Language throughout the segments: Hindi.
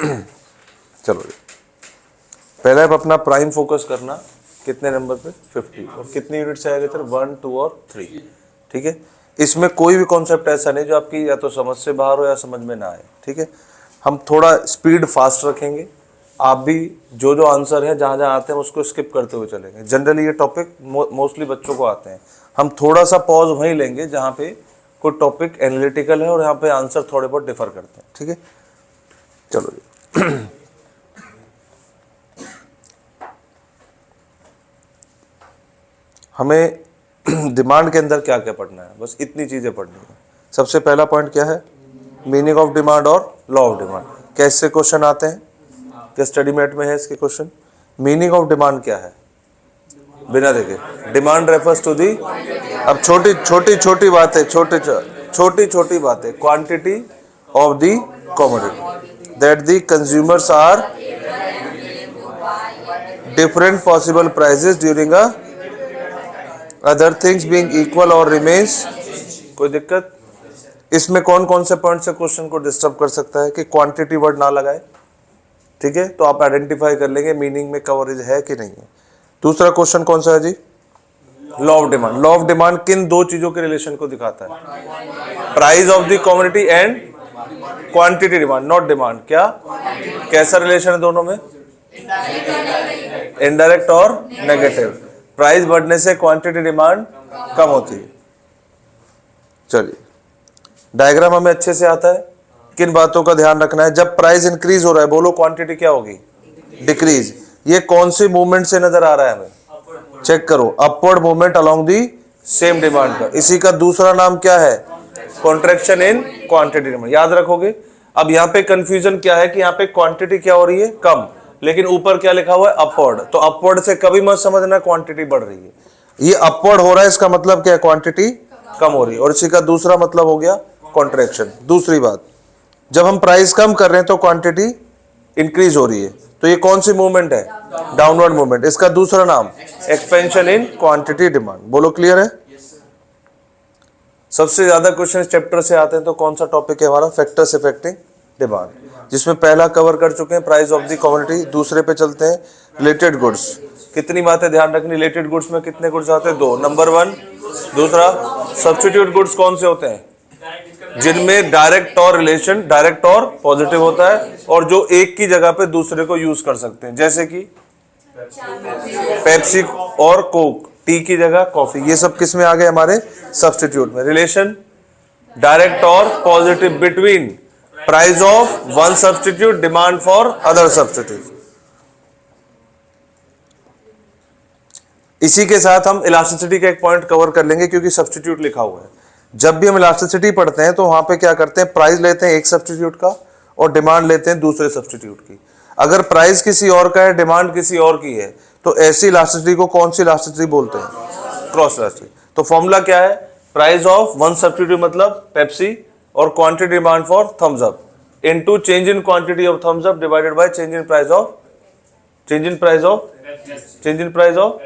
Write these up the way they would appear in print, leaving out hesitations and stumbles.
चलो जी, पहले आप अपना प्राइम फोकस करना, कितने नंबर पे 50, और कितनी यूनिट से आएगा सर 1 2 और 3। ठीक है, इसमें कोई भी कॉन्सेप्ट ऐसा नहीं जो आपकी या तो समझ से बाहर हो या समझ में ना आए। ठीक है, हम थोड़ा स्पीड फास्ट रखेंगे, आप भी जो जो आंसर है जहाँ जहाँ आते हैं उसको स्किप करते हुए चलेंगे। जनरली ये टॉपिक मोस्टली बच्चों को आते हैं, हम थोड़ा सा पॉज वहीं लेंगे जहाँ पे कोई टॉपिक एनालिटिकल है और यहाँ पे आंसर थोड़े बहुत डिफर करते हैं। ठीक है, चलो जी हमें डिमांड के अंदर क्या क्या पढ़ना है, बस इतनी चीजें पढ़नी है। सबसे पहला पॉइंट क्या है, मीनिंग ऑफ डिमांड और लॉ ऑफ डिमांड। कैसे क्वेश्चन आते हैं, क्या स्टडी मेट में है इसके क्वेश्चन। मीनिंग ऑफ डिमांड क्या है, बिना देखे, डिमांड रेफर्स टू दी, अब छोटी छोटी छोटी बातें, छोटी छोटी बातें, quantity of the commodity that the consumers are different possible prices during a other things being equal और रिमेन्स। कोई दिक्कत, इसमें कौन कौन से पॉइंट से क्वेश्चन को डिस्टर्ब कर सकता है कि क्वांटिटी वर्ड ना लगाए। ठीक है, तो आप आइडेंटिफाई कर लेंगे मीनिंग में कवरेज है कि नहीं है। दूसरा क्वेश्चन कौन सा है जी, law of demand. Law of demand किन दो चीजों के रिलेशन को दिखाता है, price of the commodity and quantity demand, not demand. क्या, कैसा रिलेशन है दोनों में, इनडायरेक्ट और नेगेटिव। प्राइस बढ़ने से क्वांटिटी डिमांड कम होती है। चलिए, डायग्राम हमें अच्छे से आता है, किन बातों का ध्यान रखना है। जब प्राइस इंक्रीज हो रहा है, बोलो क्वांटिटी क्या होगी, डिक्रीज। ये कौन सी मूवमेंट से नजर आ रहा है हमें, चेक करो, upward movement along the same demand का। इसी का दूसरा नाम क्या है, कॉन्ट्रैक्शन इन क्वांटिटी डिमांड। याद रखोगे। अब यहाँ पे कंफ्यूजन क्या है कि यहाँ पे क्वांटिटी क्या हो रही है, कम, लेकिन ऊपर क्या लिखा हुआ है, अपवर्ड। तो अपवर्ड से कभी मत समझना क्वांटिटी बढ़ रही है, ये अपवर्ड हो रहा है, इसका मतलब क्या है, क्वांटिटी कम हो रही है। और इसी का दूसरा मतलब हो गया कॉन्ट्रैक्शन। दूसरी बात, जब हम प्राइस कम कर रहे हैं तो क्वांटिटी इंक्रीज हो रही है, तो ये कौन सी मूवमेंट है, डाउनवर्ड मूवमेंट। इसका दूसरा नाम एक्सपेंशन इन क्वांटिटी डिमांड। बोलो क्लियर है। सबसे ज्यादा क्वेश्चन इस चैप्टर से आते हैं, तो कौन सा टॉपिक है हमारा, फैक्टर्स अफेक्टिंग डिमांड, जिसमें पहला कवर कर चुके हैं प्राइस ऑफ द कमोडिटी। दूसरे पे चलते हैं रिलेटेड गुड्स। कितनी बातें ध्यान रखनी, रिलेटेड गुड्स में कितने गुड्स आते हैं, दो, नंबर 1। दूसरा, सब्स्टिट्यूट गुड्स कौन से होते हैं, जिनमें डायरेक्ट और रिलेशन, डायरेक्ट और पॉजिटिव होता है, और जो एक की जगह पे दूसरे को यूज कर सकते हैं, जैसे कि पेप्सी और कोक, टी की जगह कॉफी। ये सब किस में आ गए हमारे, सब्स्टिट्यूट में। रिलेशन डायरेक्ट और positive between price of one substitute, demand for other substitute. इसी के साथ हम इलास्टिसिटी का एक पॉइंट कवर कर लेंगे, क्योंकि सब्स्टिट्यूट लिखा हुआ है। जब भी हम इलास्टिसिटी पढ़ते हैं तो वहां पे क्या करते हैं, प्राइस लेते हैं एक सब्स्टिट्यूट का और डिमांड लेते हैं दूसरे सब्स्टिट्यूट की। अगर प्राइस किसी और का है, डिमांड किसी और की है, तो ऐसी इलास्टिसिटी को कौन सी इलास्टिसिटी बोलते हैं, क्रॉस इलास्टिसिटी। तो फॉर्मूला क्या है, प्राइस ऑफ वन सब्स्टिट्यूट मतलब पेप्सी और quantity demand for Thums Up into change in quantity of Thums Up divided by change in price of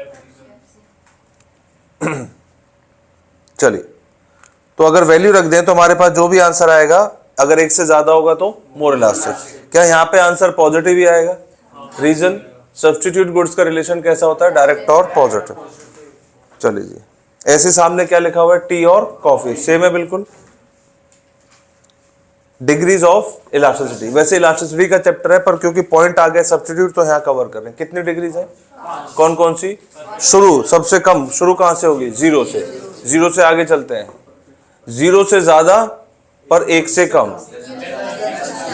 चलिए, तो अगर वैल्यू रख दें तो हमारे पास जो भी आंसर आएगा, अगर एक से ज्यादा होगा तो मोर इलास्टिक। क्या यहाँ पे आंसर पॉजिटिव ही आएगा। रीजन, सब्स्टिट्यूट गुड्स का रिलेशन कैसा होता है, डायरेक्ट और पॉजिटिव। चलिए जी, ऐसे सामने क्या लिखा हुआ है, टी और कॉफी, सेम है बिल्कुल। डिग्रीज ऑफ इलास्टिसिटी, वैसे इलास्टिसिटी का चैप्टर है, पर क्योंकि पॉइंट आ गए सब्स्टिट्यूट तो यहाँ कवर कर रहे हैं। कितनी डिग्रीज है, कौन कौन सी, शुरू, सबसे कम शुरू कहां से होगी, 0 से। 0 से आगे चलते हैं, 0 से ज्यादा पर 1 से कम,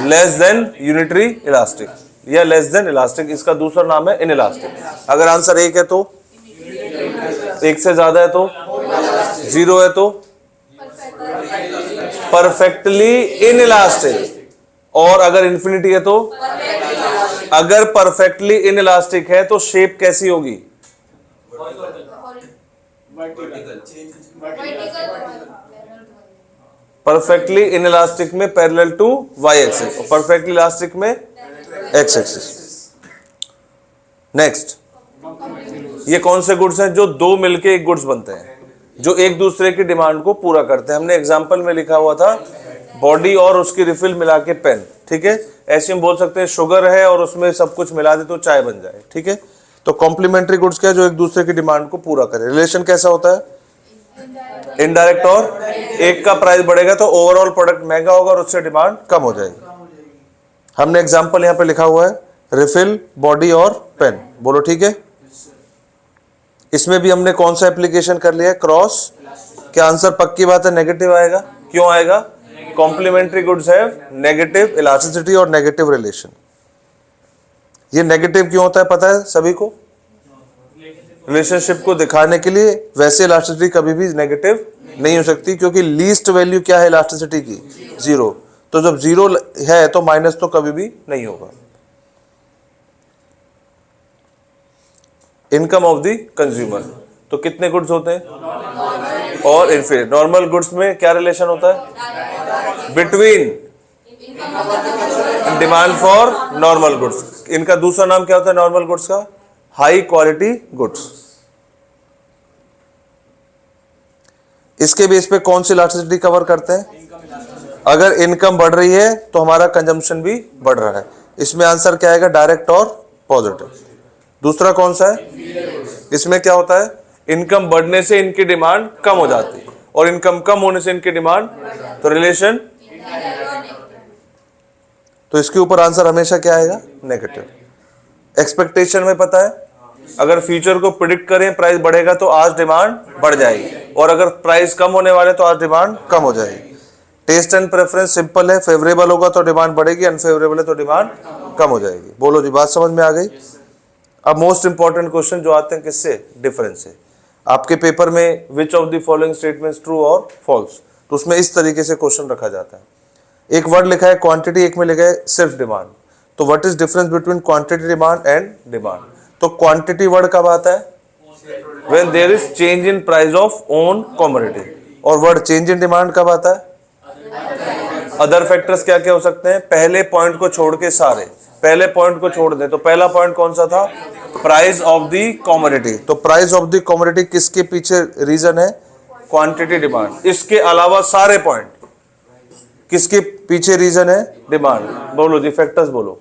लेस देन यूनिटरी इलास्टिक या लेस देन इलास्टिक। इसका दूसरा नाम है इनइलास्टिक। अगर आंसर 1 है तो, 1 से ज्यादा है तो, 0 है तो परफेक्टली इनइलास्टिक, और अगर इंफिनिटी है तो, अगर परफेक्टली इनइलास्टिक है तो शेप कैसी होगी, परफेक्टली इनइलास्टिक में पैरेलल टू वाई एक्सिस और परफेक्टली इलास्टिक में एक्स एक्सिस। नेक्स्ट, ये कौन से गुड्स हैं जो दो मिलके एक गुड्स बनते हैं, जो एक दूसरे की डिमांड को पूरा करते हैं। हमने एग्जांपल में लिखा हुआ था बॉडी और उसकी रिफिल मिला के पेन। ठीक है। ऐसे हम बोल सकते हैं शुगर है और उसमें सब कुछ मिला दे तो चाय बन जाए, ठीक है। तो कॉम्प्लीमेंट्री गुड्स क्या है, जो एक दूसरे की डिमांड को पूरा करे। रिलेशन कैसा होता है, इनडायरेक्ट, और एक का प्राइस बढ़ेगा तो ओवरऑल प्रोडक्ट महंगा होगा और उससे डिमांड कम हो जाएगी। हमने एग्जांपल यहां पे लिखा हुआ है रिफिल, बॉडी और पेन, बोलो ठीक है। इसमें भी हमने कौन सा एप्लीकेशन कर लिया है, क्रॉस। क्या आंसर पक्की बात है नेगेटिव आएगा, क्यों आएगा, complementary goods have negative elasticity और नेगेटिव रिलेशन। ये नेगेटिव क्यों होता है पता है सभी को, रिलेशनशिप को दिखाने के लिए। वैसे इलास्टिसिटी कभी भी नेगेटिव नहीं हो सकती, क्योंकि लीस्ट वैल्यू क्या है इलास्टिसिटी की, 0। तो जब 0 है तो माइनस तो कभी भी नहीं होगा। इनकम ऑफ द कंज्यूमर, तो कितने गुड्स होते हैं, और इनफीरियर। नॉर्मल गुड्स में क्या रिलेशन होता है, between demand for normal goods. इनका दूसरा नाम क्या होता है नॉर्मल गुड्स का, हाई क्वालिटी गुड्स। इसके बेस पे कौन सी इलास्टिसिटी कवर करते हैं, अगर इनकम बढ़ रही है तो हमारा कंजम्पशन भी बढ़ रहा है। इसमें आंसर क्या आएगा, डायरेक्ट और पॉजिटिव। दूसरा कौन सा है, इसमें क्या होता है, इनकम बढ़ने से इनकी डिमांड कम हो जाती है और इनकम कम होने से इनकी डिमांड, तो रिलेशन, तो इसके ऊपर आंसर हमेशा क्या आएगा, नेगेटिव। एक्सपेक्टेशन में पता है, अगर फ्यूचर को प्रिडिक्ट करें प्राइस बढ़ेगा तो आज डिमांड बढ़ जाएगी, और अगर प्राइस कम होने वाले तो आज डिमांड कम हो जाएगी। टेस्ट एंड प्रेफरेंस सिंपल है, फेवरेबल होगा तो डिमांड बढ़ेगी, अनफेवरेबल है तो डिमांड कम हो जाएगी। बोलो जी, बात समझ में आ गई। अब मोस्ट इंपॉर्टेंट क्वेश्चन जो आते हैं किससे, डिफरेंस से। आपके पेपर में विच of the following statements true और फॉल्स, तो उसमें इस तरीके से क्वेश्चन रखा जाता है। एक वर्ड लिखा है क्वांटिटी, एक में लिखा है सिर्फ डिमांड। तो what is difference between quantity demand and demand, तो क्वांटिटी वर्ड कब आता है, when there is change in price of own commodity, और वर्ड चेंज इन डिमांड कब आता है, अदर फैक्टर्स क्या क्या हो सकते हैं, पहले पॉइंट को छोड़ के सारे, पहले पॉइंट को छोड़ दें तो पहला पॉइंट कौन सा था, प्राइस ऑफ द कमोडिटी। तो प्राइस ऑफ द कमोडिटी किसके पीछे रीजन है, क्वांटिटी डिमांड। इसके अलावा सारे पॉइंट किसके पीछे रीजन है, डिमांड। बोलो जी फैक्टर्स बोलो,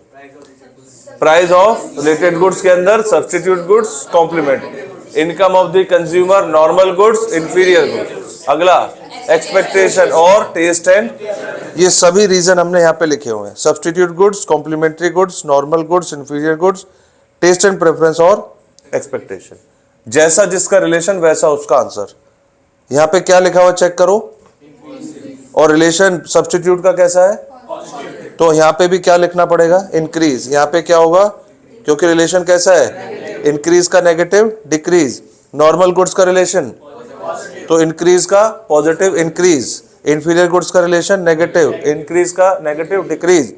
प्राइस ऑफ रिलेटेड गुड्स के अंदर substitute goods, complement, income of the consumer, normal goods, inferior goods. अगला एक्सपेक्टेशन और टेस्ट एंड, ये सभी रीजन हमने यहाँ पे लिखे हुए हैं, substitute goods, complementary goods, normal goods, inferior goods, taste and preference और एक्सपेक्टेशन। जैसा जिसका रिलेशन वैसा उसका आंसर। यहाँ पे क्या लिखा हुआ चेक करो, और रिलेशन सब्स्टिट्यूट का कैसा है, तो यहाँ पे भी क्या लिखना पड़ेगा, इंक्रीज। यहाँ पे क्या होगा, क्योंकि रिलेशन कैसा है, इंक्रीज का नेगेटिव, डिक्रीज। नॉर्मल गुड्स का रिलेशन, तो इंक्रीज का पॉजिटिव, इंक्रीज। इंफीरियर गुड्स का रिलेशन नेगेटिव, इंक्रीज का negative, decrease.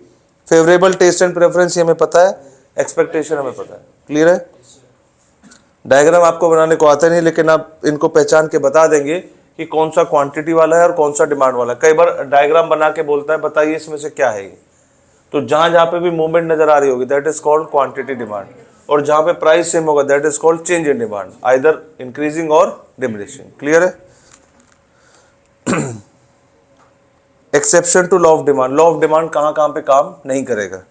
Favourable, taste and preference हमें पता है, एक्सपेक्टेशन हमें पता है। क्लियर है। डायग्राम आपको बनाने को आता नहीं, लेकिन आप इनको पहचान के बता देंगे कि कौन सा क्वांटिटी वाला है और कौन सा डिमांड वाला है। कई बार डायग्राम बना के बोलता है बताइए इसमें से क्या है ये, तो जहां जहां पे भी मूवमेंट नजर आ रही होगी that is called quantity demand, और जहां पे प्राइस सेम होगा that is called change in demand, either increasing और डिमिनिशिंग। क्लियर है। Exception to law of demand, law of demand कहां कहां पे काम नहीं करेगा।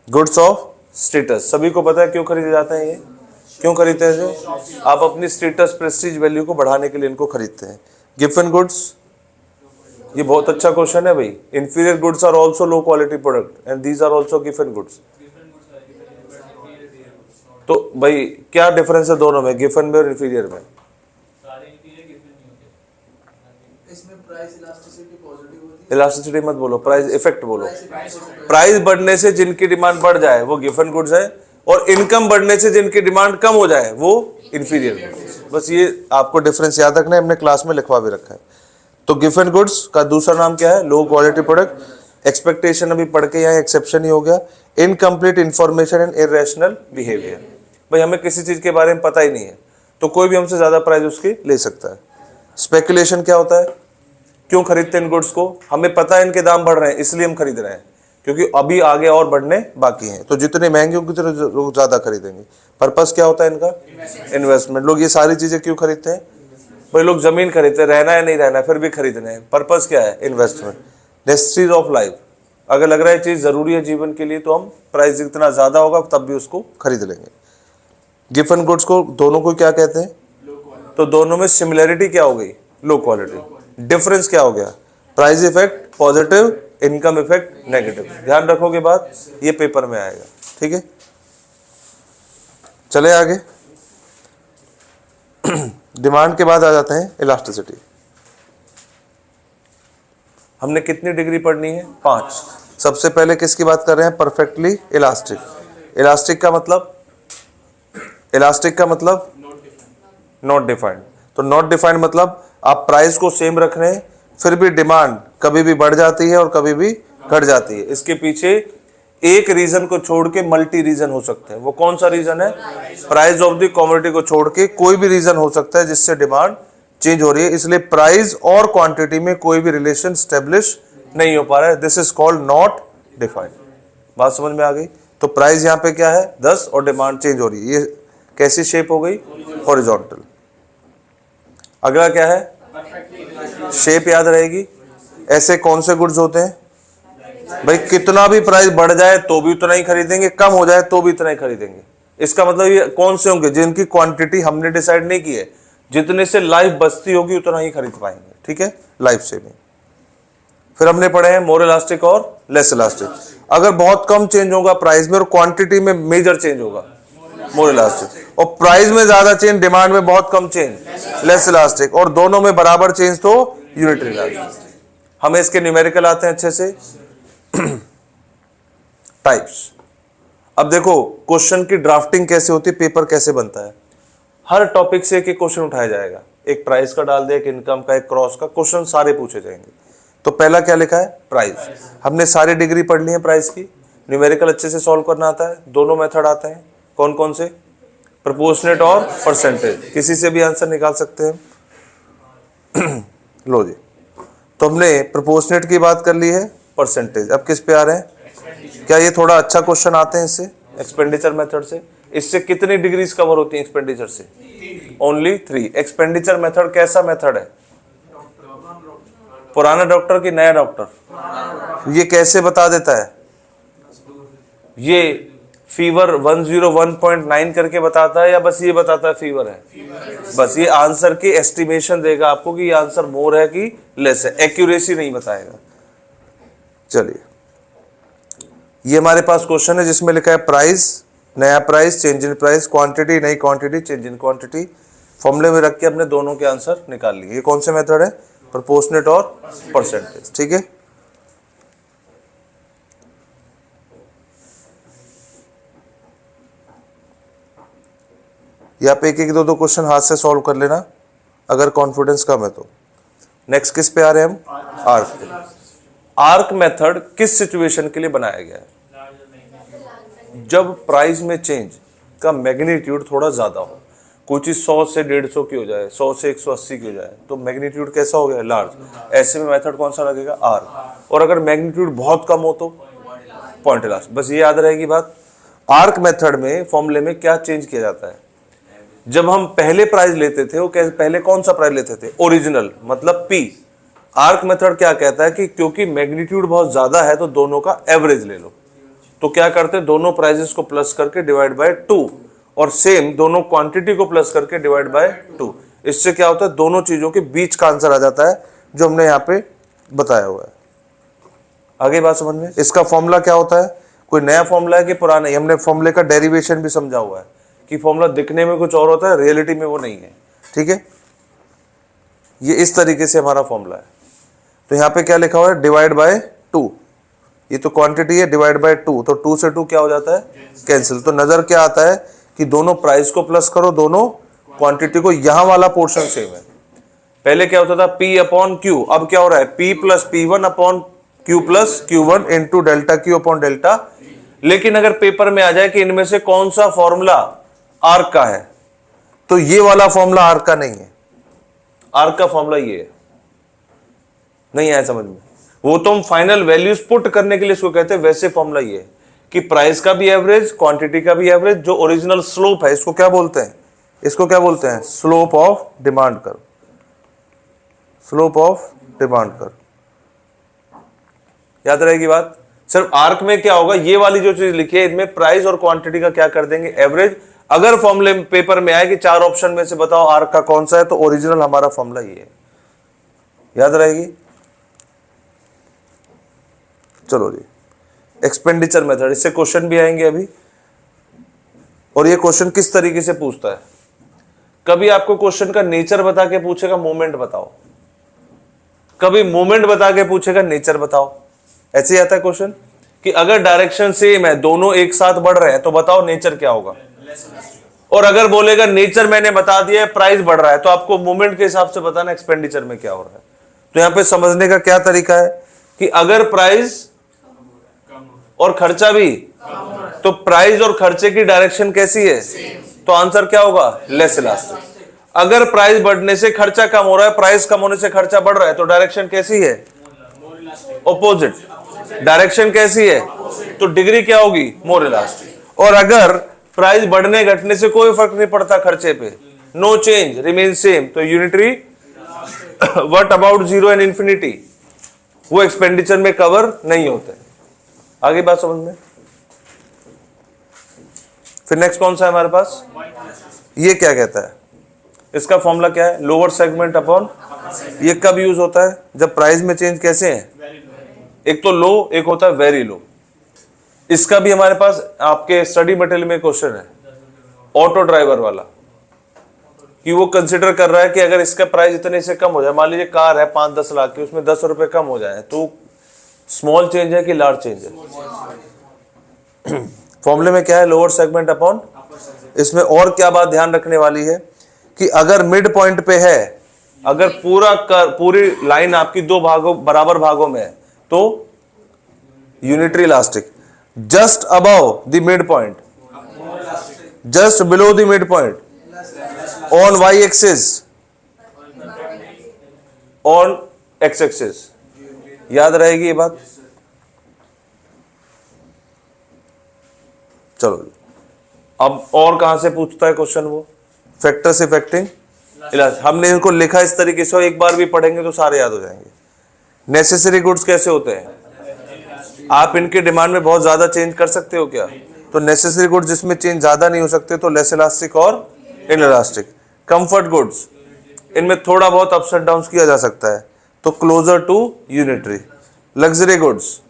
गुड्स ऑफ स्टेटस, सभी को पता है क्यों खरीदे जाते हैं, ये क्यों खरीदते हैं, जो आप अपनी स्टेटस प्रेस्टीज वैल्यू को बढ़ाने के लिए इनको खरीदते हैं। गिवन गुड्स, ये बहुत अच्छा क्वेश्चन है भाई। Inferior goods are also low quality product and these are also गिवन गुड्स। तो भाई क्या डिफरेंस है दोनों में, गिवन में और इंफीरियर में, इलास्टिसिटी मत बोलो, प्राइस इफेक्ट बोलो। प्राइस बढ़ने से जिनकी डिमांड बढ़ जाए वो गिवन गुड्स है, और इनकम बढ़ने से जिनकी डिमांड कम हो जाए वो इंफीरियर गुड्स। बस ये आपको डिफरेंस याद रखना है, हमने क्लास में लिखवा भी रखा है। तो गिवन गुड्स का दूसरा नाम क्या है, लो क्वालिटी प्रोडक्ट। एक्सपेक्टेशन अभी पढ़ के यहाँ एक्सेप्शन ही हो गया। Incomplete information and irrational behaviour, भाई हमें किसी चीज के बारे में पता ही नहीं है तो कोई भी हमसे ज्यादा प्राइस उसकी ले सकता है। स्पेकुलेशन क्या होता है, क्यों खरीदते हैं इन गुड्स को, हमें पता है इनके दाम बढ़ रहे हैं इसलिए हम खरीद रहे हैं, क्योंकि अभी आगे और बढ़ने बाकी हैं, तो जितने महंगे होंगे उतने लोग ज्यादा खरीदेंगे। पर्पस क्या होता है इनका, इन्वेस्टमेंट। लोग ये सारी चीजें क्यों खरीदते हैं, भाई लोग जमीन खरीदते हैं, रहना है नहीं रहना है फिर भी खरीद रहे हैं, पर्पस क्या है, इन्वेस्टमेंट। नेसेसिटीज ऑफ लाइफ, अगर लग रहा है चीज जरूरी है जीवन के लिए तो हम प्राइस जितना ज्यादा होगा तब भी उसको खरीद लेंगे। गिवन गुड्स को दोनों को क्या कहते हैं? तो दोनों में सिमिलैरिटी क्या हो गई? Low quality. डिफरेंस क्या हो गया? Price effect positive, income effect negative. ध्यान रखोगे बात, ये पेपर में आएगा। ठीक है, चले आगे। डिमांड के बाद आ जाते हैं इलास्टिसिटी। हमने कितनी डिग्री पढ़नी है? 5। सबसे पहले किसकी बात कर रहे हैं? Perfectly elastic. इलास्टिक का मतलब, इलास्टिक का मतलब नॉट डिफाइंड। तो नॉट डिफाइंड मतलब आप प्राइस को सेम रख रहे हैं, फिर भी डिमांड कभी भी बढ़ जाती है और कभी भी घट जाती है। इसके पीछे एक रीजन को छोड़ के मल्टी रीजन हो सकते हैं। वो कौन सा रीजन है? प्राइस ऑफ द कमोडिटी को छोड़ के कोई भी रीजन हो सकता है जिससे डिमांड चेंज हो रही है। इसलिए प्राइस और क्वांटिटी में कोई भी रिलेशन स्टेब्लिश नहीं हो पा रहा है। This is called not defined. बात समझ में आ गई? तो प्राइस यहाँ पे क्या है? 10 और डिमांड चेंज हो रही है। ये कैसी शेप हो गई? हॉरिजॉन्टल। अगला क्या है? शेप याद रहेगी। ऐसे कौन से गुड्स होते हैं भाई? कितना भी प्राइस बढ़ जाए तो भी उतना ही खरीदेंगे, कम हो जाए तो भी उतना ही खरीदेंगे। इसका मतलब ये कौन से होंगे? जिनकी क्वांटिटी हमने डिसाइड नहीं की है, जितने से लाइफ बचती होगी उतना ही खरीद पाएंगे। ठीक है, लाइफ सेविंग। फिर हमने पढ़े हैं मोर इलास्टिक और लेस इलास्टिक। अगर बहुत कम चेंज होगा प्राइस में और क्वांटिटी में मेजर चेंज होगा, मोर इलास्टिक। और प्राइस में ज्यादा चेंज, डिमांड में बहुत कम चेंज, लेस इलास्टिक। और दोनों में बराबर चेंज तो यूनिटरी इलास्टिक। हमें इसके न्यूमेरिकल आते हैं अच्छे से। टाइप्स। अब देखो क्वेश्चन की ड्राफ्टिंग कैसे होती है, पेपर कैसे बनता है। हर टॉपिक से एक क्वेश्चन उठाया जाएगा। एक प्राइस का डाल दे, एक इनकम का, एक क्रॉस का, क्वेश्चन सारे पूछे जाएंगे। तो पहला क्या लिखा है? प्राइस। हमने सारी डिग्री पढ़ ली है प्राइस की। न्यूमेरिकल अच्छे से सॉल्व करना आता है। दोनों मेथड आते हैं। कौन कौन से? प्रोपोर्शनेट और परसेंटेज। किसी से भी आंसर निकाल सकते हैं। लो जी, तो हमने प्रोपोर्शनेट की बात कर ली है, परसेंटेज। अब किस पे आ रहे हैं? क्या ये थोड़ा अच्छा क्वेश्चन आते हैं इससे, एक्सपेंडिचर मेथड से? इससे कितनी डिग्रीज कवर होती है एक्सपेंडिचर से? ओनली 3। एक्सपेंडिचर मेथड कैसा मेथड है? पुराना डॉक्टर की नया डॉक्टर? ये कैसे बता देता है? ये फीवर 101.9 करके बताता है या बस ये बताता है फीवर है? बस ये आंसर की एस्टिमेशन देगा आपको कि ये आंसर मोर है कि लेस है। एक्यूरेसी नहीं बताएगा। चलिए, ये हमारे पास क्वेश्चन है जिसमें लिखा है प्राइस, नया price, change in price, quantity, नई क्वांटिटी, चेंज इन क्वांटिटी। फॉर्मूले में रख के हमने दोनों के आंसर निकाल लिए। ये कौन से मेथड है? प्रोपोर्शनेट और परसेंटेज। ठीक है, यहाँ पे एक एक दो क्वेश्चन हाथ से सॉल्व कर लेना अगर कॉन्फिडेंस कम है तो। नेक्स्ट किस पे आ रहे हैं हम? आर्क पे। आर्क मेथड किस सिचुएशन के लिए बनाया गया है? जब प्राइस में चेंज का मैग्नीट्यूड थोड़ा ज्यादा हो। कोई चीज 100 से 150 की हो जाए, 100 से 180 की हो जाए, तो मैग्नीट्यूड कैसा हो गया? लार्ज। ऐसे में मेथड कौन सा लगेगा? आर्क। और अगर मैग्नीट्यूड बहुत कम हो तो पॉइंट इलास्टिक। बस ये याद रहेगी बात। आर्क मेथड में फॉर्मूले में क्या चेंज किया जाता है? जब हम पहले प्राइस लेते थे, वो पहले कौन सा प्राइस लेते थे? ओरिजिनल, मतलब पी। आर्क मेथड क्या कहता है कि क्योंकि मैग्नीट्यूड बहुत ज्यादा है तो दोनों का एवरेज ले लो। तो क्या करते हैं? दोनों प्राइजेस को प्लस करके डिवाइड बाय 2, और सेम दोनों क्वांटिटी को प्लस करके डिवाइड बाय 2। इससे क्या होता है? दोनों चीजों के बीच का आंसर आ जाता है जो हमने यहाँ पे बताया हुआ है। आगे बात समझ में? इसका फॉर्मूला क्या होता है? कोई नया फॉर्मूला है कि पुराना? हमने फॉर्मूले का डेरिवेशन भी समझा हुआ है कि फॉर्मूला दिखने में कुछ और होता है, रियलिटी में वो नहीं है। ठीक है, ये इस तरीके से हमारा फॉर्मूला है। तो यहाँ पे क्या लिखा हुआ है? Divide by 2। ये तो क्वांटिटी है, डिवाइड बाय 2, तो 2 से 2 क्या हो जाता है? कैंसिल। तो नजर क्या आता है कि दोनों प्राइस को प्लस करो, दोनों क्वांटिटी को। यहां वाला पोर्शन सेम है। पहले क्या होता था? P upon Q। अब क्या हो रहा है? P plus P1 upon Q plus Q1 into delta Q upon delta. लेकिन अगर पेपर में आ जाए कि इनमें से कौन सा फॉर्मूला आर्क का है, तो ये वाला फॉर्मूला आर्क का नहीं है। आर्क का फॉर्मूला ये है। नहीं आया समझ में? वो तो हम फाइनल वैल्यूज पुट करने के लिए इसको कहते हैं। वैसे फॉर्मूला ये है कि प्राइस का भी एवरेज, क्वांटिटी का भी एवरेज, जो ओरिजिनल स्लोप है, इसको क्या बोलते हैं? इसको क्या बोलते हैं? Slope of demand curve. Slope of demand curve, याद रहेगी बात। सिर्फ आर्क में क्या होगा, ये वाली जो चीज लिखी है इनमें प्राइस और क्वांटिटी का क्या कर देंगे, एवरेज। अगर फॉर्मूले पेपर में आए कि 4 ऑप्शन में से बताओ आर्क का कौन सा है, तो ओरिजिनल हमारा फॉर्मूला ये है, याद रहेगी। चलो जी, एक्सपेंडिचर मेथड, इससे क्वेश्चन भी आएंगे अभी। और ये क्वेश्चन किस तरीके से पूछता है, कभी आपको क्वेश्चन का नेचर बता के पूछेगा मूवमेंट बताओ, कभी मूवमेंट बता के पूछेगा नेचर बताओ। ऐसे ही आता है क्वेश्चन कि अगर डायरेक्शन सेम है, दोनों एक साथ बढ़ रहे हैं, तो बताओ नेचर क्या होगा। और अगर बोलेगा नेचर मैंने बता दिया है, प्राइस बढ़ रहा है, तो आपको मूवमेंट के हिसाब से बताना एक्सपेंडिचर में क्या हो रहा है। तो यहां पे समझने का क्या तरीका है कि अगर प्राइस और खर्चा भी, तो प्राइस और खर्चे की डायरेक्शन कैसी है, तो आंसर क्या होगा, लेस इलास्टिक। अगर प्राइस बढ़ने से खर्चा कम हो रहा है, प्राइस कम होने से खर्चा बढ़ रहा है, तो डायरेक्शन कैसी है, ऑपोजिट। डायरेक्शन कैसी है, तो डिग्री क्या होगी, मोर इलास्टिक। और अगर प्राइस बढ़ने घटने से कोई फर्क नहीं पड़ता खर्चे पे, नो चेंज, रिमेन सेम, तो unitary. What about zero and infinity, वो एक्सपेंडिचर में कवर नहीं होते। आगे बात समझ में। फिर नेक्स्ट कौन सा है हमारे पास, ये क्या कहता है, इसका फॉर्मूला क्या है, लोअर सेगमेंट अपॉन। ये कब यूज होता है, जब प्राइस में चेंज कैसे है, एक तो लो, एक होता है वेरी लो। इसका भी हमारे पास आपके स्टडी मटेरियल में क्वेश्चन है, ऑटो ड्राइवर वाला, कि वो कंसिडर कर रहा है कि अगर इसका प्राइस इतने से कम हो जाए, मान लीजिए कार है 5-10 लाख की, उसमें 10 रुपए कम हो जाए, तो स्मॉल चेंज है कि लार्ज चेंज है। फॉर्मूले में क्या है, लोअर सेगमेंट अपॉन। इसमें और क्या बात ध्यान रखने वाली है कि अगर मिड पॉइंट पे है, अगर पूरी लाइन आपकी 2 भागों बराबर भागों में है, तो unitary elastic. Just above the mid point, just below the mid point, on Y axis, on X axis. याद रहेगी ये बात। चलो अब और कहां से पूछता है क्वेश्चन, वो फैक्टर्स इफेक्टिंग इलास्टिक। हमने इनको लिखा इस तरीके से, एक बार भी पढ़ेंगे तो सारे याद हो जाएंगे। नेसेसरी गुड्स कैसे होते हैं, आप इनके डिमांड में बहुत ज्यादा चेंज कर सकते हो क्या, तो नेसेसरी गुड्स जिसमें चेंज ज्यादा नहीं हो सकते, तो लेस इलास्टिक और इन इलास्टिक। कंफर्ट गुड्स, इनमें थोड़ा बहुत अप्स एंड डाउन किया जा सकता है, तो closer to unitary. Luxury goods,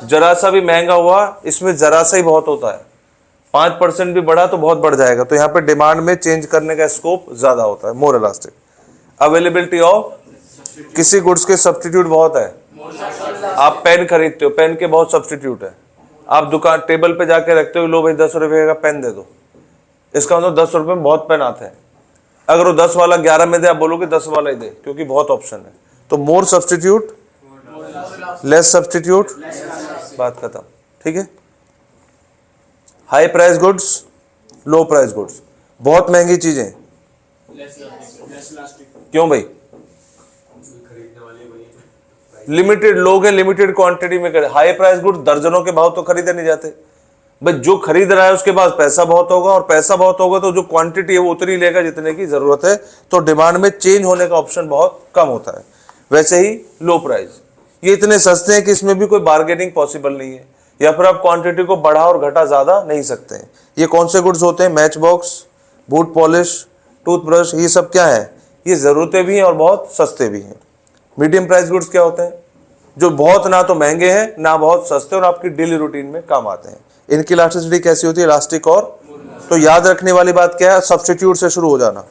जरा सा भी महंगा हुआ, इसमें जरा सा ही बहुत होता है, 5% भी बढ़ा तो बहुत बढ़ जाएगा, तो यहाँ पे डिमांड में चेंज करने का स्कोप ज्यादा होता है, मोर इलास्टिक। अवेलेबिलिटी ऑफ, किसी गुड्स के सब्स्टिट्यूट बहुत है, आप पेन खरीदते हो, पेन के बहुत सब्स्टिट्यूट है, आप दुकान टेबल पे जाके रखते हो, लो भाई 10 रुपए का पेन दे दो, इसका मतलब 10 रुपए में बहुत पेन आते हैं। अगर वो 10 वाला 11 में दे, आप बोलोगे 10 वाला ही दे, क्योंकि बहुत ऑप्शन है। तो मोर सब्स्टिट्यूट, लेस सब्स्टिट्यूट, बात खत्म। ठीक है। हाई प्राइस गुड्स, लो प्राइस गुड्स, बहुत महंगी चीजें, क्यों भाई, लिमिटेड लोग हैं, लिमिटेड क्वांटिटी में करे। हाई प्राइस गुड्स दर्जनों के भाव तो खरीदे नहीं जाते भाई, जो खरीद रहा है उसके पास पैसा बहुत होगा, और पैसा बहुत होगा तो जो क्वांटिटी है वो उतनी लेगा जितने की जरूरत है, तो डिमांड में चेंज होने का ऑप्शन बहुत कम होता है। वैसे ही लो प्राइस, ये इतने सस्ते हैं कि इसमें भी कोई बार्गेनिंग पॉसिबल नहीं है, या फिर आप क्वांटिटी को बढ़ा और घटा ज्यादा नहीं सकते हैं। ये कौन से गुड्स होते हैं, match box, boot polish, toothbrush, ये सब क्या है, ये जरूरतें भी हैं और बहुत सस्ते भी हैं। मीडियम प्राइस गुड्स क्या होते हैं, जो बहुत ना तो महंगे हैं ना बहुत सस्ते, और आपकी डेली रूटीन में काम आते हैं। इनकी इलास्टिसिटी कैसी होती है, इलास्टिक और। तो याद रखने वाली बात क्या है, सब्स्टिट्यूट से शुरू हो जाना,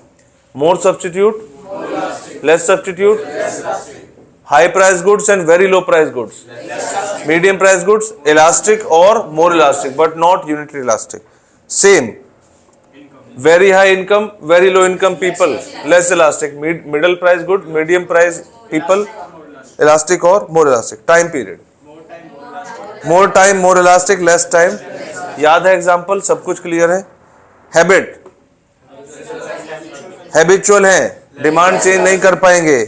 more substitute, less substitute, high price goods and very low price goods, medium price goods, elastic और more elastic but not unitary elastic. Same, very high income, very low income people, less elastic, middle price good, medium price people, elastic और more elastic. Time period, more time more elastic, less time. याद है एग्जांपल, सब कुछ क्लियर है। हैबिट, हैबिचुअल है, डिमांड चेंज नहीं कर पाएंगे।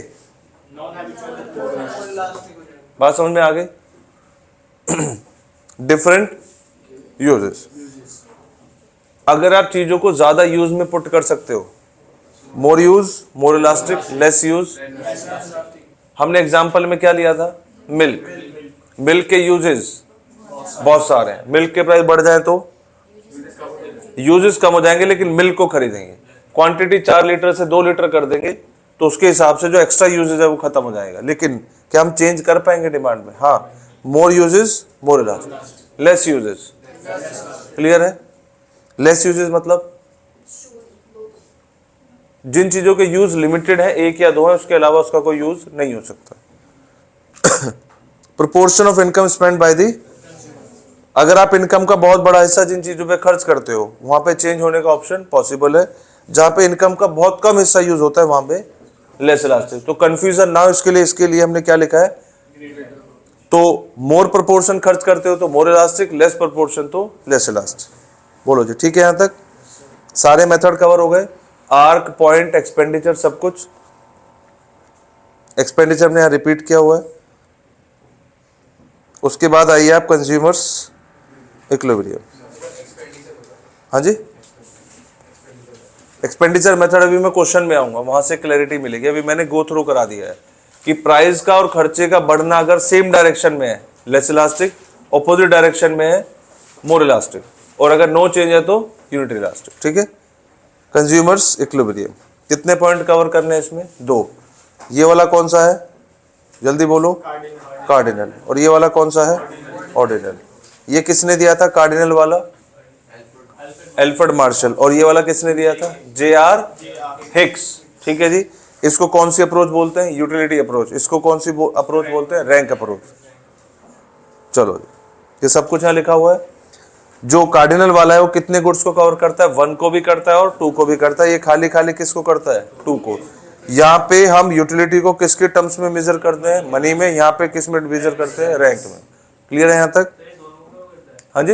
बात समझ में आ गई। डिफरेंट यूजेस, अगर आप चीजों को ज्यादा यूज में पुट कर सकते हो, more use, more elastic, less use. हमने एग्जांपल में क्या लिया था, मिल्क, मिल्क के यूजेस बहुत सारे हैं, मिल्क के प्राइस बढ़ जाए तो यूजेस कम हो जाएंगे, लेकिन मिल्क को खरीदेंगे, क्वांटिटी 4 लीटर से 2 लीटर कर देंगे तो उसके हिसाब से जो एक्स्ट्रा यूजेस है वो खत्म हो जाएगा। लेकिन क्या हम चेंज कर पाएंगे डिमांड में? हाँ, more uses more elastic, less uses, clear है? लेस यूजेस मतलब जिन चीजों के यूज लिमिटेड है, 1 या 2 है, उसके अलावा उसका कोई यूज नहीं हो सकता। Proportion of income spend by the, अगर आप इनकम का बहुत बड़ा हिस्सा जिन चीजों पे खर्च करते हो वहां पे चेंज होने का ऑप्शन पॉसिबल है। जहां पे इनकम का बहुत कम हिस्सा यूज होता है वहां पे लेस इलास्टिक। तो कंफ्यूजन ना हो इसके लिए हमने क्या लिखा है? तो मोर प्रोपोर्शन खर्च करते हो तो मोर इलास्टिक, लेस प्रोपोर्शन तो लेस इलास्टिक। बोलो जी, ठीक है? यहां तक सारे मेथड कवर हो गए, आर्क, पॉइंट, एक्सपेंडिचर, सब कुछ। एक्सपेंडिचर ने यहां रिपीट किया हुआ है। उसके बाद आइए आप कंज्यूमर्स इक्विलिब्रियम। हाँ जी, एक्सपेंडिचर मेथड अभी मैं क्वेश्चन में आऊंगा, वहां से क्लैरिटी मिलेगी। अभी मैंने गो थ्रू करा दिया है कि प्राइस का और खर्चे का बढ़ना अगर सेम डायरेक्शन में है लेस इलास्टिक, ऑपोजिट डायरेक्शन में है मोर इलास्टिक, और अगर नो चेंज है तो यूनिट इलास्टिक। ठीक है? कंज्यूमर्स इक्विलिब्रियम कितने पॉइंट कवर करने हैं इसमें? 2। ये वाला कौन सा है? जल्दी बोलो। कार्डिनल। और ये वाला कौन सा है? ऑर्डिनल। ये किसने दिया था कार्डिनल वाला? Alfred Marshall. और ये वाला किसने दिया था? J.R. हिक्स। ठीक है जी। इसको कौन सी अप्रोच बोलते हैं? Utility approach. इसको कौन सी अप्रोच बोलते हैं? Rank approach. चलो जी, ये सब कुछ यहां लिखा हुआ है। जो कार्डिनल वाला है वो कितने गुड्स को कवर करता है? 1 को भी करता है और 2 को भी करता है। ये खाली खाली किसको करता है? 2 को। यहाँ पे हम यूटिलिटी को किसके टर्म्स में मेजर करते हैं? मनी में। यहाँ पे किस में मेजर करते हैं? रैंक में। क्लियर है यहाँ तक? हाँ जी,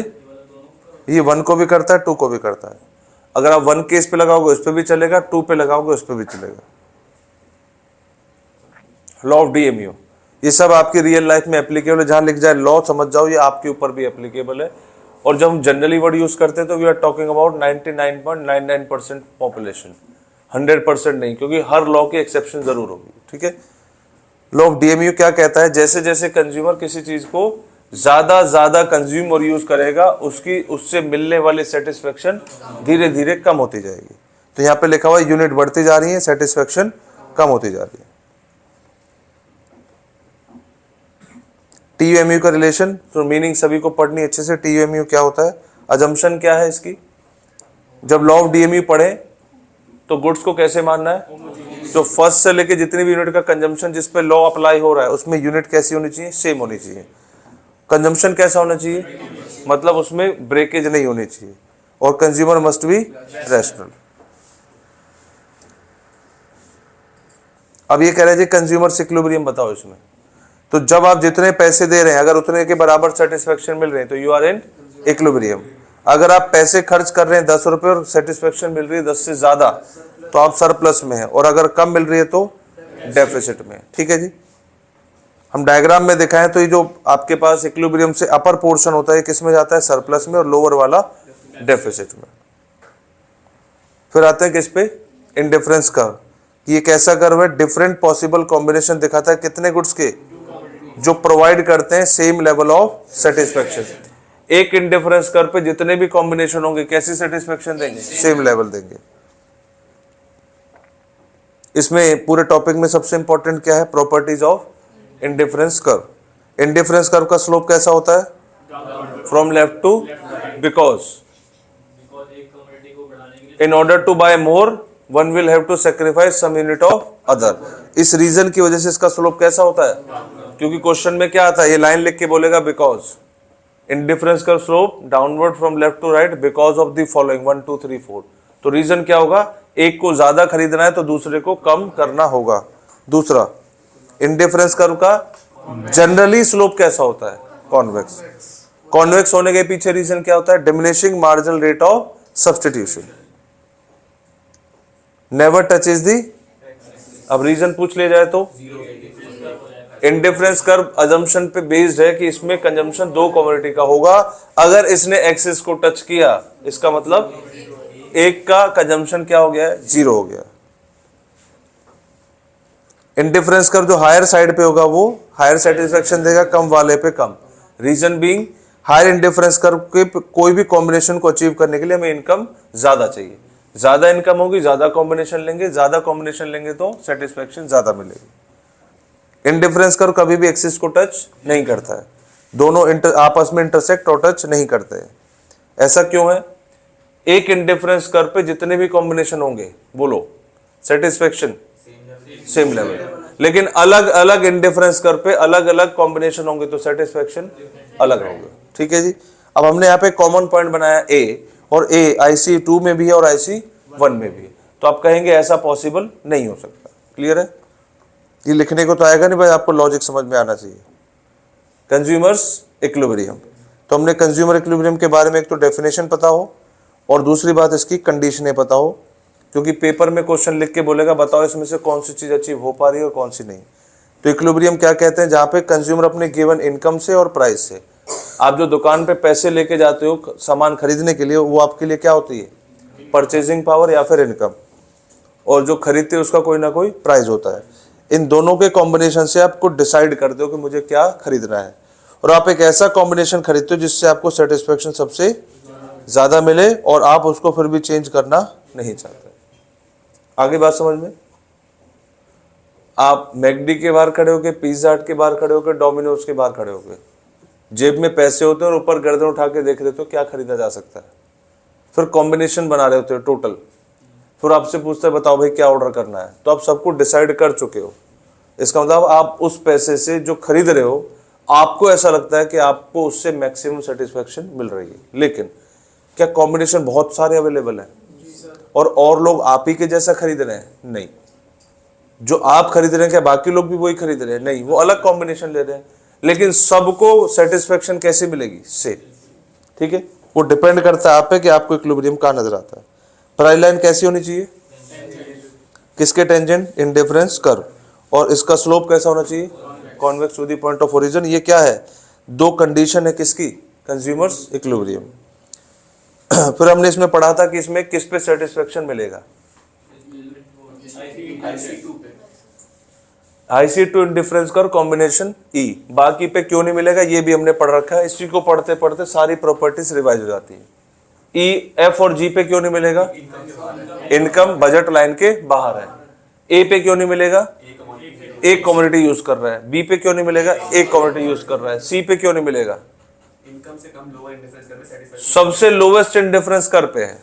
ये 1 को भी करता है, 2 को भी करता है। अगर आप 1 के इस पे लगाओगे उस पे भी चलेगा, 2 पे लगाओगे उस पे भी चलेगा। लॉ ऑफ DMU, ये सब आपकी रियल लाइफ में एप्लीकेबल है। जहां लिख जाए लॉ समझ जाओ ये आपके ऊपर भी एप्लीकेबल है। और जब हम जनरली वर्ड यूज करते हैं तो we are talking about 99.99% population, 100% नहीं, क्योंकि हर लॉ की एक्सेप्शन जरूर होगी। ठीक है? लॉ ऑफ DMU क्या कहता है? जैसे जैसे कंज्यूमर किसी चीज को ज्यादा कंज्यूम और यूज करेगा, उससे मिलने वाली सेटिस्फेक्शन धीरे धीरे कम होती जाएगी। तो यहाँ पे लिखा हुआ है यूनिट बढ़ती जा रही है, सेटिस्फेक्शन कम होती जा रही है। TUMU का रिलेशन, तो मीनिंग सभी को पढ़नी अच्छे से। TUMU क्या होता है? अजम्पशन क्या है इसकी? जब लॉ ऑफ DMU पढ़े तो गुड्स को कैसे मानना है? तो फर्स्ट से लेके जितनी भी यूनिट का कंजम्पशन जिस पे लॉ अप्लाई हो रहा है उसमें यूनिट कैसी होनी चाहिए? सेम होनी चाहिए। कंजम्पशन कैसा होना चाहिए? मतलब उसमें ब्रेकेज नहीं होनी चाहिए। और कंज्यूमर मस्ट बी रैशनल। अब ये कह रहे थे कंज्यूमर इक्विलिब्रियम बताओ इसमें। तो जब आप जितने पैसे दे रहे हैं अगर उतने के बराबर सेटिस्फेक्शन मिल रहे हैं तो यू आर इन इक्विलिब्रियम। अगर आप पैसे खर्च कर रहे हैं 10 रुपए और सेटिस्फेक्शन मिल रही है 10 से ज्यादा तो आप सरप्लस में है, और अगर कम मिल रही है तो डेफिसिट में। ठीक है जी? हम डायग्राम में दिखाएं तो ये जो आपके पास इक्विलिब्रियम से अपर पोर्शन होता है किस में जाता है? सरप्लस में, और लोअर वाला डेफिसिट में। फिर आते हैं किस पे? Indifference curve. ये कैसा कर्व है? डिफरेंट पॉसिबल कॉम्बिनेशन दिखाता है कितने गुड्स के जो प्रोवाइड करते हैं सेम लेवल ऑफ सेटिस्फेक्शन। एक इंडिफरेंस कर्व पे जितने भी कॉम्बिनेशन होंगे कैसी सेटिस्फेक्शन देंगे? सेम लेवल देंगे। इसमें पूरे टॉपिक में सबसे इंपॉर्टेंट क्या है? Properties of indifference curve. Indifference curve का स्लोप कैसा होता है? From left to, because in order to buy more one will have to sacrifice some unit of other. इस रीजन की वजह से इसका स्लोप कैसा होता है? क्योंकि क्वेश्चन में क्या आता है? ये लाइन लिख के बोलेगा because indifference curve slope downward from left to right because of the following 1 2 3 4। तो रीजन क्या होगा? एक को ज्यादा खरीदना है तो दूसरे को कम करना होगा। दूसरा, इंडिफरेंस कर्व का जनरली स्लोप कैसा होता है? कॉन्वेक्स। कॉन्वेक्स होने के पीछे रीजन क्या होता है? Diminishing marginal rate of substitution, never touches the. अब रीजन पूछ ले जाए तो इंडिफरेंस कर्व अजम्पशन पे बेस्ड है कि इसमें कंजम्पशन 2 कमोडिटी का होगा। अगर इसने एक्सिस को टच किया इसका मतलब एक का कंजम्पशन क्या हो गया है? 0 हो गया। इंडिफरेंस कर्व जो हायर साइड पे होगा वो हायर सेटिस्फेक्शन देगा, कम वाले पे कम। Reason being higher indifference curve के कोई भी कॉम्बिनेशन को अचीव करने के लिए हमें इनकम ज्यादा चाहिए। ज्यादा इनकम होगी, ज्यादा कॉम्बिनेशन लेंगे, ज्यादा कॉम्बिनेशन लेंगे तो सेटिस्फेक्शन ज्यादा मिलेगी। इंडिफरेंस कर्व कभी भी एक्सिस को टच नहीं करता है, दोनों आपस में इंटरसेक्ट और टच नहीं करते हैं। ऐसा क्यों है? एक इंडिफरेंस कर्व पे जितने भी कॉम्बिनेशन होंगे, बोलो, सेटिस्फेक्शन सेम लेवल, लेकिन अलग अलग इंडिफरेंस कर्व पे अलग अलग कॉम्बिनेशन होंगे तो सेटिस्फेक्शन अलग होगा। ठीक है जी। अब हमने यहाँ पे कॉमन पॉइंट बनाया ए, और ए IC2 में भी है और IC1 में भी है, तो आप कहेंगे ऐसा पॉसिबल नहीं हो सकता। क्लियर है? ये लिखने को तो आएगा नहीं भाई, आपको लॉजिक समझ में आना चाहिए। कंज्यूमर्स इक्विलिब्रियम, तो हमने कंज्यूमर इक्विलिब्रियम के बारे में एक तो डेफिनेशन पता हो और दूसरी बात इसकी कंडीशनें पता हो, क्योंकि पेपर में क्वेश्चन लिख के बोलेगा बताओ इसमें से कौन सी चीज अचीव हो पा रही है और कौन सी नहीं। तो इक्विलिब्रियम क्या कहते हैं? जहां पे कंज्यूमर अपने गिवन इनकम से और प्राइस से, आप जो दुकान पे पैसे लेके जाते हो सामान खरीदने के लिए, वो आपके लिए क्या होती है? परचेजिंग पावर या फिर इनकम, और जो खरीदते हैं उसका कोई ना कोई प्राइस होता है। इन दोनों के कॉम्बिनेशन से आपको डिसाइड करते हो कि मुझे क्या खरीदना है, और आप एक ऐसा कॉम्बिनेशन खरीदते हो जिससे आपको सेटिस्फेक्शन सबसे ज्यादा मिले और आप उसको फिर भी चेंज करना नहीं चाहते। आगे बात समझ में? आप मैकडी के बाहर खड़े होके, पिज्जा हट के बाहर खड़े होके, डोमिनोज के बाहर खड़े होके, जेब में पैसे होते हैं और ऊपर गर्दन उठा के देख रहे हो क्या खरीदा जा सकता है, फिर कॉम्बिनेशन बना रहे होते हो टोटल, फिर आपसे पूछते हैं बताओ भाई क्या ऑर्डर करना है, तो आप सब कुछ डिसाइड कर चुके हो। इसका मतलब आप उस पैसे से जो खरीद रहे हो, आपको ऐसा लगता है कि आपको उससे मैक्सिमम सेटिस्फेक्शन मिल रही है, लेकिन क्या कॉम्बिनेशन बहुत सारे अवेलेबल है और लोग आप ही के जैसा खरीद रहे हैं? नहीं। जो आप खरीद रहे हैं क्या बाकी लोग भी वही खरीद रहे हैं? नहीं, वो अलग कॉम्बिनेशन ले रहे हैं, लेकिन सबको सेटिस्फेक्शन कैसे मिलेगी? सेम। ठीक है, वो डिपेंड करता है आप पे कि आपको इक्विलिब्रियम कहां नजर आता है। प्राइस लाइन कैसी होनी चाहिए? किसके टेंजेंट? Indifference curve. और इसका स्लोप कैसा होना चाहिए? Convex to the point of origin. ये क्या है? दो कंडीशन है किसकी? Consumer's equilibrium. फिर हमने इसमें पढ़ा था कि इसमें किस पे सेटिस्फेक्शन मिलेगा? IC2 indifference curve combination E, बाकी पे क्यों नहीं मिलेगा ये भी हमने पढ़ रखा है। इसी को पढ़ते पढ़ते सारी प्रॉपर्टीज रिवाइज हो जाती है। E, F और G पे क्यों नहीं मिलेगा? इनकम बजट लाइन के बाहर है। A पे क्यों नहीं मिलेगा? एक कमोडिटी यूज कर रहा है। B पे क्यों नहीं मिलेगा? एक कमोडिटी यूज कर रहा है। C पे क्यों नहीं मिलेगा? इनकम से कम लोअर इंडिफरेंस कर्व में सेटिस्फेक्शन सबसे लोवेस्ट इंडिफरेंस कर्व पे है,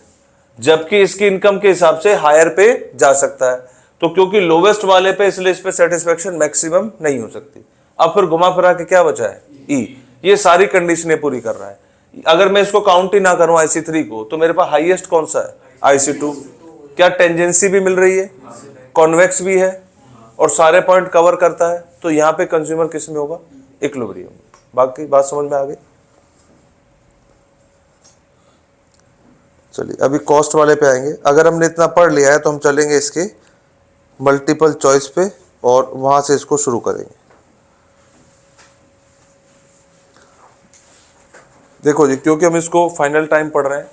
जबकि इसकी इनकम के हिसाब से हायर पे जा सकता है। तो क्योंकि लोवेस्ट वाले पे, इसलिए इस पे सेटिस्फेक्शन मैक्सिमम नहीं हो सकती। अब फिर घुमा फिरा के क्या बचा है? E। ये सारी कंडीशनें पूरी कर रहा है। अगर मैं इसको काउंट ही ना करूं IC3 को, तो मेरे पास हाईएस्ट कौन सा है? IC2। क्या टेंजेंसी भी मिल रही है, कॉन्वेक्स भी है और सारे पॉइंट कवर करता है, तो यहाँ पे कंज्यूमर किस में होगा? इक्विलिब्रियम। बाकी बात समझ में आ गई? चलिए अभी कॉस्ट वाले पे आएंगे। अगर हमने इतना पढ़ लिया है तो हम चलेंगे इसके मल्टीपल चॉइस पे और वहां से इसको शुरू करेंगे। देखो जी, क्योंकि हम इसको फाइनल टाइम पढ़ रहे हैं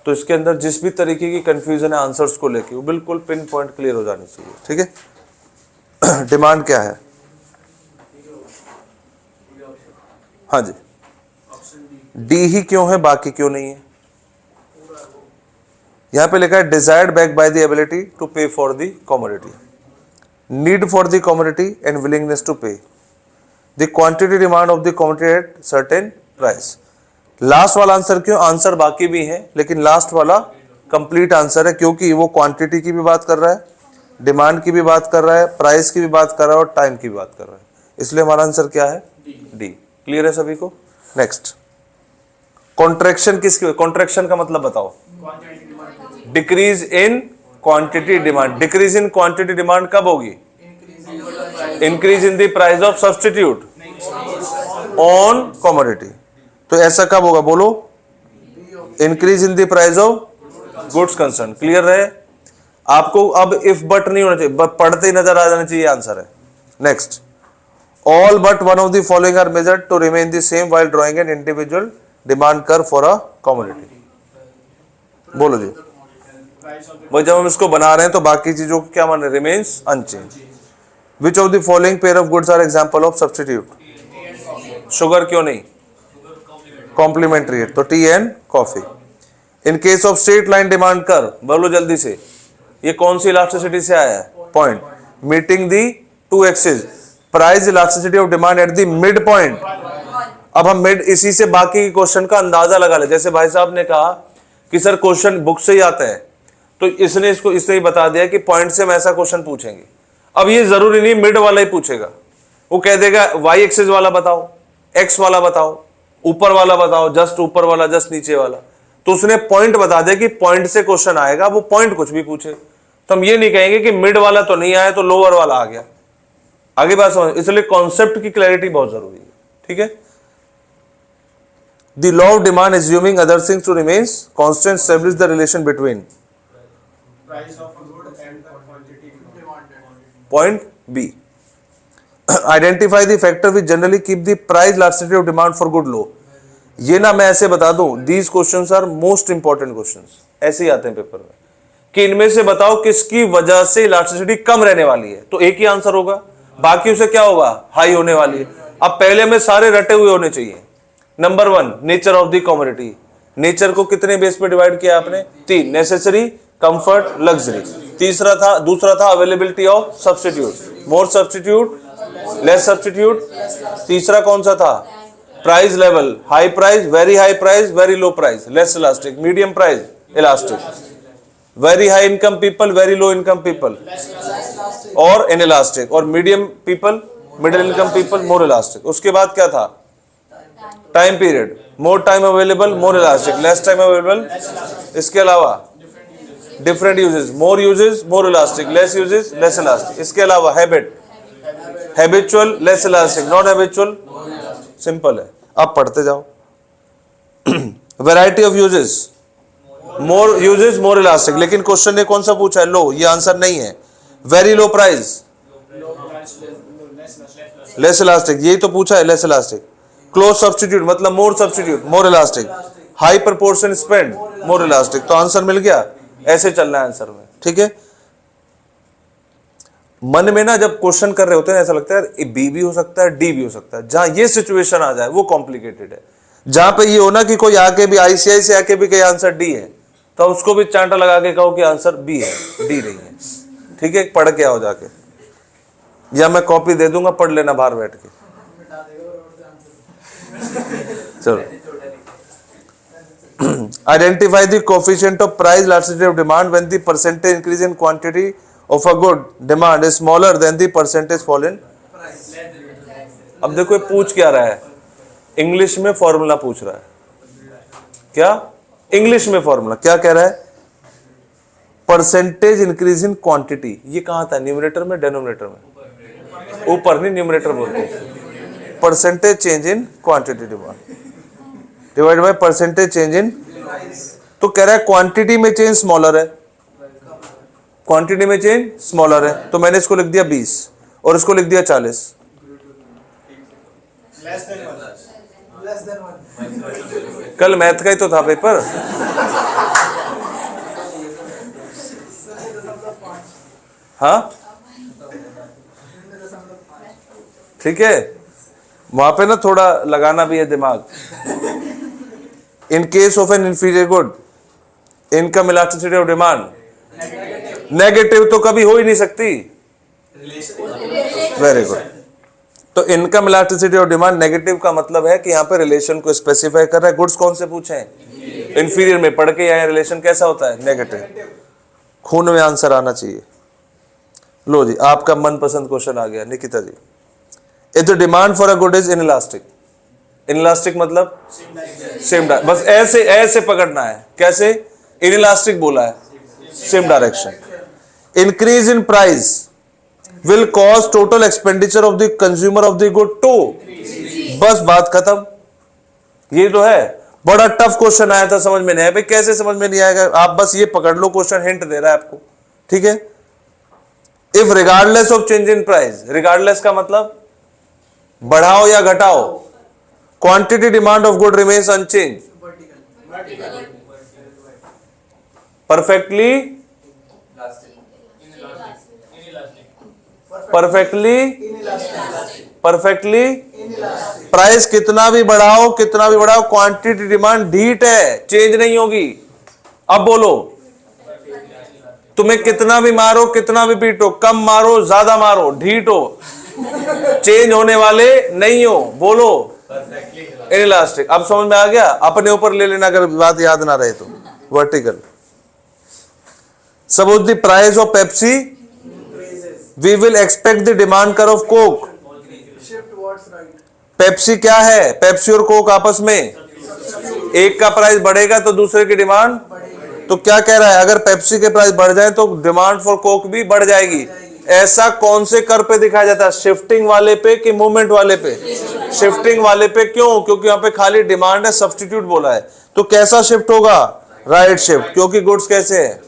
तो इसके अंदर जिस भी तरीके की कंफ्यूजन है आंसर्स को लेके, वो बिल्कुल पिन पॉइंट क्लियर हो जानी चाहिए। ठीक है। डिमांड क्या है? हाँ जी, डी ही क्यों है, बाकी क्यों नहीं है? यहां पे लिखा है desired back by the ability to pay for the commodity, need for the commodity and willingness to pay, the quantity demand of the commodity at certain price. Last वाला आंसर क्यों? आंसर बाकी भी है, लेकिन लास्ट वाला कंप्लीट आंसर है, क्योंकि वो क्वांटिटी की भी बात कर रहा है, डिमांड की भी बात कर रहा है, प्राइस की भी बात कर रहा है और टाइम की भी बात कर रहा है। इसलिए हमारा आंसर क्या है? डी। क्लियर है सभी को? नेक्स्ट, कॉन्ट्रैक्शन किसकी? कॉन्ट्रैक्शन का मतलब बताओ। Decrease in quantity demand. Decrease in quantity demand कब होगी? Increase in the price of substitute on commodity. तो ऐसा कब होगा बोलो? Increase in the price of goods concern. Clear है? आपको अब इफ बट नहीं होना चाहिए, पढ़ते ही नजर आ जाना चाहिए आंसर है। Next, all but one of the following are measured to remain the same while drawing an individual demand curve for a commodity. बोलो जी। भाई जब हम इसको बना रहे हैं तो बाकी चीजों को क्या माने? Remains unchanged. Which of the following pair of goods are example of substitute? Sugar क्यों नहीं? कॉम्प्लीमेंट्री है, तो tea and coffee. In case of straight line demand curve, बोलो जल्दी से, ये कौन सी इलास्टिसिटी से आया है? Point. Meeting the two axis, price elasticity of demand at the mid point. अब हम मिड, इसी से बाकी के क्वेश्चन का अंदाजा लगा ले। जैसे भाई साहब ने कहा कि सर क्वेश्चन बुक से ही आता है, तो इसने इसको इसने ही बता दिया कि पॉइंट से हम ऐसा क्वेश्चन पूछेंगे। अब ये जरूरी नहीं मिड वाला ही पूछेगा, वो कह देगा वाई एक्सिस वाला बताओ, एक्स वाला बताओ, ऊपर वाला बताओ, जस्ट ऊपर वाला, जस्ट नीचे वाला। तो उसने पॉइंट बता दिया कि पॉइंट से क्वेश्चन आएगा, वो पॉइंट कुछ भी पूछे। तो हम ये नहीं कहेंगे कि मिड वाला तो नहीं आया तो लोअर वाला आ गया। आगे बात समझ, इसलिए कॉन्सेप्ट की क्लैरिटी बहुत जरूरी है। ठीक है। The law of demand, assuming other things to remains constant, establish the relation between price of a good and the quantity demanded. point B. Identify the factor which generally keep the price elasticity of demand for good low. ये ना मैं ऐसे बता दूं, these questions are most important questions, ऐसे ही आते हैं पेपर में, कि इनमें से बताओ किसकी वजह से इलास्टिसिटी कम रहने वाली है, तो एक ही आंसर होगा, बाकी उसे क्या होगा? हाई होने वाली है। अब पहले में सारे रटे हुए होने चाहिए। Number 1, nature of the commodity. Nature को कितने बेस पे डिवाइड किया आपने? 3, नेसेसरी, कंफर्ट, लग्जरी। दूसरा था availability of substitute, more substitute, less substitute. तीसरा कौन सा था? Price level, high price, very low price, less elastic, medium price, elastic, very high income people, very low income people, और इनइलास्टिक, और medium people, middle income people, more elastic. उसके बाद क्या था? Time period, more time available, more elastic, less time available. इसके अलावा different uses, more uses, more elastic, less uses, less elastic. इसके अलावा habit, habitual, less elastic, not habitual. Simple है, अब पढ़ते जाओ। Variety of uses, more uses, more elastic. लेकिन क्वेश्चन ने कौन सा पूछा है? लो, ये आंसर नहीं है। Very low price, less elastic, यही तो पूछा है, लेस इलास्टिक। क्लोज सब्स्टिट्यूट मतलब more substitute, more elastic. High proportion spend, more elastic. तो आंसर मिल गया। ऐसे चलना है आंसर में। ठीक है। मन में ना जब क्वेश्चन कर रहे होते हैं ऐसा लगता है बी भी हो सकता है, डी भी हो सकता है। जहां ये सिचुएशन आ जाए वो कॉम्प्लिकेटेड है। जहां पे ये हो ना कि कोई आके भी आईसीआई से आके भी कहे आंसर डी है, तो उसको भी चांटा लगा के कहो कि आंसर बी है, डी नहीं है। ठीक है, पढ़ के आओ जाके, या मैं कॉपी दे दूंगा, पढ़ लेना बाहर बैठ के। चलो, identify the coefficient of price elasticity of demand when the percentage increase in quantity of a good demand is smaller than the percentage fall in. अब देखो ये पूछ क्या रहा है, इंग्लिश में फॉर्मूला पूछ रहा है। क्या इंग्लिश में फॉर्मूला क्या कह रहा है? Percentage increase in quantity. ये कहां था? न्यूमरेटर में, डेनोमिनेटर में? ऊपर नहीं, न्यूमरेटर बोलते हैं। Percentage change in quantity demand divide by percentage change इन। तो कह रहा है क्वांटिटी में चेंज स्मॉलर है, क्वांटिटी में चेंज स्मॉलर है, तो मैंने इसको लिख दिया 20 और इसको लिख दिया 40। कल मैथ का ही तो था पेपर। हाँ ठीक है, वहां पे ना थोड़ा लगाना भी है दिमाग। In case of an inferior good, income elasticity of demand negative तो कभी हो ही नहीं सकती। Very good. तो income elasticity of demand negative का मतलब है कि यहाँ पे रिलेशन को स्पेसिफाई कर रहा है। गुड्स कौन से पूछे हैं? इंफीरियर में पढ़ के आए, रिलेशन कैसा होता है? नेगेटिव। खून में आंसर आना चाहिए। लो जी, आपका मनपसंद क्वेश्चन आ गया Nikita ji. If the demand for a good is inelastic, inelastic मतलब सेम, बस ऐसे ऐसे पकड़ना है। कैसे? इनइलास्टिक बोला है, same direction. Increase in price will cause total expenditure of the consumer of the good to, बस बात खत्म। ये तो है। बड़ा टफ क्वेश्चन आया था, समझ में नहीं आया। भाई कैसे समझ में नहीं आएगा? आप बस ये पकड़ लो, क्वेश्चन हिंट दे रहा है आपको। ठीक है। If regardless of change in price, regardless का मतलब बढ़ाओ या घटाओ, quantity demand of good remains unchanged, perfectly perfectly price कितना भी बढ़ाओ क्वांटिटी डिमांड ढीठ है, चेंज नहीं होगी। अब बोलो, तुम्हें कितना भी मारो कितना भी पीटो, कम मारो ज्यादा मारो, ढीठ हो, चेंज होने वाले नहीं हो। बोलो इनइलास्टिक। अब समझ में आ गया? अपने ऊपर ले लेना अगर बात याद ना रहे तो। Vertical. Suppose the price of Pepsi, we will expect the demand curve of Coke. Pepsi क्या है? पेप्सी और कोक आपस में एक का प्राइस बढ़ेगा तो दूसरे की डिमांड, तो क्या कह रहा है? अगर पेप्सी के प्राइस बढ़ जाए तो डिमांड फॉर कोक भी बढ़ जाएगी। ऐसा कौन से कर्व पे दिखाया जाता है? शिफ्टिंग वाले पे कि मूवमेंट वाले पे? शिफ्टिंग वाले पे। क्यों? क्योंकि यहां पे खाली डिमांड है, सब्स्टिट्यूट बोला है। तो कैसा शिफ्ट होगा? Right shift. क्योंकि गुड्स कैसे है?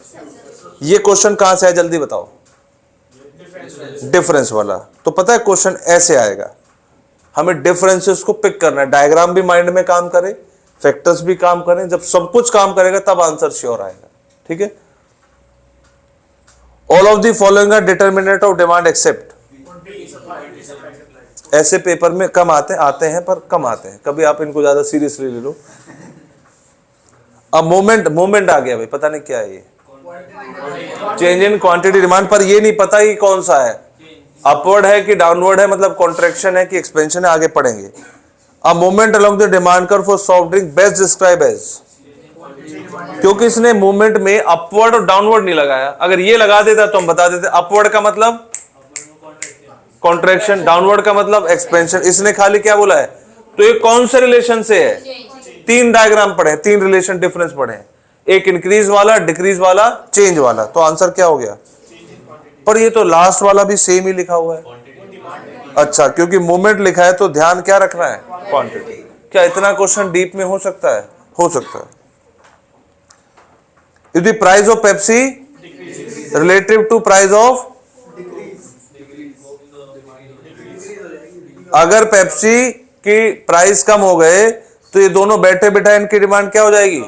ये क्वेश्चन कहां से है जल्दी बताओ? डिफरेंस वाला। तो पता है क्वेश्चन ऐसे आएगा, हमें डिफरेंसेस को पिक करना है। डायग्राम भी माइंड में काम करे, फैक्टर्स भी काम करें। जब सब कुछ काम करेगा तब आंसर श्योर आएगा। ठीक है? All of the following are determinant of demand except. ऐसे पेपर में कम आते हैं पर कम आते हैं, कभी आप इनको ज्यादा सीरियसली ले लो। अब मोमेंट आ गया भाई, पता नहीं क्या है ये, चेंज इन क्वांटिटी डिमांड। पर ये नहीं पता ये कौन सा है, अपवर्ड है कि डाउनवर्ड है, मतलब कॉन्ट्रैक्शन है कि एक्सपेंशन है, आगे पढ़ेंगे। A movement along the demand curve for soft drink best describe as. क्योंकि इसने मूवमेंट में अपवर्ड और डाउनवर्ड नहीं लगाया। अगर ये लगा देता तो हम बता देते अपवर्ड का मतलब कॉन्ट्रैक्शन, डाउनवर्ड का मतलब एक्सपेंशन। इसने खाली क्या बोला है? तो ये कौन से रिलेशन से है? तीन डायग्राम पढ़े, तीन रिलेशन डिफरेंस पढ़े, एक इंक्रीज वाला, डिक्रीज वाला, चेंज वाला। तो आंसर क्या हो गया? पर ये तो लास्ट वाला भी सेम ही लिखा हुआ है। अच्छा, क्योंकि मूवमेंट लिखा है तो ध्यान क्या रखना है? क्वांटिटी। क्या इतना क्वेश्चन डीप में हो सकता है? हो सकता है। If the price of Pepsi relative to price of, अगर पेप्सी की प्राइस कम हो गए तो ये दोनों बैठे बैठा इनकी डिमांड क्या हो जाएगी?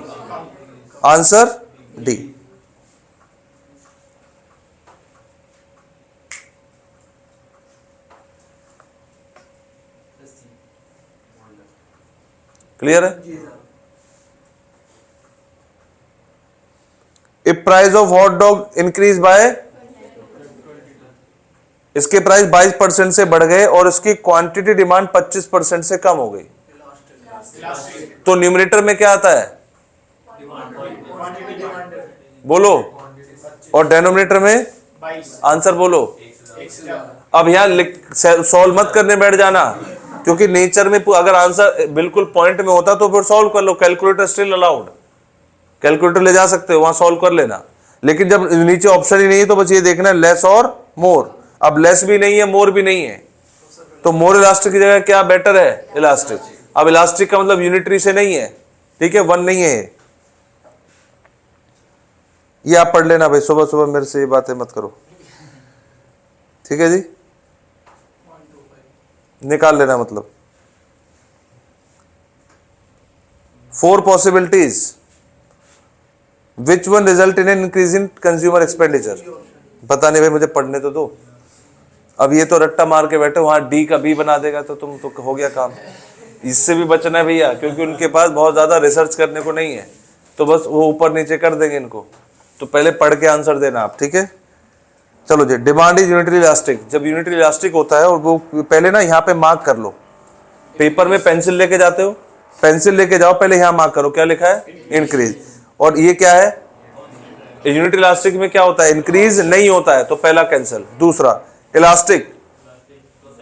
Answer D. क्लियर है? If price of hot dog increase by, इसके प्राइस 22% से बढ़ गए और इसकी क्वांटिटी डिमांड 25% से कम हो गई, तो न्यूमरेटर में क्या आता है? बोलो। और डिनोमिनेटर में? आंसर बोलो। अब यहां सॉल्व मत करने बैठ जाना, क्योंकि नेचर में अगर आंसर बिल्कुल पॉइंट में होता तो फिर सॉल्व कर लो। कैलकुलेटर स्टिल अलाउड, कैलकुलेटर ले जा सकते हो, वहां सॉल्व कर लेना। लेकिन जब नीचे ऑप्शन ही नहीं है तो बस ये देखना लेस और मोर। अब लेस भी नहीं है, मोर भी नहीं है, तो मोर इलास्टिक की जगह क्या बेटर है? इलास्टिक। अब इलास्टिक का मतलब यूनिटरी से नहीं है, ठीक है, वन नहीं है। ये आप पढ़ लेना भाई, सुबह सुबह मेरे से ये बातें मत करो, ठीक है जी? निकाल लेना मतलब। 4 possibilities, which one result in an increase in consumer expenditure. पता नहीं भाई, मुझे पढ़ने तो दो। अब ये तो रट्टा मार के बैठे, वहां डी का बी बना देगा तो तुम तो हो गया काम। इससे भी बचना है भैया, क्योंकि उनके पास बहुत ज्यादा रिसर्च करने को नहीं है, तो बस वो ऊपर नीचे कर देंगे इनको। तो पहले पढ़ के आंसर देना आप, ठीक है? चलो जी, डिमांड इज यूनिटरी इलास्टिक। जब यूनिटरी इलास्टिक होता है, और वो पहले ना यहाँ पे मार्क कर लो। पेपर में पेंसिल लेके जाते हो, पेंसिल लेके जाओ, पहले यहाँ मार्क करो, क्या लिखा है? इंक्रीज। और ये क्या है? यूनिटरी इलास्टिक में क्या होता है? इंक्रीज नहीं होता है, तो पहला कैंसिल। दूसरा इलास्टिक,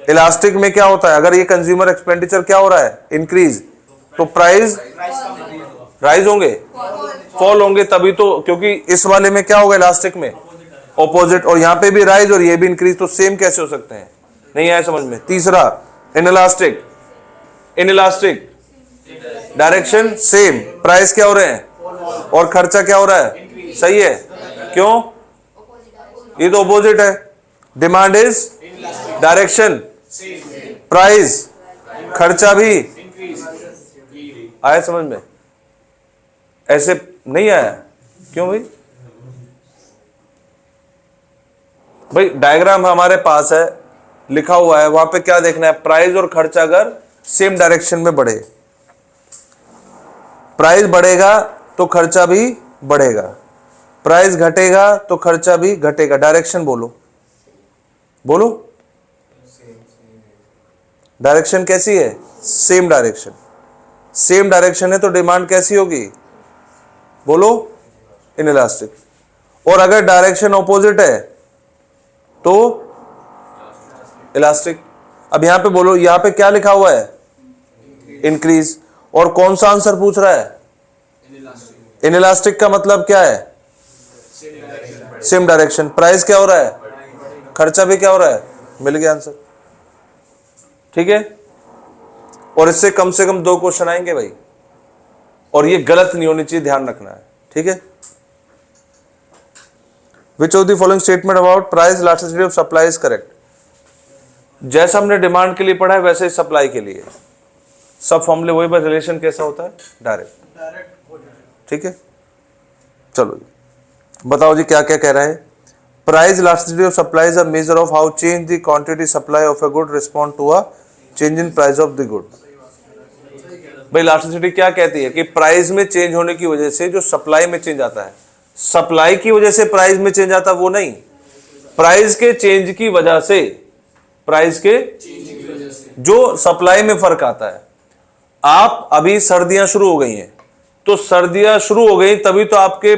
इलास्टिक में क्या होता है? अगर ये कंज्यूमर एक्सपेंडिचर क्या हो रहा है? इंक्रीज, तो प्राइस राइज होंगे, फॉल होंगे, तभी तो। क्योंकि इस वाले में क्या होगा? इलास्टिक में ऑपोजिट, और यहाँ पे भी राइज और ये भी इंक्रीज, तो सेम कैसे हो सकते हैं? नहीं आया समझ में? तीसरा inelastic, inelastic direction same, price क्या हो रहे हैं और खर्चा क्या हो रहा है? सही है, क्यों? ये तो ऑपोजिट है। डिमांड इज डायरेक्शन, प्राइस खर्चा भी। आया समझ में? ऐसे नहीं आया? क्यों भाई? भाई डायग्राम हमारे पास है, लिखा हुआ है, वहां पे क्या देखना है, प्राइस और खर्च अगर सेम डायरेक्शन में बढ़े, प्राइस बढ़ेगा तो खर्चा भी बढ़ेगा, प्राइस घटेगा तो खर्चा भी घटेगा। डायरेक्शन बोलो, बोलो, डायरेक्शन कैसी है? Same direction. सेम डायरेक्शन है तो डिमांड कैसी होगी? बोलो, इनइलास्टिक। और अगर डायरेक्शन ऑपोजिट है तो इलास्टिक। अब यहां पे बोलो, यहां पे क्या लिखा हुआ है? इंक्रीज। और कौन सा आंसर पूछ रहा है? इनइलास्टिक का मतलब क्या है? Same direction. प्राइस क्या हो रहा है? खर्चा भी क्या हो रहा है? मिल गया आंसर। ठीक है, और इससे कम से कम 2 क्वेश्चन आएंगे भाई, और ये गलत नहीं होनी चाहिए, ध्यान रखना है। ठीक है, विच of the following statement about price elasticity of supply is correct? जैसा हमने डिमांड के लिए पढ़ा है वैसे ही सप्लाई के लिए सब फॉर्मूले वही, बस रिलेशन कैसा होता है? डायरेक्ट। ठीक है, चलो बताओ जी क्या क्या कह रहा है। Price elasticity of supply is a measure of how change the quantity supply of a good respond to a change in price of the good. भाई इलास्टिसिटी क्या कहती है कि प्राइस में चेंज होने की वजह से जो सप्लाई में चेंज आता है, सप्लाई की वजह से प्राइस में चेंज आता है वो नहीं, प्राइस के चेंज की वजह से, प्राइस के जो सप्लाई में फर्क आता है। आप अभी सर्दियां शुरू हो गई हैं, तो सर्दियां शुरू हो गई तभी तो आपके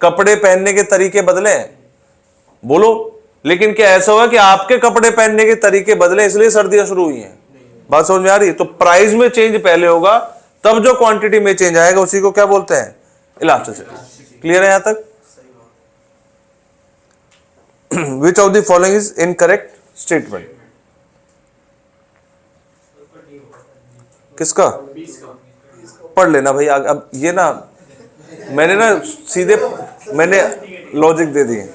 कपड़े पहनने के तरीके बदले हैं, बोलो। लेकिन क्या ऐसा हुआ कि आपके कपड़े पहनने के तरीके बदले इसलिए सर्दियां शुरू हुई हैं? बात समझ में आ रही है? तो प्राइस में चेंज पहले होगा, तब जो क्वांटिटी में चेंज आएगा उसी को क्या बोलते हैं? इलास्टिसिटी। क्लियर है यहां तक? विच of the following is incorrect statement? किसका? पढ़ लेना भाई। अब ये ना मैंने ना सीधे मैंने लॉजिक दे दिए।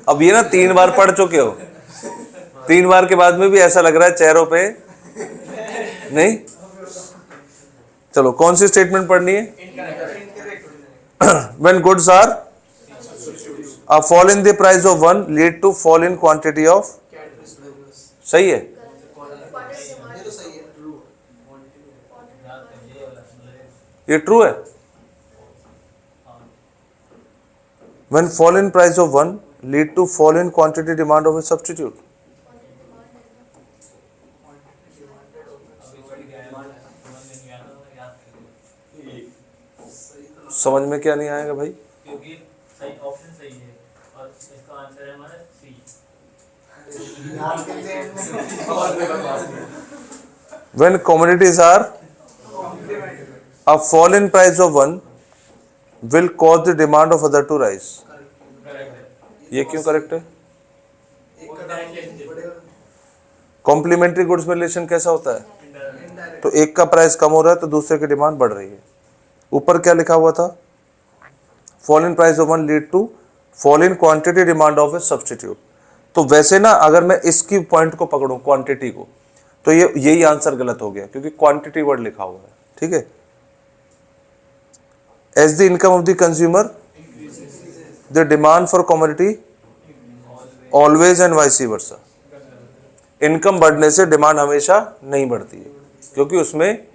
अब ये ना 3 बार पढ़ चुके हो, 3 बार के बाद में भी ऐसा लग रहा है चेहरों पे नहीं। चलो कौन सी स्टेटमेंट पढ़नी है? When goods are a fall in the price of one lead to fall in quantity of, सही है? ये ट्रू है। When fall in price of one lead to fall in quantity demand of a substitute. समझ में क्या नहीं आएगा भाई? क्योंकि सही ऑप्शन सही है और इसका आंसर है हमारा सी। When commodities are a fall in price of one will cause the demand of other to rise. ये क्यों करेक्ट है? कॉम्प्लीमेंट्री गुड्स में रिलेशन कैसा होता है? तो एक का प्राइस कम हो रहा है तो दूसरे की डिमांड बढ़ रही है। ऊपर क्या लिखा हुआ था? Fall in price of one lead to fall in quantity demand of a substitute. तो वैसे ना अगर मैं इसकी पॉइंट को पकड़ूं, क्वांटिटी को, तो ये यही आंसर गलत हो गया क्योंकि क्वांटिटी वर्ड लिखा हुआ है। ठीक है, as the income of the consumer the demand for commodity always and vice versa. Income बढ़ने से डिमांड हमेशा नहीं बढ़ती है क्योंकि उसमें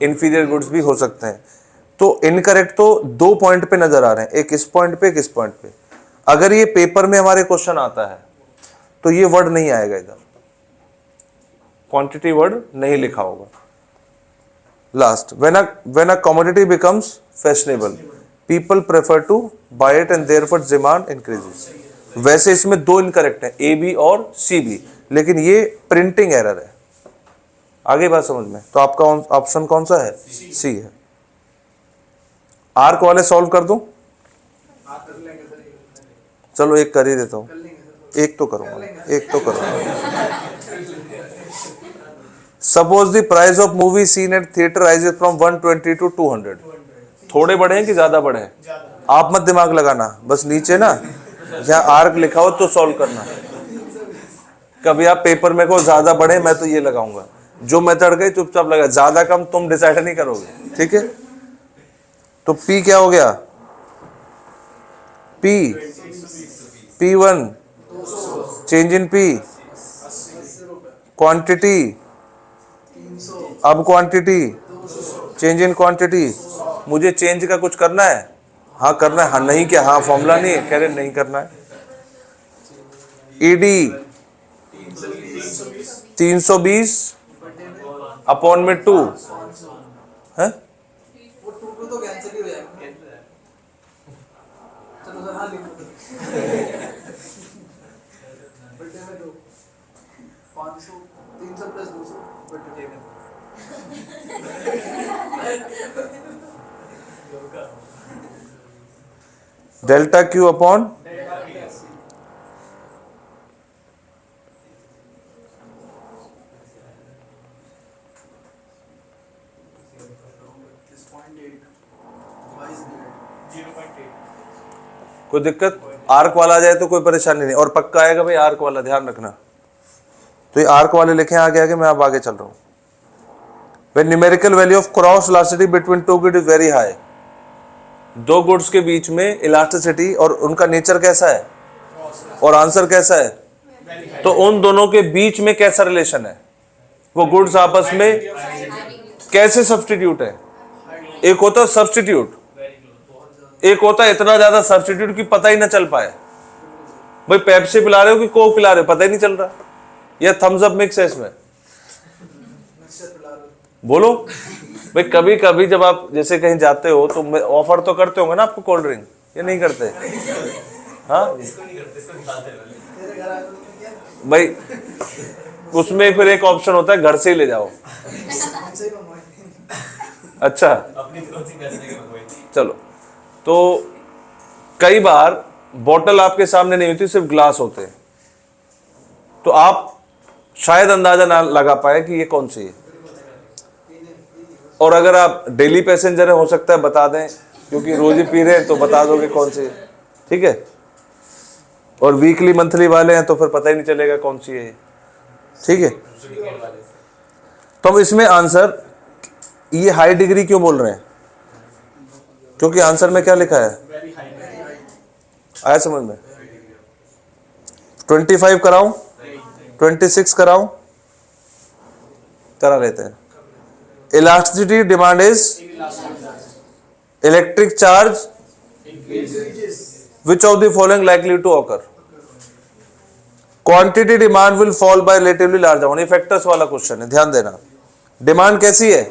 इंफीरियर गुड्स भी हो सकते हैं। तो इनकरेक्ट तो 2 पॉइंट पे नजर आ रहे हैं, एक इस पॉइंट पे, एक इस पॉइंट पे। अगर ये पेपर में हमारे क्वेश्चन आता है तो ये वर्ड नहीं आएगा, इधर क्वांटिटी वर्ड नहीं लिखा होगा। Last, when a commodity becomes fashionable people prefer to buy it and therefore demand increases. वैसे इसमें 2 इनकरेक्ट है, ए बी और सी बी, लेकिन ये प्रिंटिंग एरर है। आगे बात समझ में? तो आपका ऑप्शन कौन सा है? सी है। आर्क वाले सॉल्व कर दूं? चलो एक कर ही देता हूं, एक तो करूंगा, एक तो करूंगा। Suppose the price of movie seen at theatre rises from 120 to 200। थोड़े बढ़े हैं कि ज्यादा बढ़े हैं? आप मत दिमाग लगाना, बस नीचे ना जहां आर्क लिखा हो तो सॉल्व करना। कभी आप पेपर में को ज्यादा बढ़े, मैं तो ये लगाऊंगा, जो मेथड गई चुपचाप लगा, ज्यादा कम तुम डिसाइड नहीं करोगे। ठीक है, तो P क्या हो गया? P P1 change in P, quantity, अब क्वांटिटी, चेंज इन क्वांटिटी। मुझे चेंज का कुछ करना है? हाँ करना है। हाँ नहीं क्या? हाँ फॉर्मूला नहीं है? कह रहे नहीं करना है। ईडी 320 अपॉन में 2 है। वो टू तो कैंसिल ही हो जाएगा। चलो सर हाँ लिख दो। बर्थडे में 2 500 300 प्लस 200 बर्थडे में। डेल्टा क्यू अपॉन कोई दिक्कत? आर्क वाला आ जाए तो कोई परेशानी नहीं, और पक्का आएगा भाई आर्क वाला, ध्यान रखना। तो ये आर्क वाले लिखे आगे आगे, मैं अब आगे चल रहा हूं। When numerical value of cross elasticity between two goods is very high, दो गुड्स के बीच में इलास्टिसिटी और उनका नेचर कैसा है और आंसर कैसा है, तो उन दोनों के बीच में कैसा रिलेशन है? वो गुड्स आपस में कैसे सब्स्टिट्यूट है? एक होता है सब्स्टिट्यूट, एक होता है इतना ज्यादा सब्स्टिट्यूट कि पता ही ना चल पाए। भाई पेप्सी पिला रहे हो कि कोक पिला रहे हो, पता ही नहीं चल रहा। या थम्स अप मिक्स है इसमें, बोलो भाई। कभी कभी जब आप जैसे कहीं जाते हो तो ऑफर तो करते होंगे ना आपको कोल्ड ड्रिंक, ये नहीं करते? हाँ भाई, उसमें फिर एक ऑप्शन होता है घर से ही ले जाओ। अच्छा चलो, तो कई बार बोतल आपके सामने नहीं होती, सिर्फ ग्लास होते हैं, तो आप शायद अंदाजा ना लगा पाए कि ये कौन सी है। और अगर आप डेली पैसेंजर हैं, हो सकता है बता दें, क्योंकि रोज ही पी रहे हैं तो बता दोगे कौन सी है, ठीक है। और वीकली मंथली वाले हैं तो फिर पता ही नहीं चलेगा कौन सी है, ठीक है। तो हम इसमें आंसर ये हाई डिग्री क्यों बोल रहे हैं? क्योंकि आंसर में क्या लिखा है, आया समझ में? 25 कराऊं, 26 कराऊं? करा लेते हैं। Elasticity demand is electric charge which of the following likely to occur? Quantity demand will fall by relatively large amount. ये फैक्टर्स वाला क्वेश्चन है, ध्यान देना। डिमांड कैसी है?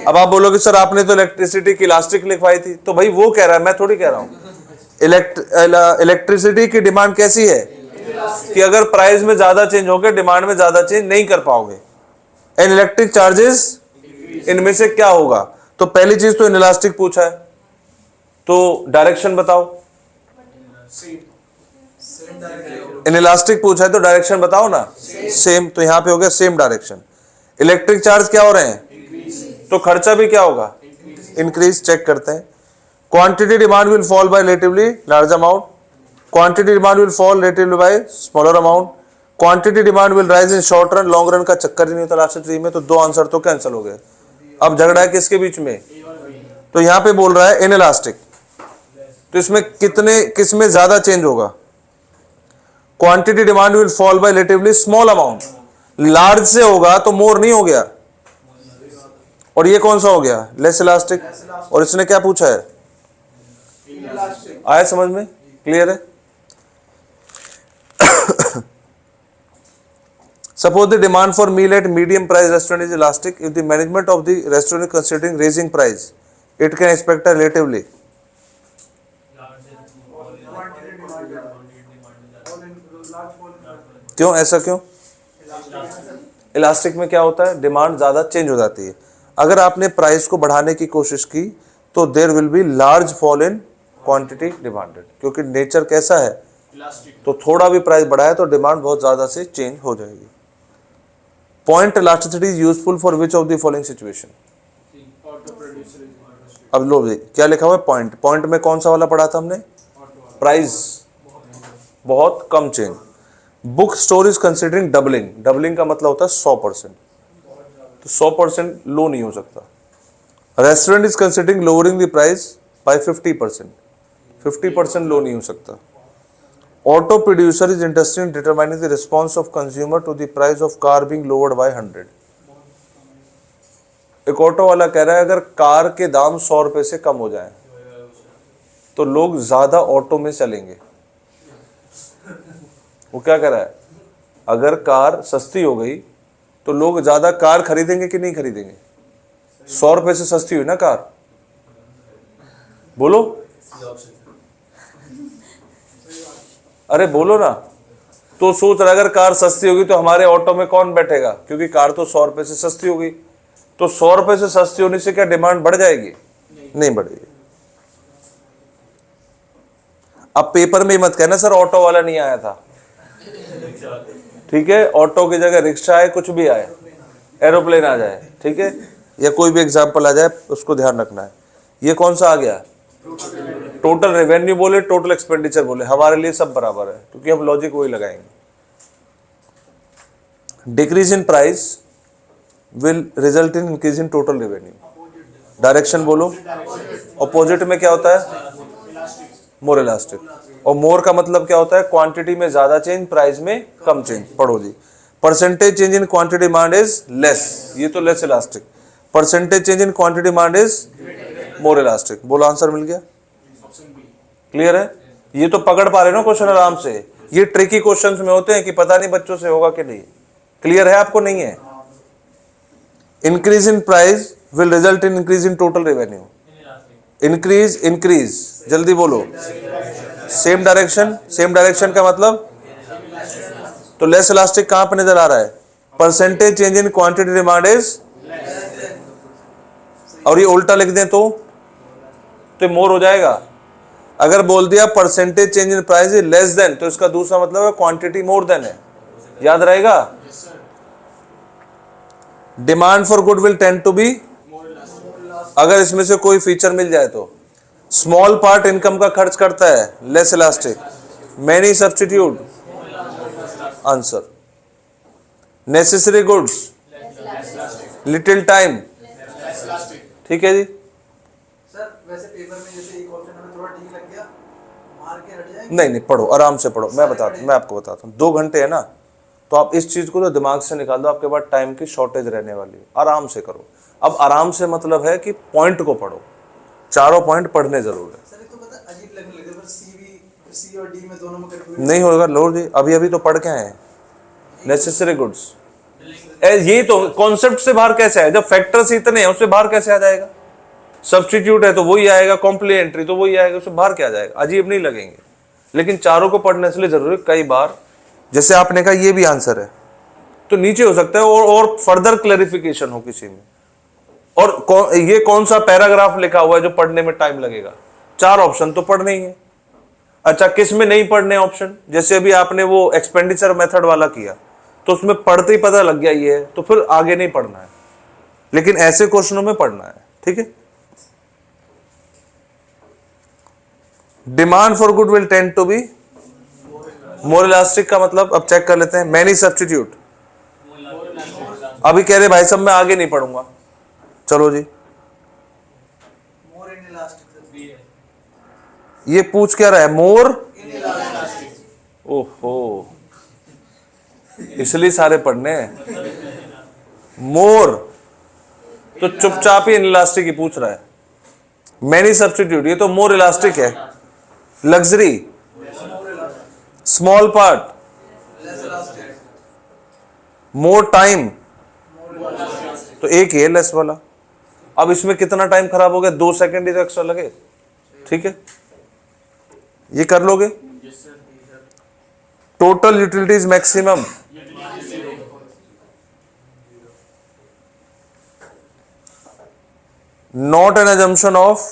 अब आप बोलोगे सर आपने तो इलेक्ट्रिसिटी की इलास्टिक लिखवाई थी, तो भाई वो कह रहा है, मैं थोड़ी कह रहा हूं। इलेक्ट्रिसिटी की डिमांड कैसी है कि अगर प्राइस में ज्यादा चेंज हो गया, डिमांड में ज्यादा चेंज नहीं कर पाओगे। एंड इलेक्ट्रिक चार्जेस, इनमें से क्या होगा? तो पहली चीज तो इनइलास्टिक पूछा है, तो डायरेक्शन बताओ। इनइलास्टिक पूछा है तो डायरेक्शन बताओ ना, सेम। तो यहां पे हो गया सेम डायरेक्शन। इलेक्ट्रिक चार्ज क्या हो रहे हैं, तो खर्चा भी क्या होगा, इंक्रीज। चेक करते हैं। Quantity demand will fall by relatively large amount, quantity demand will fall relatively by smaller amount, quantity demand will rise in short run, long run का चक्कर ही नहीं होता लास्ट 3 में। तो दो आंसर तो कैंसिल हो गए। अब झगड़ा है किसके बीच में, तो यहां पे बोल रहा है इनइलास्टिक, तो इसमें किसमें ज्यादा चेंज होगा? Quantity demand will fall by relatively small amount. Large से होगा तो मोर नहीं हो गया, और ये कौन सा हो गया, लेस इलास्टिक। और इसने क्या पूछा है, आया समझ में? क्लियर है? Suppose the demand for meal at medium price restaurant is elastic. If the management of the restaurant is considering raising price, it can expect a relatively क्यों, ऐसा क्यों? इलास्टिक में क्या होता है, डिमांड ज्यादा चेंज हो जाती है। अगर आपने प्राइस को बढ़ाने की कोशिश की तो there will be large fall in quantity demanded, क्योंकि नेचर कैसा है, तो थोड़ा भी प्राइस बढ़ाया तो डिमांड बहुत ज्यादा से चेंज हो जाएगी। Point elasticity is useful for which of the following situation? अब लो भाई क्या लिखा हुआ है, पॉइंट। पॉइंट में कौन सा वाला पढ़ा था हमने, प्राइस बहुत कम change. Book store is considering doubling, doubling का मतलब होता है 100%, तो 100% लो नहीं हो सकता। Restaurant is considering lowering the price by 50%, 50% लो नहीं हो सकता। Auto producer is interested in determining the response of consumer to the price of car being lowered by 100. एक ऑटो वाला कह रहा है अगर कार के दाम 100 रुपए से कम हो जाए तो लोग ज्यादा ऑटो में चलेंगे। वो क्या कह रहा है, अगर कार सस्ती हो गई तो लोग ज्यादा कार खरीदेंगे कि नहीं खरीदेंगे? 100 रुपए से सस्ती हुई ना कार, बोलो, अरे बोलो ना। तो सोच रहा अगर कार सस्ती होगी तो हमारे ऑटो में कौन बैठेगा, क्योंकि कार तो 100 रुपए से सस्ती हो गई। तो 100 रुपए से सस्ती होने से क्या डिमांड बढ़ जाएगी? नहीं बढ़ेगी। अब पेपर में मत कहना सर ऑटो वाला नहीं आया था, ठीक है, ऑटो की जगह रिक्शा आए, कुछ भी आए, एरोप्लेन आ जाए, ठीक है, या कोई भी एग्जाम्पल आ जाए, उसको ध्यान रखना है। ये कौन सा आ गया? टोटल रेवेन्यू बोले, टोटल एक्सपेंडिचर बोले, हमारे लिए सब बराबर है क्योंकि हम लॉजिक वही लगाएंगे। Decrease in price will result in increase in total revenue. Direction बोलो। ऑपोजिट में क्या होता है? मोर इलास्टिक। और मोर का मतलब क्या होता है? क्वांटिटी में ज्यादा चेंज, प्राइस में कम चेंज। पढ़ो जी। Percentage change in quantity demand is less, ये तो less elastic. Percentage change in quantity demand is more elastic. बोलो, आंसर मिल गया? क्लियर है? ये तो पकड़ पा रहे हो ना क्वेश्चन आराम से। ये ट्रिकी क्वेश्चंस में होते हैं कि पता नहीं बच्चों से होगा कि नहीं। क्लियर है आपको? नहीं है? Increase in price will result in increase in total revenue. Increase, increase, जल्दी बोलो। सेम डायरेक्शन, सेम डायरेक्शन का मतलब तो लेस इलास्टिक कहां पर नजर आ रहा है? Percentage change in quantity demand is, और ये उल्टा लिख दें तो मोर हो जाएगा। अगर बोल दिया percentage change in price is less than, तो इसका दूसरा मतलब है क्वांटिटी मोर देन है। याद रहेगा? Demand for good will tend to be, अगर इसमें से कोई फीचर मिल जाए तो। स्मॉल पार्ट इनकम का खर्च करता है, less elastic. Many substitute, answer. Necessary goods, little time, ठीक है जी। सर वैसे पेपर में जैसे एक ऑप्शन हमें थोड़ा ठीक लग गया, मार के हट जाएंगे। नहीं, पढ़ो, आराम से पढ़ो। मैं आपको बताता हूँ। 2 घंटे है ना, तो आप इस चीज को तो दिमाग से निकाल दो, आपके पास टाइम की शॉर्टेज रहने वाली है। आराम से करो। अब आराम से मतलब है कि पॉइंट को पढ़ो, चारों पॉइंट पढ़ने जरूर है। सर तो पता अजीब लगने लगे, पर सी और डी में दोनों में कैटेगरी नहीं होगा लोड जी, अभी तो पढ़ के आए हैं। नेसेसरी गुड्स, ये तो कॉन्सेप्ट से बाहर कैसे आए? जब फैक्टर्स इतने हैं उससे बाहर कैसे आ जाएगा? सब्स्टिट्यूट है तो वही आएगा, कॉम्प्लीमेंट्री तो वही आएगा, उससे बाहर क्या जाएगा? अजीब नहीं लगेंगे, लेकिन चारों को पढ़ने से जरूरी। कई बार जैसे आपने कहा ये भी आंसर है, तो नीचे हो सकता है और फर्दर क्लैरिफिकेशन हो किसी में, और ये कौन सा पैराग्राफ लिखा हुआ है जो पढ़ने में टाइम लगेगा? 4 ऑप्शन तो पढ़ने ही है। अच्छा, किस में नहीं पढ़ने ऑप्शन? जैसे अभी आपने वो एक्सपेंडिचर मेथड वाला किया तो उसमें पढ़ते ही पता लग गया ये है, तो फिर आगे नहीं पढ़ना है, लेकिन ऐसे क्वेश्चनों में पढ़ना है, ठीक है। Demand for good will tend to be more elastic का मतलब अब चेक कर लेते हैं। मैनी सब्स्टिट्यूट, अभी कह रहे भाई साहब मैं आगे नहीं पढ़ूंगा, चलो जी। मोर इन इलास्टिक, ये पूछ क्या रहा है? मोर, ओहो, इसलिए सारे पढ़ने हैं। मोर तो चुपचाप ही इलास्टिक ही पूछ रहा है। मैनी सब्स्टिट्यूट, ये तो मोर इलास्टिक है। Luxury, small part, more time, तो एक ही है लेस वाला। अब इसमें कितना टाइम खराब हो गया? 2 सेकंड ही तो एक्स्ट्रा लगे, ठीक है, ये कर लोगे। Total utilities maximum, not an assumption of,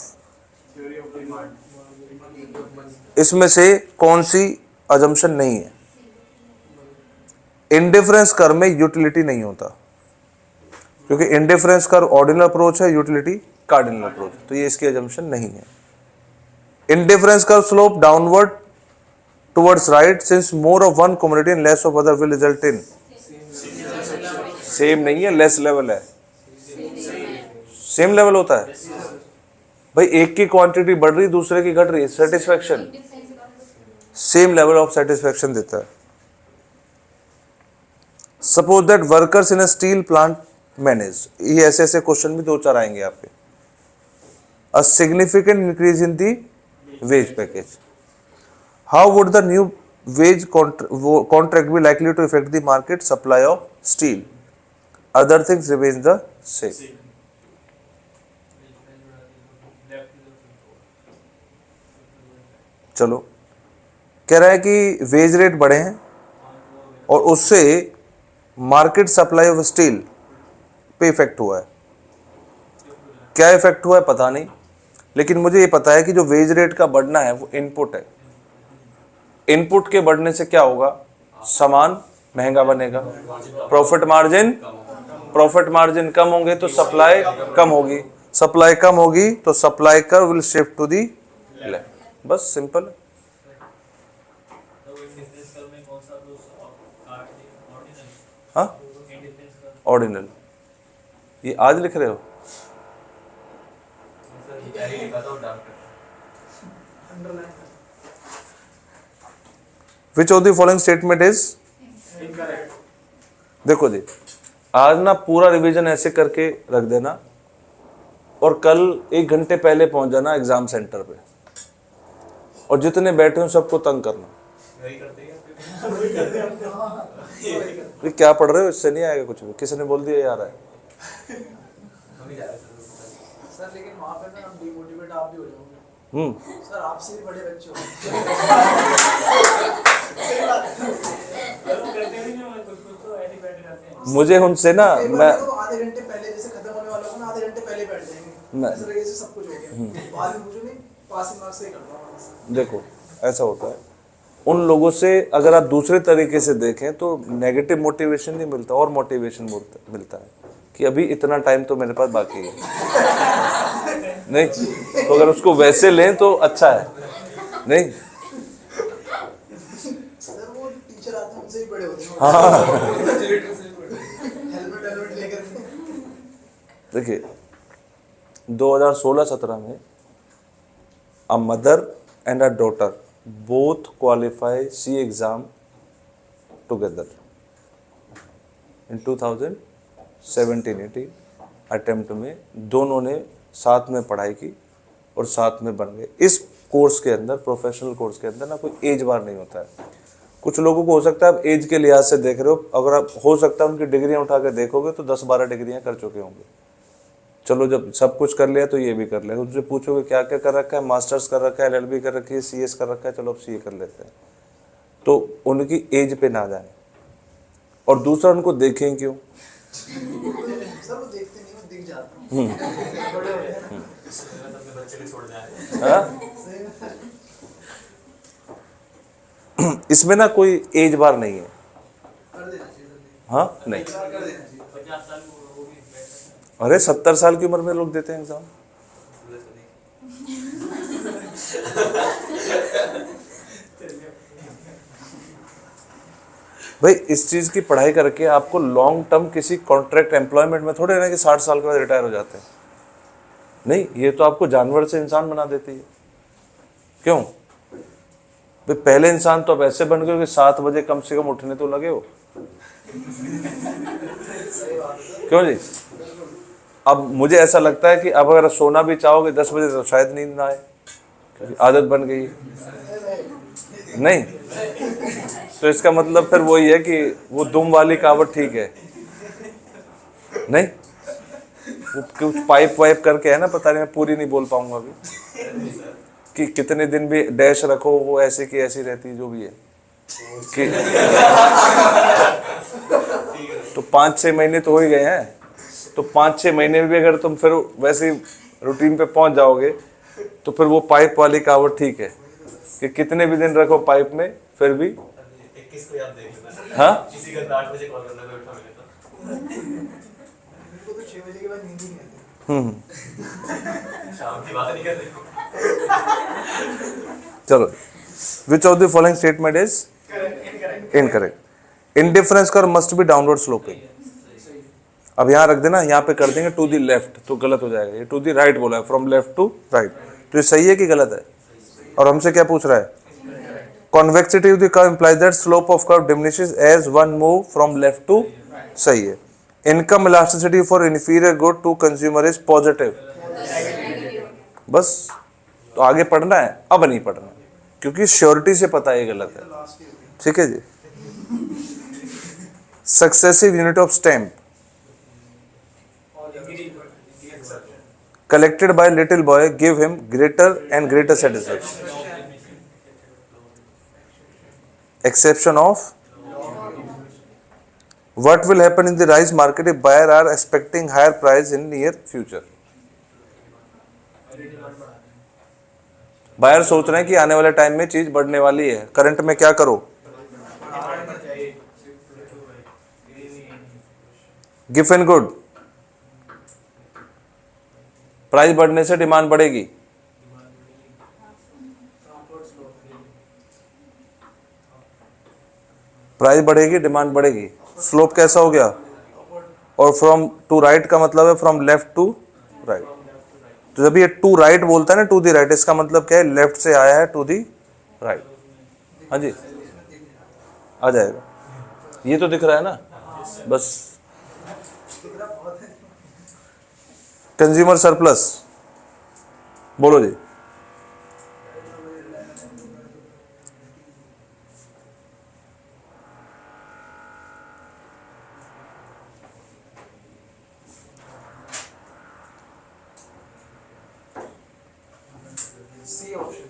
इसमें से कौन सी अजम्पशन नहीं है? इंडिफरेंस कर्व में यूटिलिटी नहीं होता, क्योंकि इंडिफरेंस कर्व ऑर्डिनल अप्रोच है, यूटिलिटी कार्डिनल अप्रोच, तो ये इसकी अजम्पशन नहीं है। Indifference curve slope downward towards right since more of one community and less of other will result in, same नहीं है, लेस लेवल है। सेम लेवल होता है भाई, एक की क्वांटिटी बढ़ रही दूसरे की घट रही है, satisfaction. Same level of satisfaction देता है। Suppose that workers in a steel plant manage, ये ऐसे ऐसे क्वेश्चन भी 2-4 आएंगे आपके। A significant increase in the wage package, how would the new wage contract be likely to affect the market supply of steel? Other things remain the same. चलो, कह रहा है कि वेज रेट बढ़े हैं और उससे मार्केट सप्लाई ऑफ स्टील पे इफेक्ट हुआ है। क्या इफेक्ट हुआ है पता नहीं, लेकिन मुझे ये पता है कि जो वेज रेट का बढ़ना है वो इनपुट है। इनपुट के बढ़ने से क्या होगा, सामान महंगा बनेगा, प्रॉफिट मार्जिन कम होंगे तो सप्लाई कम होगी, सप्लाई कम होगी तो supply curve will shift to the left, बस सिंपल। हाँ, ऑर्डिनल, ये आज लिख रहे हो? Which of the following statement is Incorrect. देखो जी, आज ना पूरा रिवीजन ऐसे करके रख देना और कल 1 घंटे पहले पहुंच जाना एग्जाम सेंटर पे, और जितने बैठे हो सबको तंग करना। वही करते हैं ये क्या पढ़ रहे हो, इससे नहीं आएगा कुछ भी। किसी ने बोल दिया यार है। सर लेकिन वहाँ पे ना हम डिमोटिवेट आप भी हो जाओगे। सर आपसे भी बड़े बच्चे हो। मुझे उनसे ना मैं आधे घंटे पहले जैसे खत्म होने वाला होगा ना, आधे घंटे पहले बैठ जाएंगे, इस तरीके से सब कुछ हो गया। बाद में मुझे नहीं पासिंग मार्क्स से ही करता हूँ। देखो ऐसा होता है, उन लोगों से अगर आप दूसरे तरीके से देखें तो नेगेटिव मोटिवेशन नहीं मिलता, और मोटिवेशन मिलता है कि अभी इतना टाइम तो मेरे पास बाकी है। नहीं तो अगर उसको वैसे लें तो अच्छा है। नहीं सर वो टीचर आते हैं उनसे ही बड़े होते हैं। हाँ हेलमेट लेकर। देखिए 2016-17 में a mother and a daughter both qualify C exam together in 2017-18 attempt में दोनों ने साथ में पढ़ाई की और साथ में बन गए। इस कोर्स के अंदर, प्रोफेशनल कोर्स के अंदर ना कोई एज बार नहीं होता है। कुछ लोगों को हो सकता है आप एज के लिहाज से देख रहे हो, अगर आप हो सकता है उनकी डिग्रियां उठा के देखोगे तो 10-12 डिग्रियां कर चुके होंगे। चलो जब सब कुछ कर लिया तो ये भी कर लिया। उनसे पूछोगे क्या क्या कर रखा है, मास्टर्स कर रखा है, LLB कर रखी है, CS कर रखा है, चलो अब CA कर लेते हैं। तो उनकी एज पे ना जाए, और दूसरा उनको देखें क्यों। सर वो देखते नहीं, वो दिख जाता है। बड़े हो गए हैं। अपने बच्चे को छोड़ जाए। इसमें ना कोई एज बार नहीं है। कर देना चाहिए। हाँ नहीं, कर देना चाहिए। 50 साल हो गए। अरे 70 साल की उम्र में लोग देते हैं एग्जाम। भाई इस चीज की पढ़ाई करके आपको लॉन्ग टर्म किसी कॉन्ट्रैक्ट एम्प्लॉयमेंट में थोड़े ना कि 60 साल के बाद रिटायर हो जाते हैं। नहीं, ये तो आपको जानवर से इंसान बना देती है। क्यों भाई, पहले इंसान तो अब ऐसे बन गए कि 7 बजे कम से कम उठने तो लगे हो। क्यों जी, अब मुझे ऐसा लगता है कि अब अगर सोना भी चाहोगे 10 बजे तो शायद नींद ना आए, क्योंकि आदत बन गई है। नहीं तो इसका मतलब फिर वही है कि वो दुम वाली कहावत ठीक है। नहीं, वो कुछ पाइप वाइप करके है ना, पता नहीं, मैं पूरी नहीं बोल पाऊंगा अभी, कि कितने दिन भी डैश रखो वो ऐसे की ऐसी रहती, जो भी है कि तो 5-6 महीने तो हो ही गए हैं। तो 5-6 महीने में भी अगर तुम फिर वैसे रूटीन पे पहुंच जाओगे तो फिर वो पाइप वाली कहावत ठीक है कि कितने भी दिन रखो पाइप में फिर भी। 21 को याद देख लेना। हाँ, किसी का 8 बजे कॉल करना, कोई उठा मिले तो। मेरे को तो 6 बजे के बाद नींद ही नहीं आती। शाम की बात नहीं कर रहे। चलो, विच of the following statement is incorrect. Indifference curve must be downward sloping. अब यहाँ रख देना, यहाँ पे कर देंगे टू द लेफ्ट तो गलत हो जाएगा। ये टू द राइट बोला है, फ्रॉम लेफ्ट टू राइट, तो ये सही है कि गलत है? और हमसे क्या पूछ रहा है? Convexity of the curve implies that slope of curve diminishes as one move from left to सही है. Income elasticity for inferior good to consumer is positive. बस तो आगे पढ़ना है, अब नहीं पढ़ना क्योंकि श्योरिटी से पता है ये गलत है. ठीक है जी. Successive unit of stamp collected by little boy give him greater and greater satisfaction. Exception of what will happen in the rice market if buyer are expecting higher price in near future. Buyer सोच रहे हैं कि आने वाले टाइम में चीज बढ़ने वाली है, करंट में क्या करो, गिव एंड गुड, प्राइस बढ़ने से डिमांड बढ़ेगी. प्राइस बढ़ेगी, डिमांड बढ़ेगी. स्लोप कैसा हो गया, और फ्रॉम टू राइट का मतलब है फ्रॉम लेफ्ट टू राइट. तो जब ये टू राइट बोलता है ना, टू दी राइट, इसका मतलब क्या है, लेफ्ट से आया है टू दी राइट. हाँ जी, आ जाएगा. ये तो दिख रहा है ना, बस. कंज्यूमर सरप्लस बोलो जी. C option.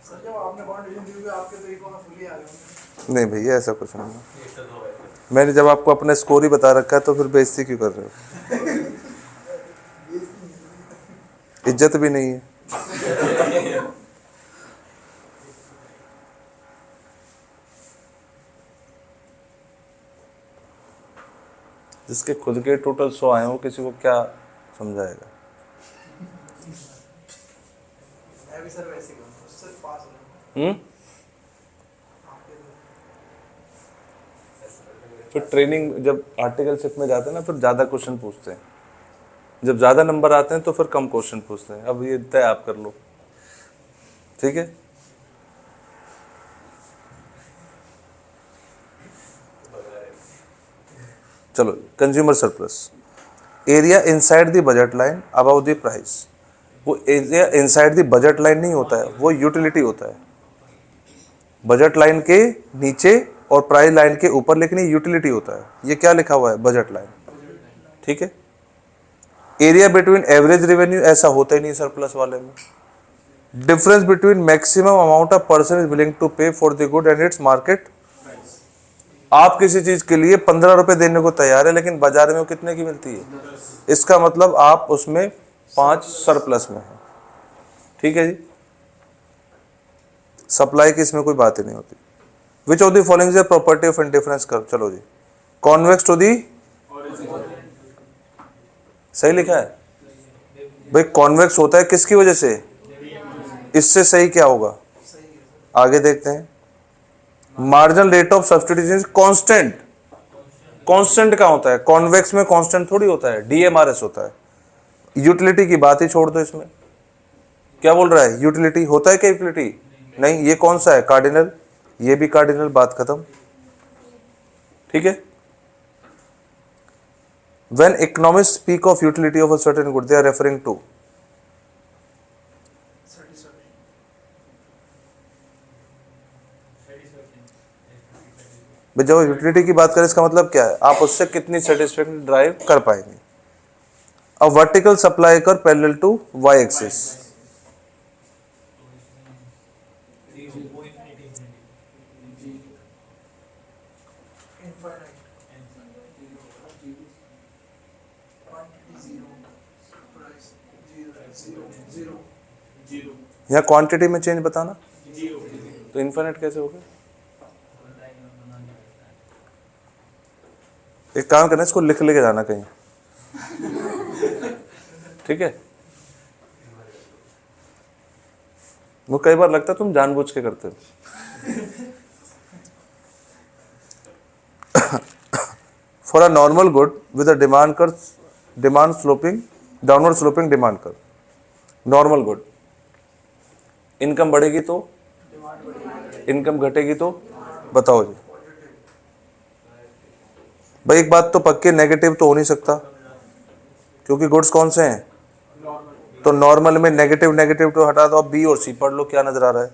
सर जब आपने बॉन्ड डिवीजन दी हुई, आपके तरीकों में फुली आ गए होंगे. नहीं भैया ऐसा कुछ नहीं है. एक से दो है. मैंने जब आपको अपने स्कोर ही बता रखा है तो फिर बेइज्जती क्यों कर रहे हो. इज्जत भी नहीं है. जिसके खुद के टोटल 100 आए हो, किसी को क्या समझाएगा. मैं भी सर वैसे ही करूँ, उससे पास हो जाऊँ. फिर ट्रेनिंग जब आर्टिकलशिप में जाते हैं ना, फिर ज़्यादा क्वेश्चन पूछते हैं. जब ज़्यादा नंबर आते हैं तो फिर कम क्वेश्चन पूछते हैं. अब ये तय आप कर लो. ठीक है. चलो, consumer surplus. Area inside the budget line above the price. वो area inside the budget line नहीं होता है, वो यूटिलिटी होता है. बजट लाइन के नीचे और प्राइस लाइन के ऊपर, लेकिन ये यूटिलिटी होता है. ये क्या लिखा हुआ है, बजट लाइन. ठीक है. एरिया बिटवीन एवरेज रेवेन्यू ऐसा होता ही नहीं सरप्लस वाले में. Difference between maximum amount of person is willing to pay for the good and its market. आप किसी चीज के लिए 15 रुपए देने को तैयार है, लेकिन बाजार में वो कितने की मिलती है, इसका मतलब आप उसमें 5 सरप्लस में है. ठीक है जी. सप्लाई की इसमें कोई बात ही नहीं होती. विच of the following is a property of indifference curve. चलो जी. कॉन्वेक्स टू दी, सही लिखा है भाई. कॉन्वेक्स होता है किसकी वजह से, इससे सही क्या होगा, आगे देखते हैं. Marginal rate of substitution constant. Constant क्या होता है, कॉन्वेक्स में कांस्टेंट थोड़ी होता है, डीएमआरएस होता है. यूटिलिटी की बात ही छोड़ दो. इसमें क्या बोल रहा है, यूटिलिटी होता है क्या, यूटिलिटी नहीं. ये कौन सा है, कार्डिनल. ये भी कार्डिनल, बात खत्म. ठीक है. When economists speak of utility of a certain good, they are referring to जब यूटिलिटी की बात करें, इसका मतलब क्या है, आप उससे कितनी सेटिस्फेक्शन ड्राइव कर पाएंगे. अ वर्टिकल सप्लाई कर पैरेलल टू वाई एक्सिस. यहाँ क्वांटिटी में चेंज बताना, तो इनफाइनाइट कैसे हो गया. एक काम करना, इसको लिख लेके जाना कहीं. ठीक है. वो कई बार लगता है तुम जानबूझ के करते हो. for a normal good with a demand sloping, downward sloping demand curve. Normal good. Income बढ़ेगी तो, इनकम घटेगी तो, बताओ जी भाई। एक बात तो पक्की, नेगेटिव तो हो नहीं सकता क्योंकि गुड्स कौन से हैं, तो नॉर्मल में नेगेटिव नेगेटिव तो हटा दो, अब बी और सी पढ़ लो क्या नजर आ रहा है।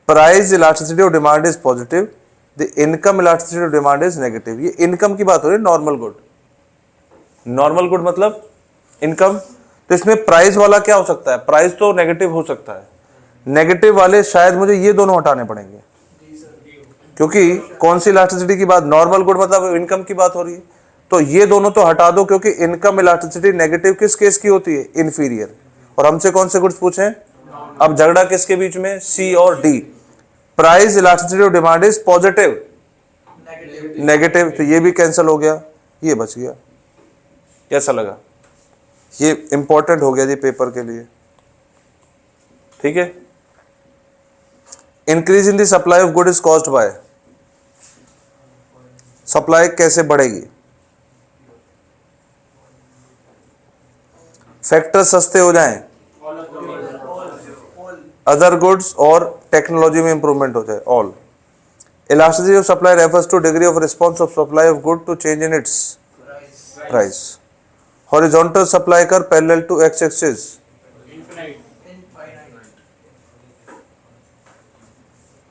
Price elasticity of demand is positive, the income elasticity of demand is negative. ये इनकम की बात हो रही है, नॉर्मल गुड। नॉर्मल गुड मतलब इनकम, तो इसमें प्राइस वाला क्या हो सकता है, प्राइस तो नेगेटिव हो सकता है, नेगेटिव वाले शायद मुझे ये दोनों हटाने पड़ेंगे क्योंकि कौन सी इलास्टिसिटी की बात, नॉर्मल गुड मतलब इनकम की बात हो रही है, तो ये दोनों तो हटा दो क्योंकि इनकम इलास्टिसिटी नेगेटिव किस केस की होती है, इन्फीरियर। और हमसे कौन से गुड्स पूछे, अब झगड़ा किसके बीच में, सी और D. Price elasticity of demand is positive, negative, तो ये भी कैंसिल हो गया, ये बच गया। कैसा लगा, ये इंपॉर्टेंट हो गया जी पेपर के लिए, ठीक है। Increase in the supply of good is caused by, supply कैसे बढ़ेगी, फैक्टर सस्ते हो जाएं, अदर गुड्स और टेक्नोलॉजी में इंप्रूवमेंट हो जाए, all. Elasticity of supply refers to degree of response of supply of good to change in its price. Horizontal supply कर parallel to X axis,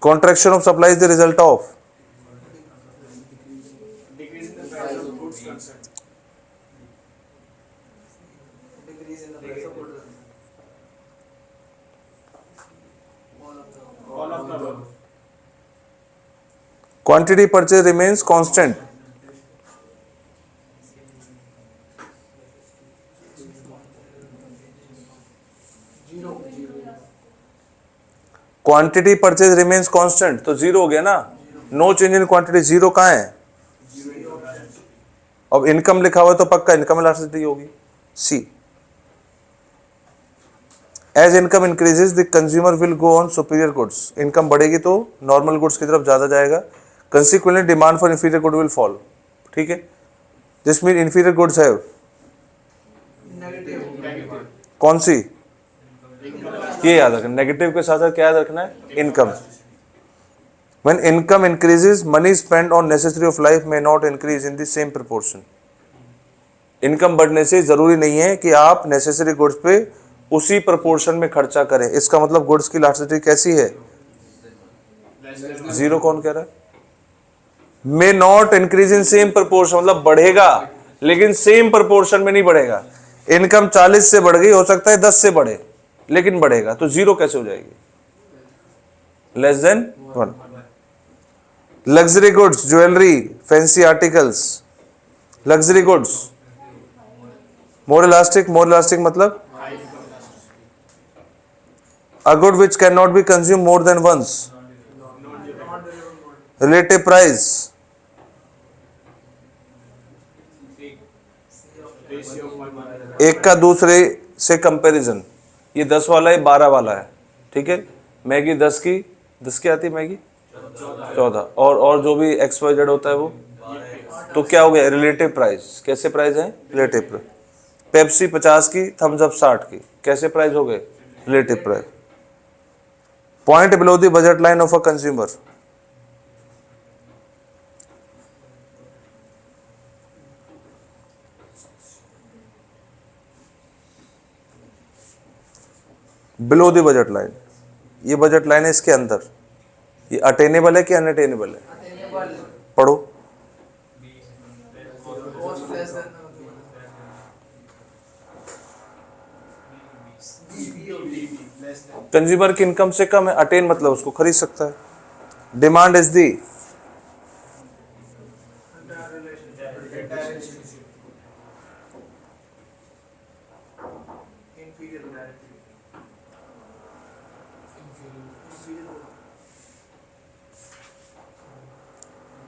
contraction of supply is the result of decrease in the price of goods concerned. Decrease in the price of goods. All of the above. quantity purchase remains constant, quantity purchase remains constant, तो जीरो हो गया ना, no change in quantity, zero कहाँ है, अब इनकम लिखा हुआ है तो पक्का इनकम इलास्टिसिटी होगी, C. As income increases the consumer will go on superior goods, इनकम बढ़ेगी तो नॉर्मल गुड्स की तरफ ज्यादा जाएगा, consequently demand for inferior good will fall, ठीक है। This mean inferior goods have negative, कौन सी, ये याद रखना, नेगेटिव के साथ साथ क्या याद रखना है, income. When income increases, money spent on necessary of life may not increase in the same proportion. Income बढ़ने से जरूरी नहीं है कि आप नेसेसरी गुड्स पे उसी प्रोपोर्शन में खर्चा करें, इसका मतलब गुड्स की इलास्टिसिटी कैसी है, जीरो। कौन कह रहा है, may not increase in same proportion, मतलब बढ़ेगा लेकिन सेम प्रोपोर्शन में नहीं बढ़ेगा। इनकम 40 से बढ़ गई, हो सकता है 10 से बढ़े लेकिन बढ़ेगा, तो जीरो कैसे हो जाएगी, less than 1। Luxury goods, jewellery, fancy articles, luxury goods मोर इलास्टिक, मोर इलास्टिक मतलब a good which cannot be consumed more than once, relative price, एक का दूसरे से कंपैरिजन, ये 10 वाला है 12 वाला है, ठीक है। मैगी 10 की आती है मैगी 14, और जो भी XYZ होता है वो, तो क्या हो गया, रिलेटिव प्राइस। कैसे प्राइस है, रिलेटिव प्राइस। पेप्सी 50 की, थम्स अप 60 की, कैसे प्राइस हो गए, relative price. Point below the budget line of a consumer, below the budget line, ये बजट लाइन है, इसके अंदर ये अटेनेबल है कि अनअटेनेबल है, पढ़ो। cost less than कंज्यूमर की इनकम से कम है, अटेन मतलब उसको खरीद सकता है। Demand is the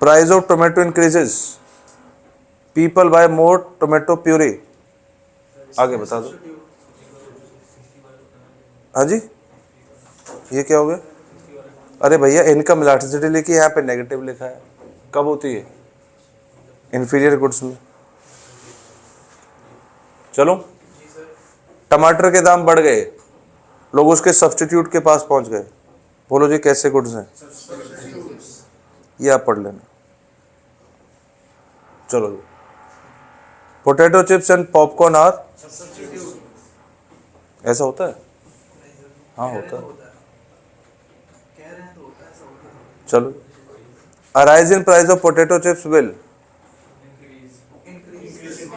price of tomato increases, people buy more tomato puree. आगे बता दो, हाँ जी, ये क्या हो गया, अरे भैया इनकम इलास्टिसिटी लिखी है, यहाँ पे नेगेटिव लिखा है, कब होती है, इंफीरियर गुड्स में। चलो, टमाटर के दाम बढ़ गए, लोग उसके सब्स्टिट्यूट के पास पहुंच गए। बोलो जी कैसे गुड्स हैं? ये आप पढ़ लेना। चलो जी, potato chips and popcorn are, ऐसा होता है? हाँ होता है। कह रहे हैं तो होता है, ऐसा होता है। चलो, a rise in price of potato chips will, increase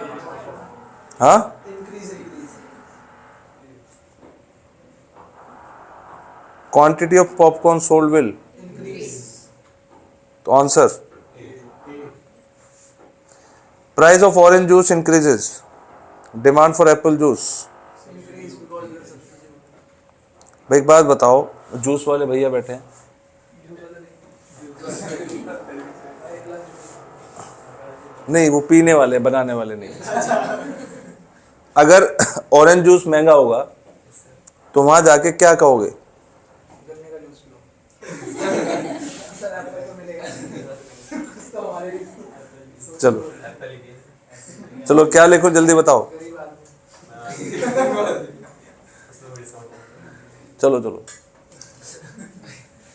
हाँ, increase quantity of popcorn sold will, increase तो answer, price of orange juice increases, demand for apple juice। Increase because there substitute. भाई एक बात बताओ, जूस वाले भैया बैठे हैं, नहीं वो पीने वाले, बनाने वाले नहीं। अगर ऑरेंज जूस महंगा होगा तो वहां जाके क्या कहोगे? गन्ने का जूस पिलो। सर आपको तो मिलेगा। तो हमारे लिए चलो एप्पल की चलो, क्या लिखो जल्दी बताओ। गरीब आदमी। उसमें भी डिस्काउंट। चलो चलो,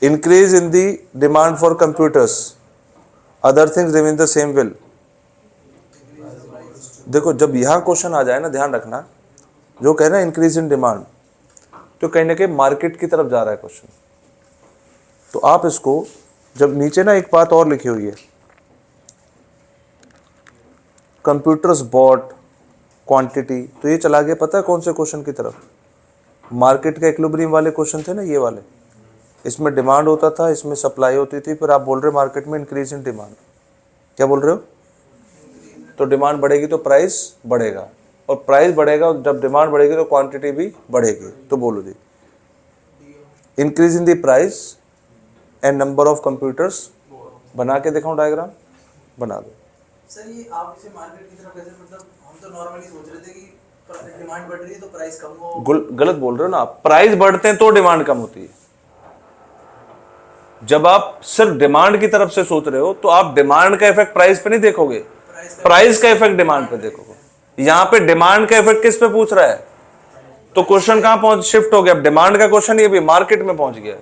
increase in the demand for computers, other things remain the same will. देखो जब यहां क्वेश्चन आ जाए ना, ध्यान रखना, जो कह रहे हैं इंक्रीज इन डिमांड, तो कहीं ना कहीं मार्केट की तरफ जा रहा है क्वेश्चन। तो आप इसको, जब नीचे ना एक बात और लिखी हुई है, कंप्यूटर्स बॉट क्वांटिटी, तो ये चला गया पता है कौन से क्वेश्चन की तरफ? मार्केट का इक्विलिब्रियम वाले क्वेश्चन थे ना, ये वाले। इसमें डिमांड होता था, इसमें सप्लाई होती थी, फिर आप बोल रहे मार्केट में इंक्रीज इन डिमांड। क्या बोल रहे हो? तो डिमांड बढ़ेगी तो प्राइस बढ़ेगा, और प्राइस बढ़ेगा, जब डिमांड बढ़ेगी तो क्वांटिटी भी बढ़ेगी। तो बोलो जी, increase in the price and number of computers. बना के दिखाऊं डायग्राम? बना दो। सर ये आप इसे मार्केट की तरफ कैसे, मतलब हम तो नॉर्मली सोच रहे थे कि डिमांड बढ़ रही है तो प्राइस कम हो। गलत बोल रहे हो ना आप। प्राइस बढ़ते हैं तो डिमांड कम होती है। जब आप सिर्फ डिमांड की तरफ से सोच रहे हो तो आप डिमांड का इफेक्ट प्राइस पे नहीं देखोगे, प्राइस का इफेक्ट डिमांड पे देखोगे। यहां पे डिमांड का इफेक्ट किस पे पूछ रहा है? तो क्वेश्चन कहां पहुंच शिफ्ट हो गया? अब डिमांड का क्वेश्चन ये भी मार्केट में पहुंच गया।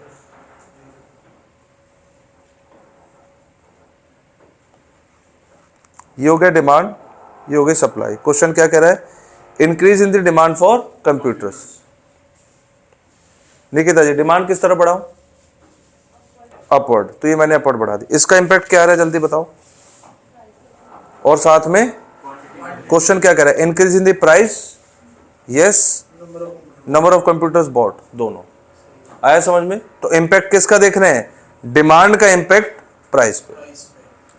ये हो गया डिमांड, ये हो गई सप्लाई। क्वेश्चन क्या कह रहा है? Increase in the demand for computers. Nikita ji, demand किस तरह बढ़ाऊं? अपवर्ड। तो ये मैंने अपवर्ड बढ़ा दी। इसका इंपैक्ट क्या आ रहा है जल्दी बताओ। और साथ में क्वेश्चन क्या कह रहा है? Increase in the price, yes, number of computers bought, दोनों। आया समझ में? तो इंपैक्ट किसका देख रहे हैं? डिमांड का इंपैक्ट प्राइस पे।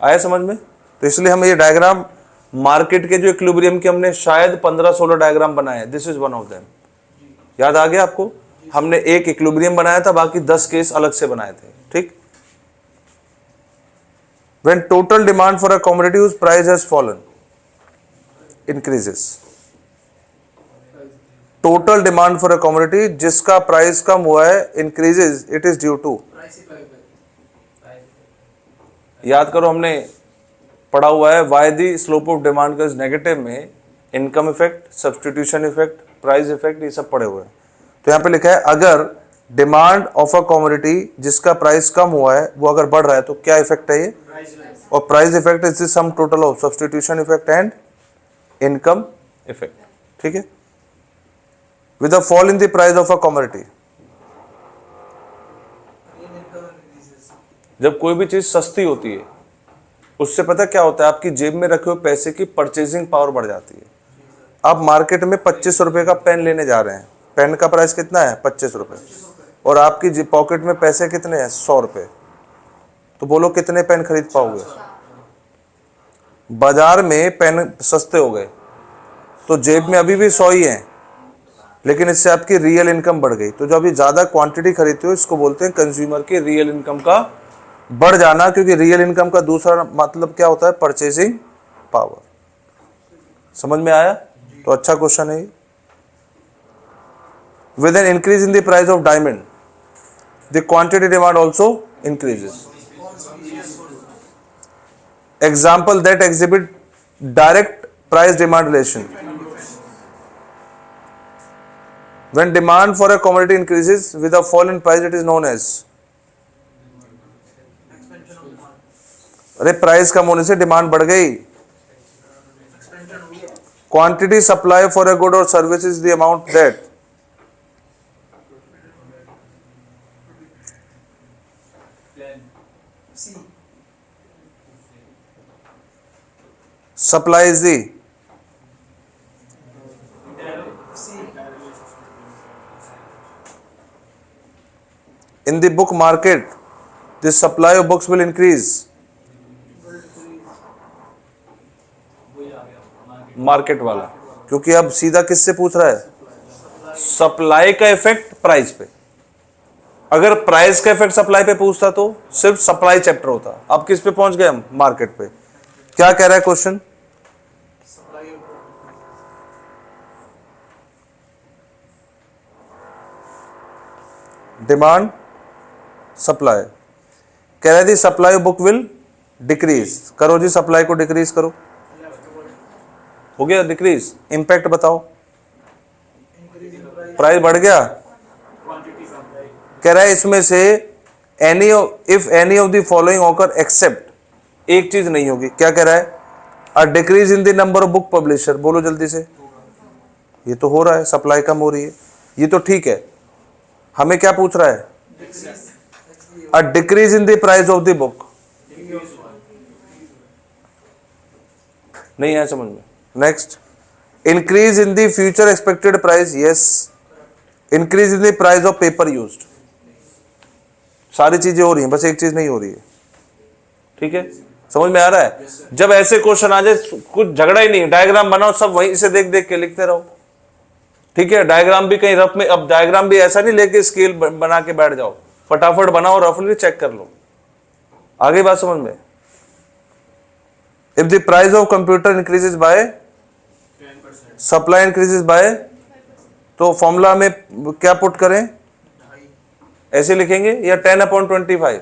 आया समझ में? तो इसलिए हम ये डायग्राम, मार्केट के जो इक्विलिब्रियम के हमने शायद 15-16 डायग्राम बनाए, this is one of them. याद आ गया आपको? हमने एक इक्विलिब्रियम बनाया था, बाकी 10 केस अलग से बनाए थे। ठीक। When total demand for a commodity whose price has fallen increases, total demand for a commodity जिसका प्राइस कम हुआ है increases, it is due to, याद करो हमने पढ़ा हुआ है why the slope of demand का नेगेटिव में income effect, substitution effect, price effect, ये सब पढ़े हुए हैं। तो यहाँ पे लिखा है अगर डिमांड ऑफ अ कमोडिटी जिसका प्राइस कम हुआ है वो अगर बढ़ रहा है तो क्या इफेक्ट है ये? और price effect is the sum total of substitution effect and income effect. ठीक है। With a fall in the price of a commodity, जब कोई भी चीज सस्ती होती है उससे पता क्या होता है? आपकी जेब में रखे हुए पैसे की परचेजिंग पावर बढ़ जाती है। आप मार्केट में 25 रुपए का पेन लेने जा रहे हैं, पेन का प्राइस कितना है? 25 रुपए, और आपकी पॉकेट में पैसे कितने हैं? 100 रुपए। तो बोलो कितने पेन खरीद पाओगे? बाजार में पेन सस्ते हो गए तो जेब में अभी भी 100 ही हैं, लेकिन इससे आपकी रियल इनकम बढ़ गई। तो जो अभी ज्यादा क्वांटिटी खरीदते हो इसको बोलते हैं कंज्यूमर की रियल इनकम का बढ़ जाना, क्योंकि रियल इनकम का दूसरा मतलब क्या होता है? Purchasing power. समझ में आया? तो अच्छा क्वेश्चन है। With an increase in the price of diamond, the quantity demand also increases. Example that exhibit direct price demand relation. When demand for a commodity increases with a fall in price, it is known as. अरे प्राइस कम होने से डिमांड बढ़ गई. Quantity supply for a good or service is the amount that. C. Supply is the. C. In the book market, the supply of books will increase. Market वाला, क्योंकि अब सीधा किससे पूछ रहा है? सप्लाई का इफेक्ट प्राइस पे. अगर प्राइस का इफेक्ट सप्लाई पे पूछता तो सिर्फ सप्लाई चैप्टर होता. अब किस पे पहुंच गए हम? मार्केट पे. क्या कह रहा है क्वेश्चन? Supply demand supply. कह रहा है the supply of book will decrease. करो जी, सप्लाई को डिक्रीज करो. हो गया डिक्रीज. इंपैक्ट बताओ. प्राइस बढ़ गया. कह रहा है इसमें से any if any of the following occur except, एक चीज नहीं होगी. क्या कह रहा है? A decrease in the number of book publisher. बोलो जल्दी से. ये तो हो रहा है, सप्लाई कम हो रही है, ये तो ठीक है. हमें क्या पूछ रहा है? A decrease in the price of the book. नहीं है समझ में. Next, increase in the future expected price. Yes. Increase in the price of paper used. सारी चीजें हो रही हैं, बस एक चीज नहीं हो रही है. ठीक है, समझ में आ रहा है? जब ऐसे क्वेश्चन आ जाए, कुछ झगड़ा ही नहीं, डायग्राम बनाओ, सब वहीं से देख देख के लिखते रहो. ठीक है, डायग्राम भी कहीं रफ में, अब डायग्राम भी ऐसा नहीं लेके स्केल बना के बैठ जाओ, फटाफट बनाओ, रफली चेक कर लो. आगे बात समझ में. If the price of computer increases by, supply increases by, तो फॉर्मूला में क्या पुट करें? ऐसे लिखेंगे या 10/25,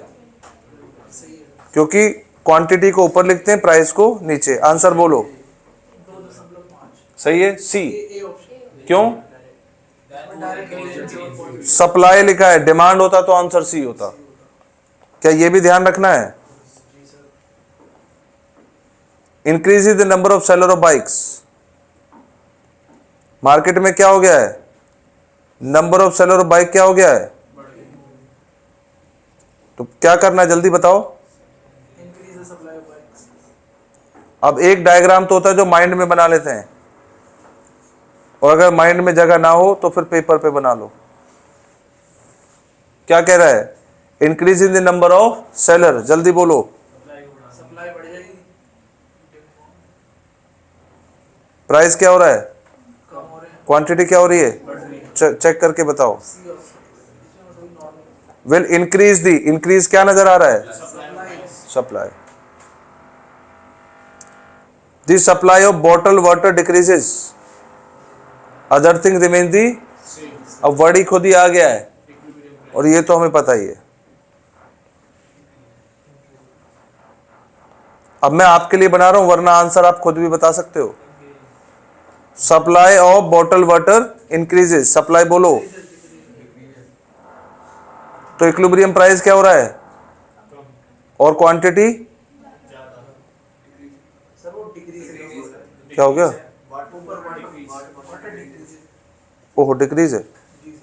क्योंकि क्वांटिटी को ऊपर लिखते हैं, प्राइस को नीचे. आंसर बोलो. सही है. सी. क्यों? सप्लाई लिखा है, डिमांड होता तो आंसर सी होता. क्या ये भी ध्यान रखना है? Increase the number of seller of bikes. Market में क्या हो गया है? Number of seller of bike क्या हो गया है? तो क्या करना है जल्दी बताओ. Increase the supply of bikes. अब एक डायग्राम तो होता है जो माइंड में बना लेते हैं, और अगर माइंड में जगह ना हो तो फिर पेपर पे बना लो. क्या कह रहा है? Increase in the number of seller. जल्दी बोलो. सप्लाई बढ़ जाएगी, प्राइस क्या हो रहा है? कम हो रहे हैं, क्वांटिटी क्या हो रही है? बढ़ रही है. चेक करके बताओ. सी और normal. Will increase the. Increase क्या नजर आ रहा है? Supply. The supply of bottle water decreases, other thing remain the. अब वर्ड ही खुद ही आ गया है, और ये तो हमें पता ही है. अब मैं आपके लिए बना रहा हूं, वरना आंसर आप खुद भी बता सकते हो. Supply of bottle water increases. Supply बोलो. तो इक्विलिब्रियम प्राइस क्या हो रहा है? और क्वांटिटी सर वो डिक्रीज क्या हो गया? ऊपर वाटर डिक्रीज. ओहो, डिक्रीज है. जी सर.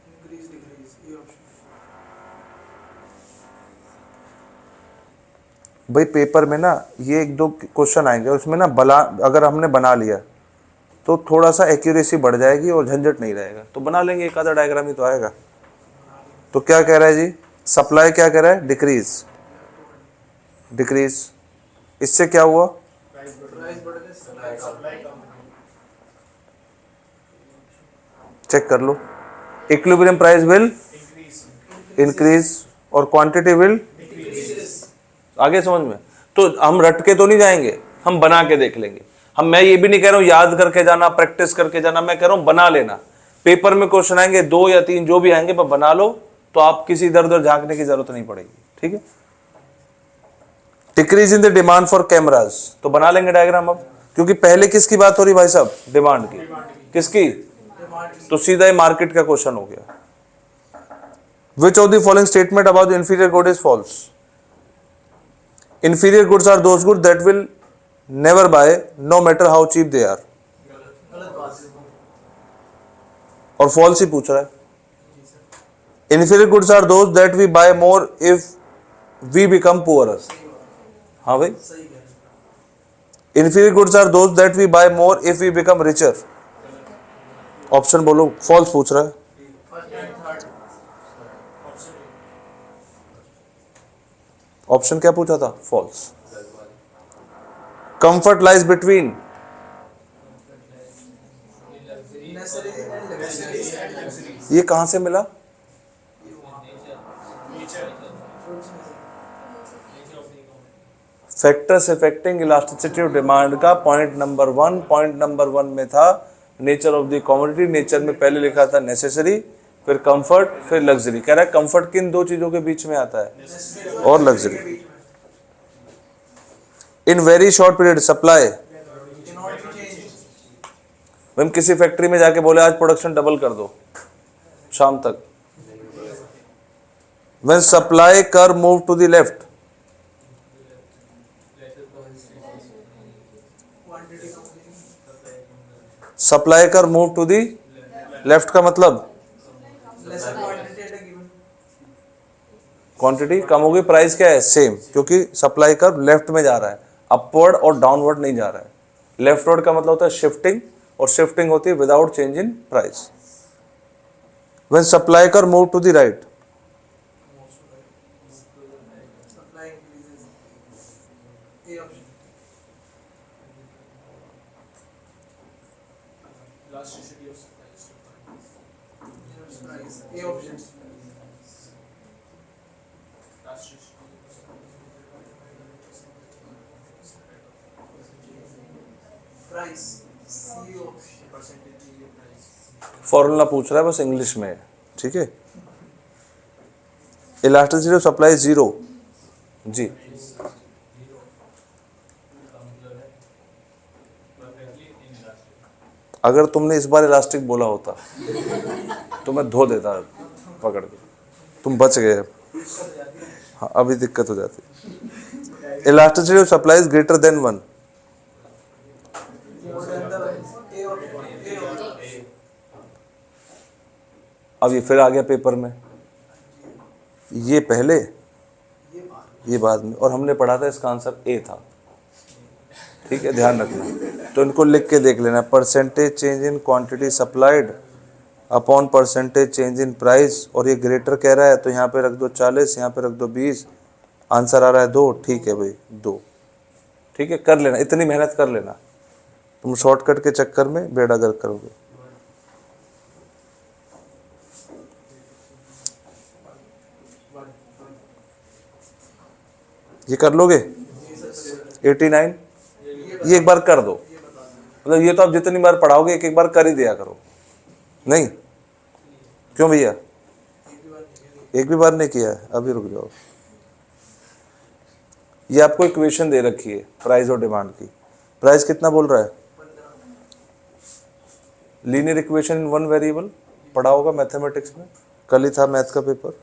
इंक्रीज डिक्रीज, ये ऑप्शन. भाई पेपर में ना ये एक दो क्वेश्चन आएंगे, उसमें ना अगर हमने बना लिया तो थोड़ा सा एक्यूरेसी बढ़ जाएगी और झंझट नहीं रहेगा. तो बना लेंगे, एक आधा डायग्राम ही तो आएगा. तो क्या कह रहा है जी? सप्लाई क्या कह रहा है? डिक्रीज. डिक्रीज. इससे क्या हुआ? प्राइस बढ़ गए, सप्लाई कम. चेक कर लो. इक्विलिब्रियम प्राइस विल इंक्रीज और क्वांटिटी विल. आगे समझ में? तो हम रट के तो नहीं जाएंगे, हम बना के देख लेंगे. मैं ये भी नहीं कह रहा हूं याद करके जाना, प्रैक्टिस करके जाना, मैं कह रहा हूं बना लेना। पेपर में क्वेश्चन आएंगे 2 या 3 जो भी आएंगे, पर बना लो तो आप किसी इधर उधर झांकने की जरूरत नहीं पड़ेगी। ठीक है। Decrease in the demand for cameras, तो बना लेंगे डायग्राम अब, क्योंकि पहले किसकी बात हो रही भाई साहब? डिमांड की। किसकी? तो सीधा ही मार्केट का क्वेश्चन हो गया। Which of the following statement about inferior good is false? Inferior goods are those good that will never buy no matter how cheap they are. गलत बात है। और फॉल्स ही पूछ रहा है। Inferior goods are those that we buy more if we become poor. हाँ भाई, सही कह रहे inferior goods are those that we buy more if we become richer। Option बोलो। फॉल्स पूछ रहा है। फर्स्ट एंड थर्ड ऑप्शन क्या पूछा था? False. Comfort lies between, necessary and luxury. ये कहां से मिला? Factors affecting elasticity of demand का पॉइंट नंबर 1, पॉइंट नंबर 1 में था nature of the commodity. Nature में पहले लिखा था नेसेसरी, फिर कंफर्ट, फिर लग्जरी। कह रहा है कंफर्ट किन 2 चीजों के बीच में आता है? और luxury. In very short period supply, हम किसी फैक्ट्री में जाके बोले आज प्रोडक्शन डबल कर दो शाम तक। When supply curve move to the left, supply curve move to the left का मतलब क्वांटिटी कम होगी, प्राइस क्या है? सेम, क्योंकि सप्लाई कर लेफ्ट में जा रहा है, अपवर्ड और डाउनवर्ड नहीं जा रहा है। लेफ्टवर्ड का मतलब होता है शिफ्टिंग, और शिफ्टिंग होती है without change in price. When supply curve move to the right, supply increases. A option. Elasticity of supplies to price. Price. A option. Price. C option. Percentage of price. Formula पूछ रहा है बस इंग्लिश में। ठीक है। इलास्टिसिटी ऑफ सप्लाई 0 जी। अगर तुमने इस बार इलास्टिक बोला होता तो मैं धो देता पकड़ के, तुम बच गए। हाँ, अभी दिक्कत हो जाती। Elasticity of supply is greater than 1। अब ये फिर आ गया पेपर में, ये पहले ये बाद में, और हमने पढ़ा था इसका आंसर ए था। ठीक है, ध्यान रखना। तो इनको लिख के देख लेना। Percentage change in quantity supplied upon percentage change in price, और ये ग्रेटर कह रहा है तो यहाँ पे रख दो 40, यहाँ पे रख दो 20, आंसर आ रहा है 2। ठीक है भाई, 2। ठीक है, कर लेना, इतनी मेहनत कर लेना। तुम शॉर्टकट के चक्कर में बेड़ा गर्क करोगे। ये कर लोगे 89? ये एक बार कर दो, मतलब ये तो आप जितनी बार पढ़ाओगे एक बार कर ही दिया करो। नहीं क्यों भैया? एक भी बार नहीं किया है? अभी रुक जाओ। ये आपको इक्वेशन दे रखी है प्राइस और डिमांड की। प्राइस कितना बोल रहा है? लीनियर इक्वेशन इन 1 वेरिएबल पढ़ा होगा मैथमेटिक्स में, कल ही था मैथ का पेपर।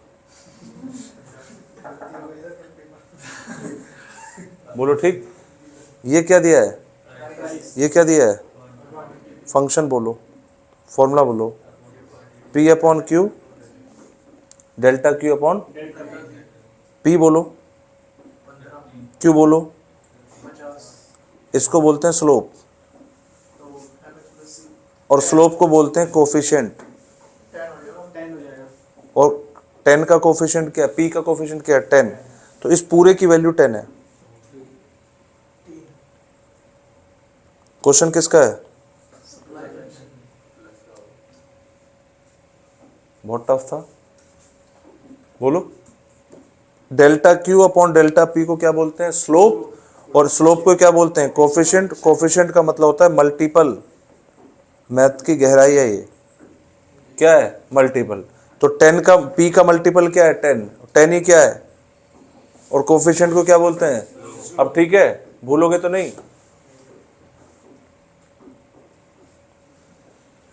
बोलो ठीक। ये क्या दिया है? ये क्या दिया है? फंक्शन बोलो, फॉर्मूला बोलो। P upon Q, delta Q upon P बोलो, क्यू बोलो। इसको बोलते हैं स्लोप, और स्लोप को बोलते हैं कोफिशिएंट। 10 हो जाएगा। और 10 का कोफिशिएंट क्या? P का कोफिशिएंट क्या है? 10। तो इस पूरे की वैल्यू 10 है। क्वेश्चन किसका है? बहुत टफ था, बोलो। Delta Q upon delta P को क्या बोलते हैं? स्लोप। और स्लोप को क्या बोलते हैं? कोफिशिएंट। कोफिशिएंट का मतलब होता है मल्टीपल। मैथ की गहराई है ये। क्या है? मल्टीपल। तो 10 का p का मल्टीपल क्या है? 10। 10 ही क्या है? और कोफिशिएंट को क्या बोलते हैं? अब ठीक है, भूलोगे तो नहीं।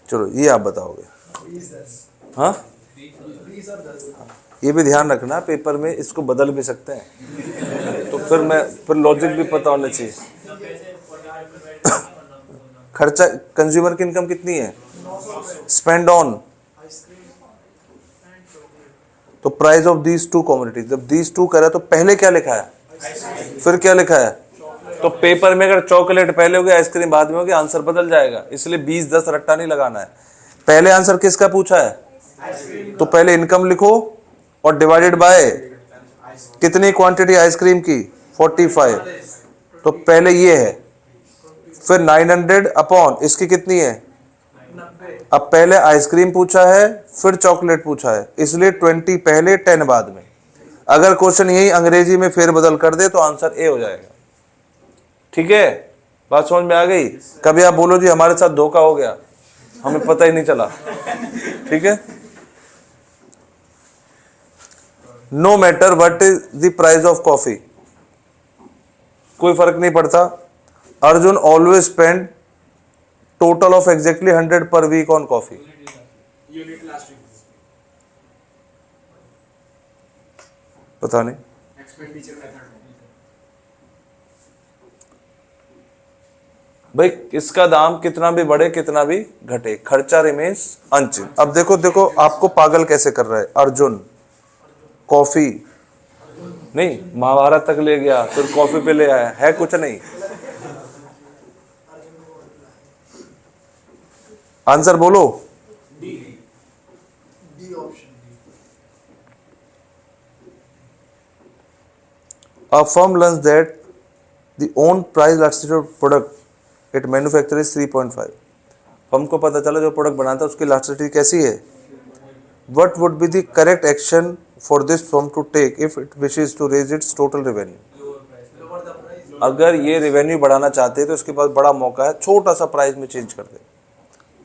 चलो ये आप बताओगे। 20-10 हाँ, 20 और 10 ये भी ध्यान रखना, पेपर में इसको बदल भी सकते हैं, तो फिर लॉजिक भी पता होना चाहिए। खर्चा, कंज्यूमर की इनकम कितनी है? Spend on. तो price of these two commodities, जब दीज टू करे तो पहले क्या लिखा है, फिर क्या लिखा है? तो पेपर में अगर चॉकलेट पहले हो गया, आइसक्रीम बाद में हो गया, आंसर बदल जाएगा। इसलिए 20-10 रट्टा नहीं लगाना है। पहले आंसर किसका पूछा है? तो पहले इनकम लिखो और डिवाइडेड बाय कितनी क्वांटिटी आइसक्रीम की? 45। तो पहले ये है, फिर 900 अपॉन इसकी कितनी है? 90 अब पहले आइसक्रीम पूछा है, फिर चॉकलेट पूछा है, इसलिए 20 पहले 10 बाद में। अगर क्वेश्चन यही अंग्रेजी में फेरबदल कर दे तो आंसर ए हो जाएगा। ठीक है, बात समझ में आ गई? कभी आप बोलो जी हमारे साथ धोखा हो गया, हमें पता ही नहीं चला। ठीक है, no matter what is the price of coffee, कोई फर्क नहीं पड़ता। Arjun always spend total of exactly 100 per week on coffee. Unit last week पता नहीं, एक्सपेंडिचर मेथड भाई इसका दाम कितना भी बढ़े कितना भी घटे, खर्चा रिमेन्स अनचेंज। अब देखो आपको पागल कैसे कर रहा है अर्जुन। कॉफी नहीं, महाभारत तक ले गया, फिर कॉफी पे ले आया है, कुछ नहीं। आंसर बोलो। D option. A firm learns that the own price elasticity of product it manufactures is 3.5. Firm को पता चला जो प्रोडक्ट बनाता है उसकी इलास्टिसिटी कैसी है। What would be the correct action for this firm to take if it wishes to raise its total revenue? Lower the price. अगर ये रेवेन्यू बढ़ाना चाहते हैं तो इसके पास बड़ा मौका है, छोटा सा प्राइस में चेंज कर दे,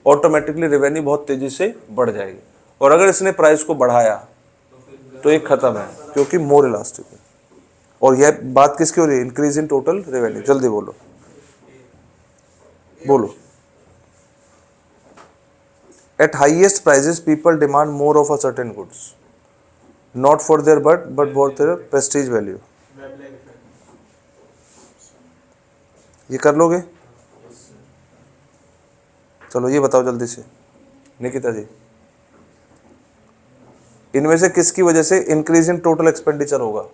ऑटोमेटिकली रेवेन्यू बहुत तेजी से बढ़ जाएगी। और अगर इसने प्राइस को बढ़ाया तो ये खत्म है, क्योंकि मोर इलास्टिक है। और यह बात किसकी हो रही है? Increase in total revenue. जल्दी बोलो बोलो। At highest prices people demand more of a certain goods, not for their but for their prestige value. ये कर लोगे? चलो ये बताओ जल्दी से निकिता जी, इनमें से किसकी वजह से इंक्रीज इन टोटल एक्सपेंडिचर होगा?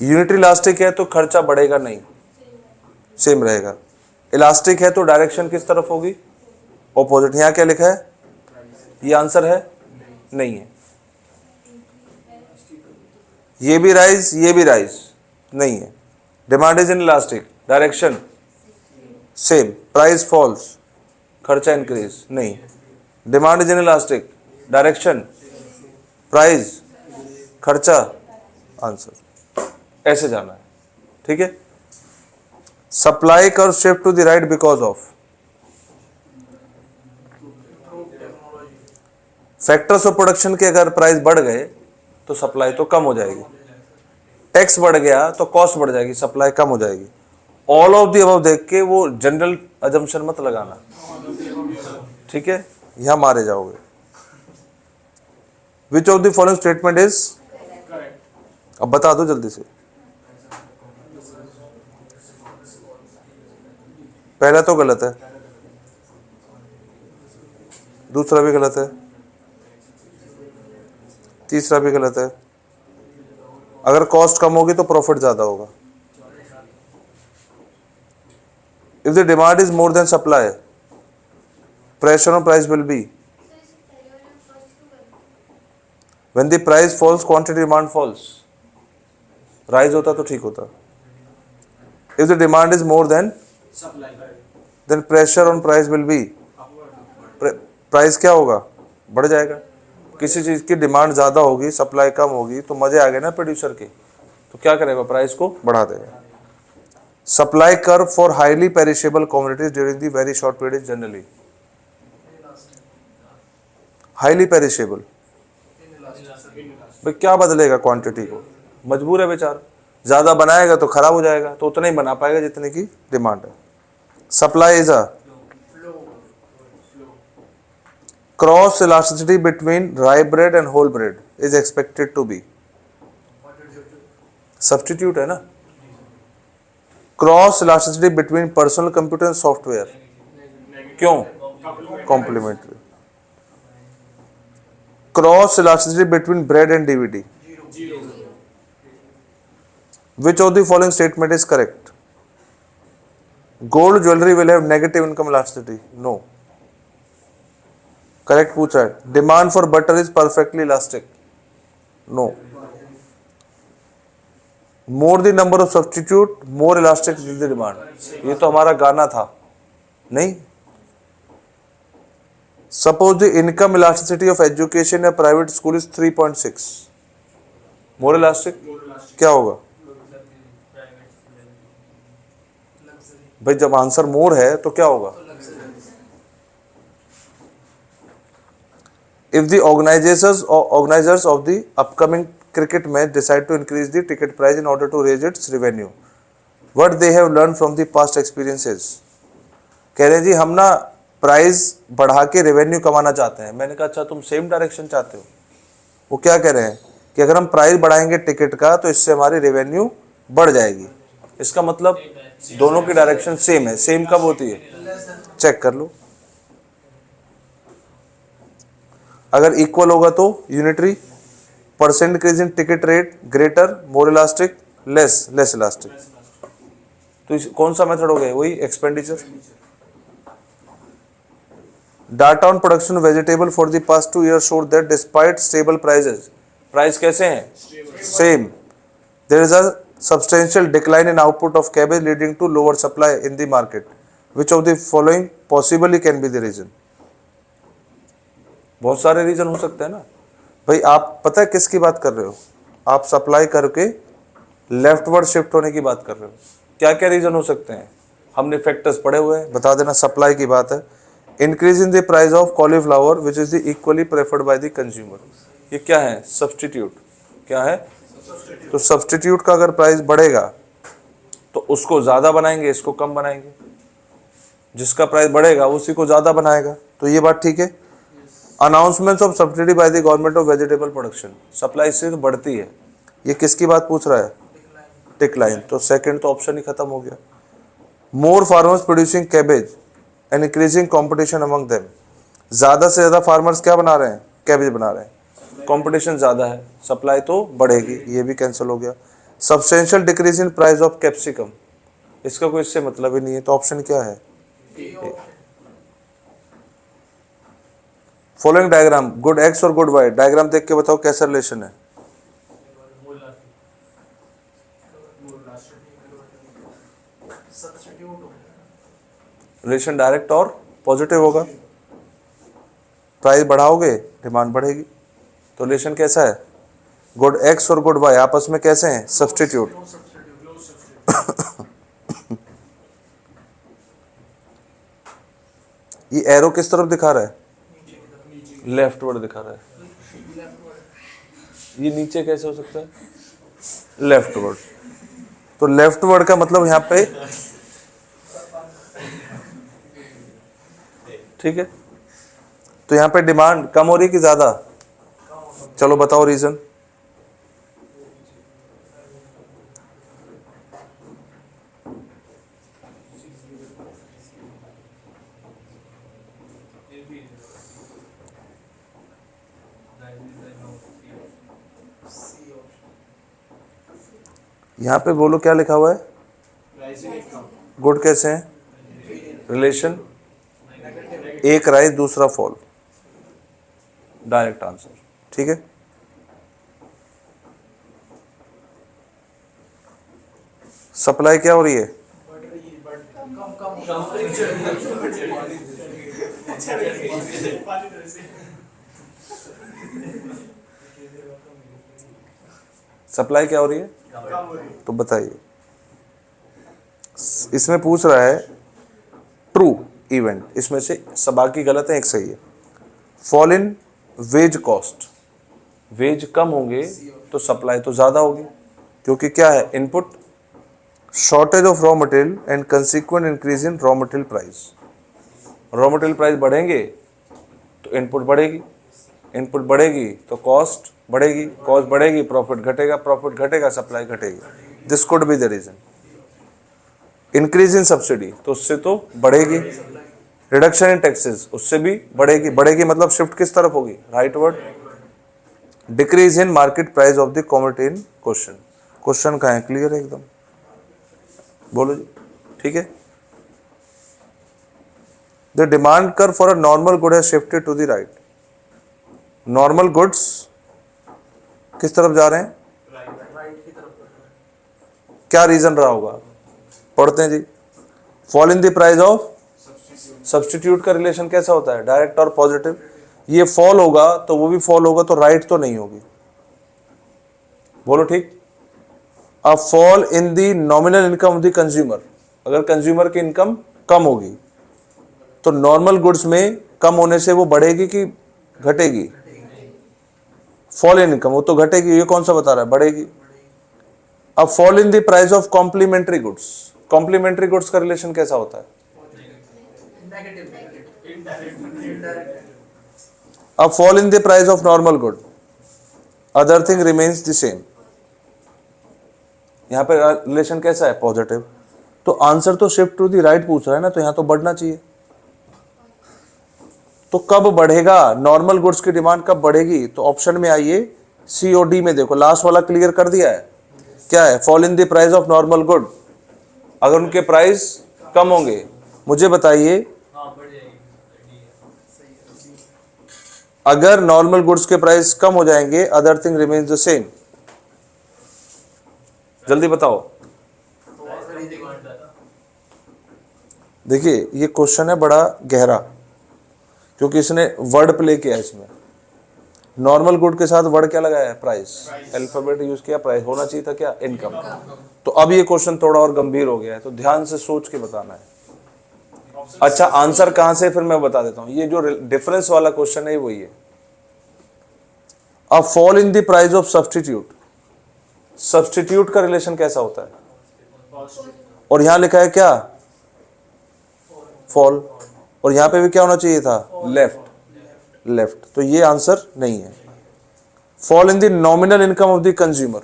यूनिटरी इलास्टिक है तो खर्चा बढ़ेगा नहीं, सेम रहेगा। इलास्टिक है तो डायरेक्शन किस तरफ होगी? ऑपोजिट। यहां क्या लिखा है? ये आंसर है? नहीं है। ये भी राइज, ये भी राइज नहीं है। Demand is inelastic, direction same, price falls, खर्चा इंक्रीज नहीं। Demand is inelastic, direction price खर्चा आंसर। ऐसे जाना है। ठीक है, supply curve shift to the right because of factors of production के। अगर प्राइस बढ़ गए तो सप्लाई तो कम हो जाएगी, टैक्स बढ़ गया तो कॉस्ट बढ़ जाएगी, सप्लाई कम हो जाएगी। ऑल ऑफ दी अबव देख के वो जनरल अजम्पशन मत लगाना, ठीक है, यहां मारे जाओगे। विच of the following statement is, अब बता दो जल्दी से। पहला तो गलत है, दूसरा भी गलत है, तीसरा भी गलत है। अगर कॉस्ट कम होगी तो प्रॉफिट ज्यादा होगा। If the demand is more than supply, pressure on price will be. When the price falls quantity demand falls. Rise होता तो ठीक होता। If the demand is more than than pressure on price will be. Price क्या होगा? बढ़ जाएगा। किसी चीज की डिमांड ज्यादा होगी, सप्लाई कम होगी, तो मजे आ गए ना प्रोड्यूसर के, तो तो क्या करेगा, प्राइस को बढ़ा देगा। Supply curve for highly perishable commodities during the very short period is generally highly perishable. भाई क्या बदलेगा क्वांटिटी को, मजबूर है बेचारा, ज्यादा बनाएगा तो खराब हो जाएगा, तो उतना ही बना पाएगा जितने की डिमांड है। Supply is a cross elasticity between rye bread and whole bread is expected to be, substitute है ना, cross elasticity between personal computer and software, क्यों, complementary. Cross elasticity between bread and DVD, which of the following statement is correct? Gold jewelry will have negative income elasticity, no. Correct पूछा है। Demand for butter is perfectly elastic, no. More the number of substitute, more elastic is the demand, ये तो हमारा गाना था, नहीं। Suppose the income elasticity of education in a private school is 3.6, more elastic, क्या होगा भाई, जब आंसर मोर है तो क्या होगा, if the organisers of the upcoming cricket match decide to increase the ticket price in order to raise its revenue, what they have learn from the past experiences. कह रहे हैं जी हम ना प्राइस बढ़ा के रेवेन्यू कमाना चाहते हैं। मैंने कहा अच्छा तुम सेम डायरेक्शन चाहते हो। वो क्या कह रहे हैं कि अगर हम प्राइस बढ़ाएंगे टिकट का तो इससे हमारी रेवेन्यू बढ़ जाएगी। इसका मतलब दोनों की डायरेक्शन सेम है। सेम कब होती है, चेक कर लो। अगर इक्वल होगा तो unitary, percent increase in ticket rate greater, more elastic, less elastic. तो कौन सा मेथड हो गया, वही expenditure. Data on production vegetable for the past 2 years showed that despite stable prices, price कैसे हैं, same, there is a substantial decline in output of cabbage leading to lower supply in the market, which of the following possibly can be the reason। बहुत सारे रीजन हो सकते हैं ना भाई। आप पता है किसकी बात कर रहे हो, आप सप्लाई करके लेफ्टवर्ड शिफ्ट होने की बात कर रहे हो। क्या क्या रीजन हो सकते हैं, हमने फैक्टर्स पढ़े हुए हैं, बता देना। सप्लाई की बात है, increase in the price of cauliflower which is the equally preferred by the consumer, ये क्या है, सब्स्टिट्यूट। क्या है, तो सब्स्टिट्यूट का अगर प्राइस बढ़ेगा तो उसको ज्यादा बनाएंगे, इसको कम बनाएंगे। जिसका प्राइस बढ़ेगा उसी को ज्यादा बनाएगा, तो ये बात ठीक है। Announcements of subsidy by the government of vegetable production, supply से तो बढ़ती है। ये किसकी बात पूछ रहा है, डिक्लाइन। तो सेकंड तो ऑप्शन ही खत्म हो गया। More farmers producing cabbage and increasing competition among them, ज्यादा से ज्यादा फार्मर्स क्या बना रहे हैं, कैबेज बना रहे हैं, कंपटीशन ज्यादा है, सप्लाई तो बढ़ेगी, ये भी कैंसिल हो गया। Substantial decrease in price of capsicum, इसका कोई इससे मतलब ही नहीं है, तो ऑप्शन क्या है। फॉलोइंग डायग्राम, गुड एक्स और गुड वाई, डायग्राम देख के बताओ कैसा रिलेशन है। रिलेशन डायरेक्ट और पॉजिटिव होगा। प्राइस बढ़ाओगे डिमांड बढ़ेगी, तो रिलेशन कैसा है, गुड एक्स और गुड वाई आपस में कैसे हैं, सब्स्टिट्यूट। ये एरो किस तरफ दिखा रहा है, लेफ्टवर्ड दिखा रहा है। ये नीचे कैसे हो सकता है, लेफ्टवर्ड। तो लेफ्टवर्ड का मतलब यहां पे ठीक है। तो यहां पे डिमांड कम हो रही कि ज्यादा, चलो बताओ रीजन। यहां पे बोलो क्या लिखा हुआ है, गुड कैसे है, रिलेशन, एक राइज दूसरा फॉल, डायरेक्ट आंसर, ठीक है। सप्लाई क्या हो रही है, सप्लाई क्या हो रही है, कम हो रही है। तो बताइए, इसमें पूछ रहा है ट्रू इवेंट, इसमें से सब बाकी गलत है, एक सही है। Fall in wage cost, wage कम होंगे तो सप्लाई तो ज्यादा होगी, क्योंकि क्या है, input shortage of raw material and consequent increase in raw material price. Raw material price बढ़ेंगे तो इनपुट बढ़ेगी, इनपुट बढ़ेगी तो कॉस्ट बढ़ेगी, कॉस्ट बढ़ेगी प्रॉफिट घटेगा, प्रॉफिट घटेगा सप्लाई घटेगी। This could be the reason. Increase in subsidy, तो उससे तो बढ़ेगी। रिडक्शन इन टैक्सेस, उससे भी बढ़ेगी, बढ़ेगी मतलब शिफ्ट किस तरफ होगी, right word. Decrease in market price of the commodity in question, question का है क्लियर है एकदम, बोलो जी, ठीक है। The demand curve for a normal good has shifted to the right. Normal goods किस तरफ जा रहे हैं, राइट की तरफ। क्या रीजन रहा होगा, पढ़ते हैं जी। Fall in the price of substitute का रिलेशन कैसा होता है, डायरेक्ट और पॉजिटिव। ये फॉल होगा तो वो भी फॉल होगा, तो राइट तो नहीं होगी, बोलो ठीक। A fall in the nominal income of the consumer, अगर कंज्यूमर की इनकम कम होगी तो नॉर्मल गुड्स में कम होने से वो बढ़ेगी कि घटेगी, फॉल इन इनकम, वो तो घटेगी, ये कौन सा बता रहा है, बढ़ेगी। अब fall in the price of complementary goods, complementary goods का रिलेशन कैसा होता है, अब fall in the price of normal good, other thing remains the same, यहां पे रिलेशन कैसा है, पॉजिटिव। तो आंसर तो शिफ्ट टू द राइट पूछ रहा है ना, तो यहां तो बढ़ना चाहिए। तो कब बढ़ेगा, नॉर्मल गुड्स की डिमांड कब बढ़ेगी, तो ऑप्शन में आइए सी और डी में देखो, लास्ट वाला क्लियर कर दिया है, क्या है, fall in the price of normal good, अगर उनके प्राइस कम होंगे। मुझे बताइए, हाँ बढ़ जाएगी, अगर नॉर्मल गुड्स के प्राइस कम हो जाएंगे, other thing remains the same, जल्दी बताओ। देखिए ये क्वेश्चन है बड़ा गहरा, क्योंकि इसने वर्ड प्ले किया, इसमें नॉर्मल गुड के साथ वर्ड क्या लगाया है, प्राइस, अल्फाबेट यूज किया, प्राइस होना चाहिए था क्या, इनकम। तो अब ये क्वेश्चन थोड़ा और गंभीर हो गया है, तो ध्यान से सोच के बताना है। अच्छा आंसर कहां से, फिर मैं बता देता हूं, ये जो डिफरेंस वाला क्वेश्चन है वही है। अब fall in the price of substitute, substitute का रिलेशन कैसा होता है, और यहां लिखा है क्या, फॉल, और यहां पे भी क्या होना चाहिए था, लेफ्ट, लेफ्ट, तो ये आंसर नहीं है। Fall in the nominal income of the consumer,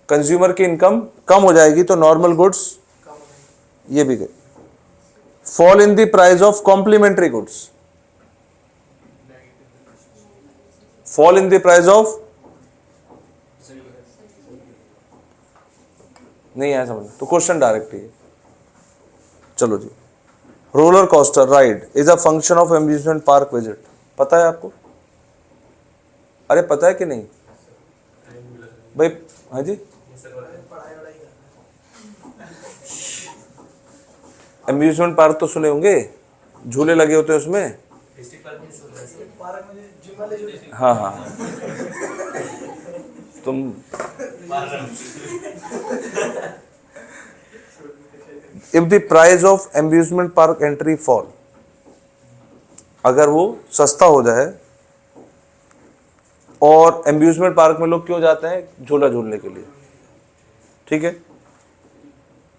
consumer की इनकम कम हो जाएगी तो नॉर्मल गुड्स, ये भी गए। Fall in the price of complementary goods, fall in the price of, नहीं आया समझ, तो क्वेश्चन डायरेक्ट ही है। चलो जी, roller coaster ride is a function of amusement park visit, पता है आपको, अरे पता है कि नहीं भाई, हाँ जी, अम्यूजमेंट पार्क तो सुने होंगे, झूले लगे होते हैं उसमें, डिस्ट्रिक्ट पार्क में सुन रहे हैं। पार्क में जिम वाले जो हाँ हाँ, तुम if the price of amusement park entry fall, अगर वो सस्ता हो जाए, और एम्यूजमेंट पार्क में लोग क्यों जाते हैं, झूला झूलने के लिए, ठीक है,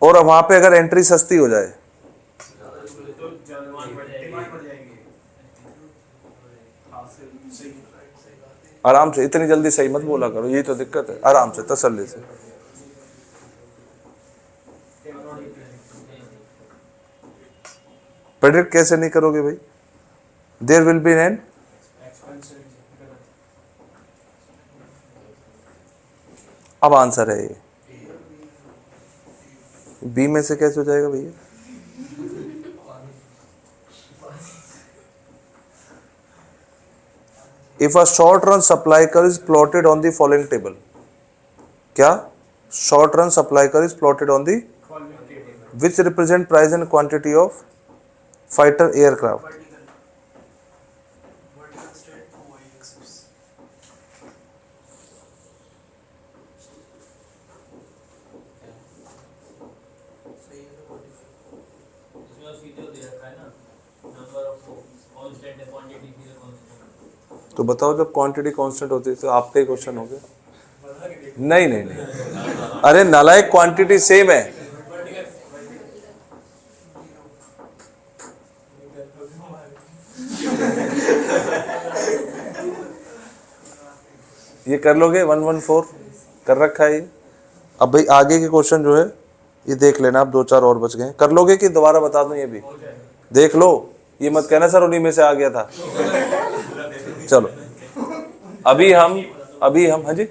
और वहां पे अगर एंट्री सस्ती हो जाए, तो डिमांड बढ़ जाएगी। हाँ सही बात है। आराम से, इतनी जल्दी सही मत बोला करो, यही तो दिक्कत है, आराम से तसल्ली से। प्रेडिक्ट कैसे नहीं करोगे भाई, देयर विल बी एन, अब आंसर है ये, बी में से कैसे हो जाएगा भैया, if a short run supply curve is plotted on the following table, क्या, short run supply curve is plotted on the which represent price and quantity of fighter aircraft, vertical straight to Y axis. तो बताओ जब क्वांटिटी कांस्टेंट होती है तो आपका ही क्वेश्चन हो गया। नहीं नहीं नहीं, अरे नालायक, क्वांटिटी सेम है। ये कर लोगे 114 कर रखा है ये। अब भाई आगे के क्वेश्चन जो है ये देख लेना, आप 2-4 और बच गए। कर लोगे कि दोबारा बता दूं? ये भी देख लो, ये मत कहना सर उन्हीं में से आ गया था। चलो अभी हम हाँ जी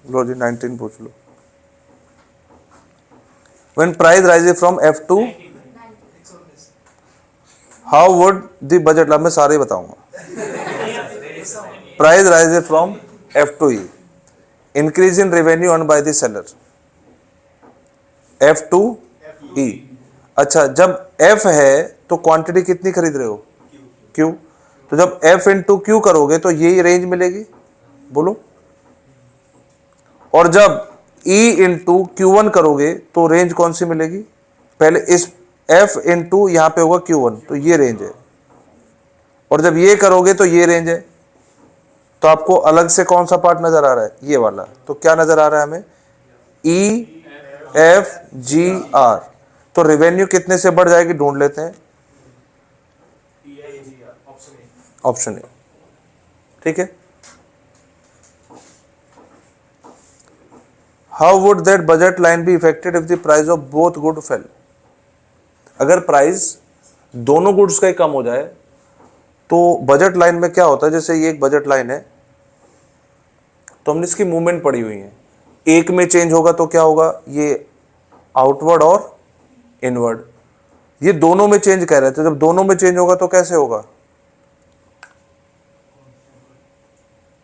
लो जी 19 पूछ लो। When price rises from F to how would the budget, मैं सारे बताऊंगा। Price rises from F to E, increase in revenue earned by the seller, F to E। अच्छा, जब F है तो क्वांटिटी कितनी खरीद रहे हो? Q। तो जब F इंटू Q करोगे तो यही रेंज मिलेगी, बोलो। और जब E इंटू Q1 करोगे तो रेंज कौन सी मिलेगी? पहले इस F इंटू यहां पे होगा Q1, तो ये रेंज है। और जब ये करोगे तो ये रेंज है। तो आपको अलग से कौन सा पार्ट नजर आ रहा है? ये वाला। तो क्या नजर आ रहा है हमें? E F G R। तो रेवेन्यू कितने से बढ़ जाएगी ढूंढ लेते हैं। ऑप्शन ए, ठीक है। How would that budget line be affected if the price of both good fell? अगर प्राइस दोनों गुड्स का ही कम हो जाए तो बजट लाइन में क्या होता है? जैसे ये एक बजट लाइन है तो हमने इसकी मूवमेंट पड़ी हुई है। एक में चेंज होगा तो क्या होगा? ये आउटवर्ड और इनवर्ड। ये दोनों में चेंज कह रहे थे, जब दोनों में चेंज होगा तो कैसे होगा?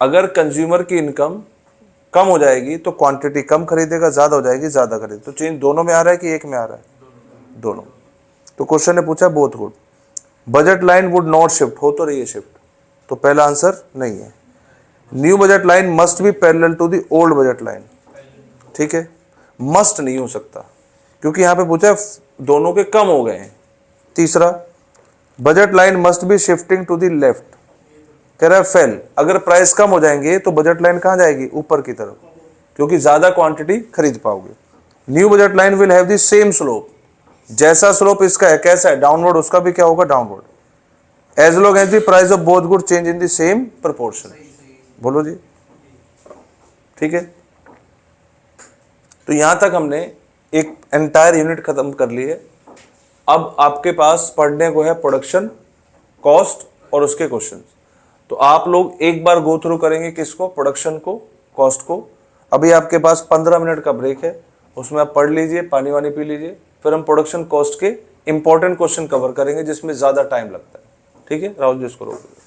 अगर कंज्यूमर की इनकम कम हो जाएगी तो क्वांटिटी कम खरीदेगा, ज्यादा हो जाएगी ज्यादा खरीदेगा। तो चेंज दोनों में आ रहा है कि एक में आ रहा है? दोनों। तो क्वेश्चन ने पूछा both good. Budget line would not shift, हो तो रही है शिफ्ट, तो पहला आंसर नहीं है। New budget line must be parallel to the old budget line, ठीक है। मस्ट नहीं हो सकता क्योंकि यहां पे पूछा दोनों के कम हो गए हैं। तीसरा, budget line must be shifting to the left, कह रहा है फेल। अगर प्राइस कम हो जाएंगे तो बजट लाइन कहां जाएगी? ऊपर की तरफ, क्योंकि ज्यादा क्वांटिटी खरीद पाओगे। New budget line will have the same slope, जैसा स्लोप इसका है कैसा है? डाउनवर्ड, उसका भी क्या होगा? Downward. As long as the price of both good change in the same proportion. बोलो जी, ठीक है। तो यहां तक हमने एक एंटायर यूनिट खत्म कर ली है। अब आपके पास पढ़ने को है प्रोडक्शन कॉस्ट और उसके क्वेश्चन। तो आप लोग एक बार गो थ्रू करेंगे किसको? प्रोडक्शन को, कॉस्ट को। अभी आपके पास 15 मिनट का ब्रेक है, उसमें आप पढ़ लीजिए, पानी वानी पी लीजिए, फिर हम प्रोडक्शन कॉस्ट के इंपॉर्टेंट क्वेश्चन कवर करेंगे जिसमें ज्यादा टाइम लगता है, ठीक है। राहुल जी इसको रोक दीजिए।